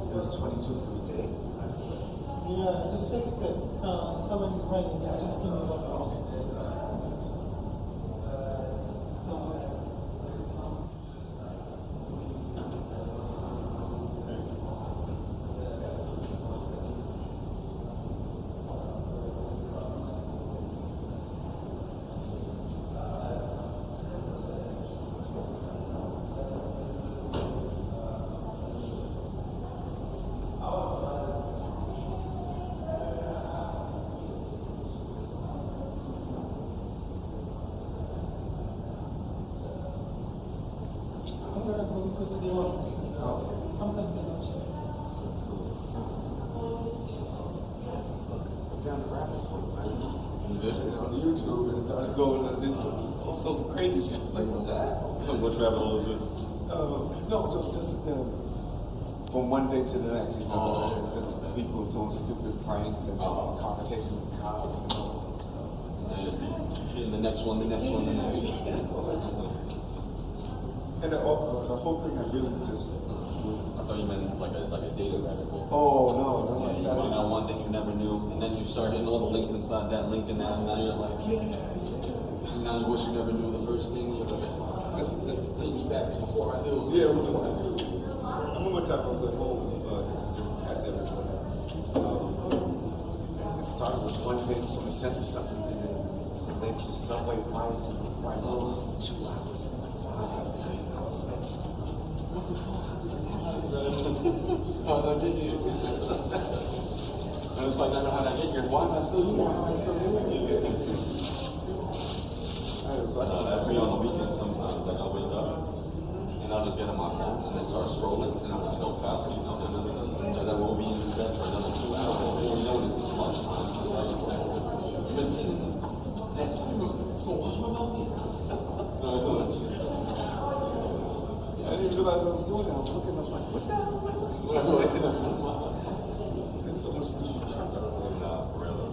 It was 22 for the day. Yeah, just fixed it. Somebody's running, so just give me 1 second. I'm going to go to the office. Sometimes they don't check. Down the rabbit hole, man. On YouTube, and it started going into all sorts of crazy shit. Like, what the hell? Which rabbit hole is this? No, just from one day to the next. People doing stupid pranks and confrontation with cops and all that stuff. And the next one, the next one, the next one. And the whole thing I really just was. I thought you meant like a data rabbit hole. Oh no! You find out one thing you never knew, and then you start hitting all the links inside that link, and now you're like, yeah. Now you wish you never knew the first thing. You're like, take me back to before I knew. Yeah, before I knew. I'm gonna talk about the whole it started with one thing, someone sent me something, and then the links to subway riots and right 2 hours and like 5 hours. I was like, what the hell? How did I get here? And it's like, I know how did I get here. Why am I still here? That's me on the weekend sometimes. Like, I'll wake up and I'll just get on my phone and then start scrolling, and I'm like, no, pal, so you know, because I won't be in bed for another 2 hours before you know it. It's lunchtime. It's like, you've been sitting there. So what's about me? No, I don't. I didn't realize I was doing that. I was looking up like, what the hell? There's so much stupid crap. Nah, for real.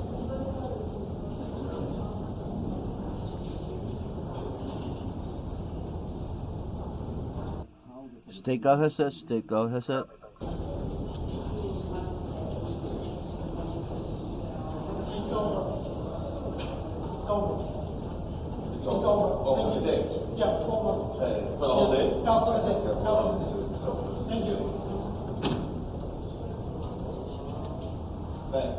استيقاظ هسه استيقاظ هسه It's over. It's over. Oh, for the day? Yeah, over. For the whole day? No, for the day. It's over. Thank you. Thanks.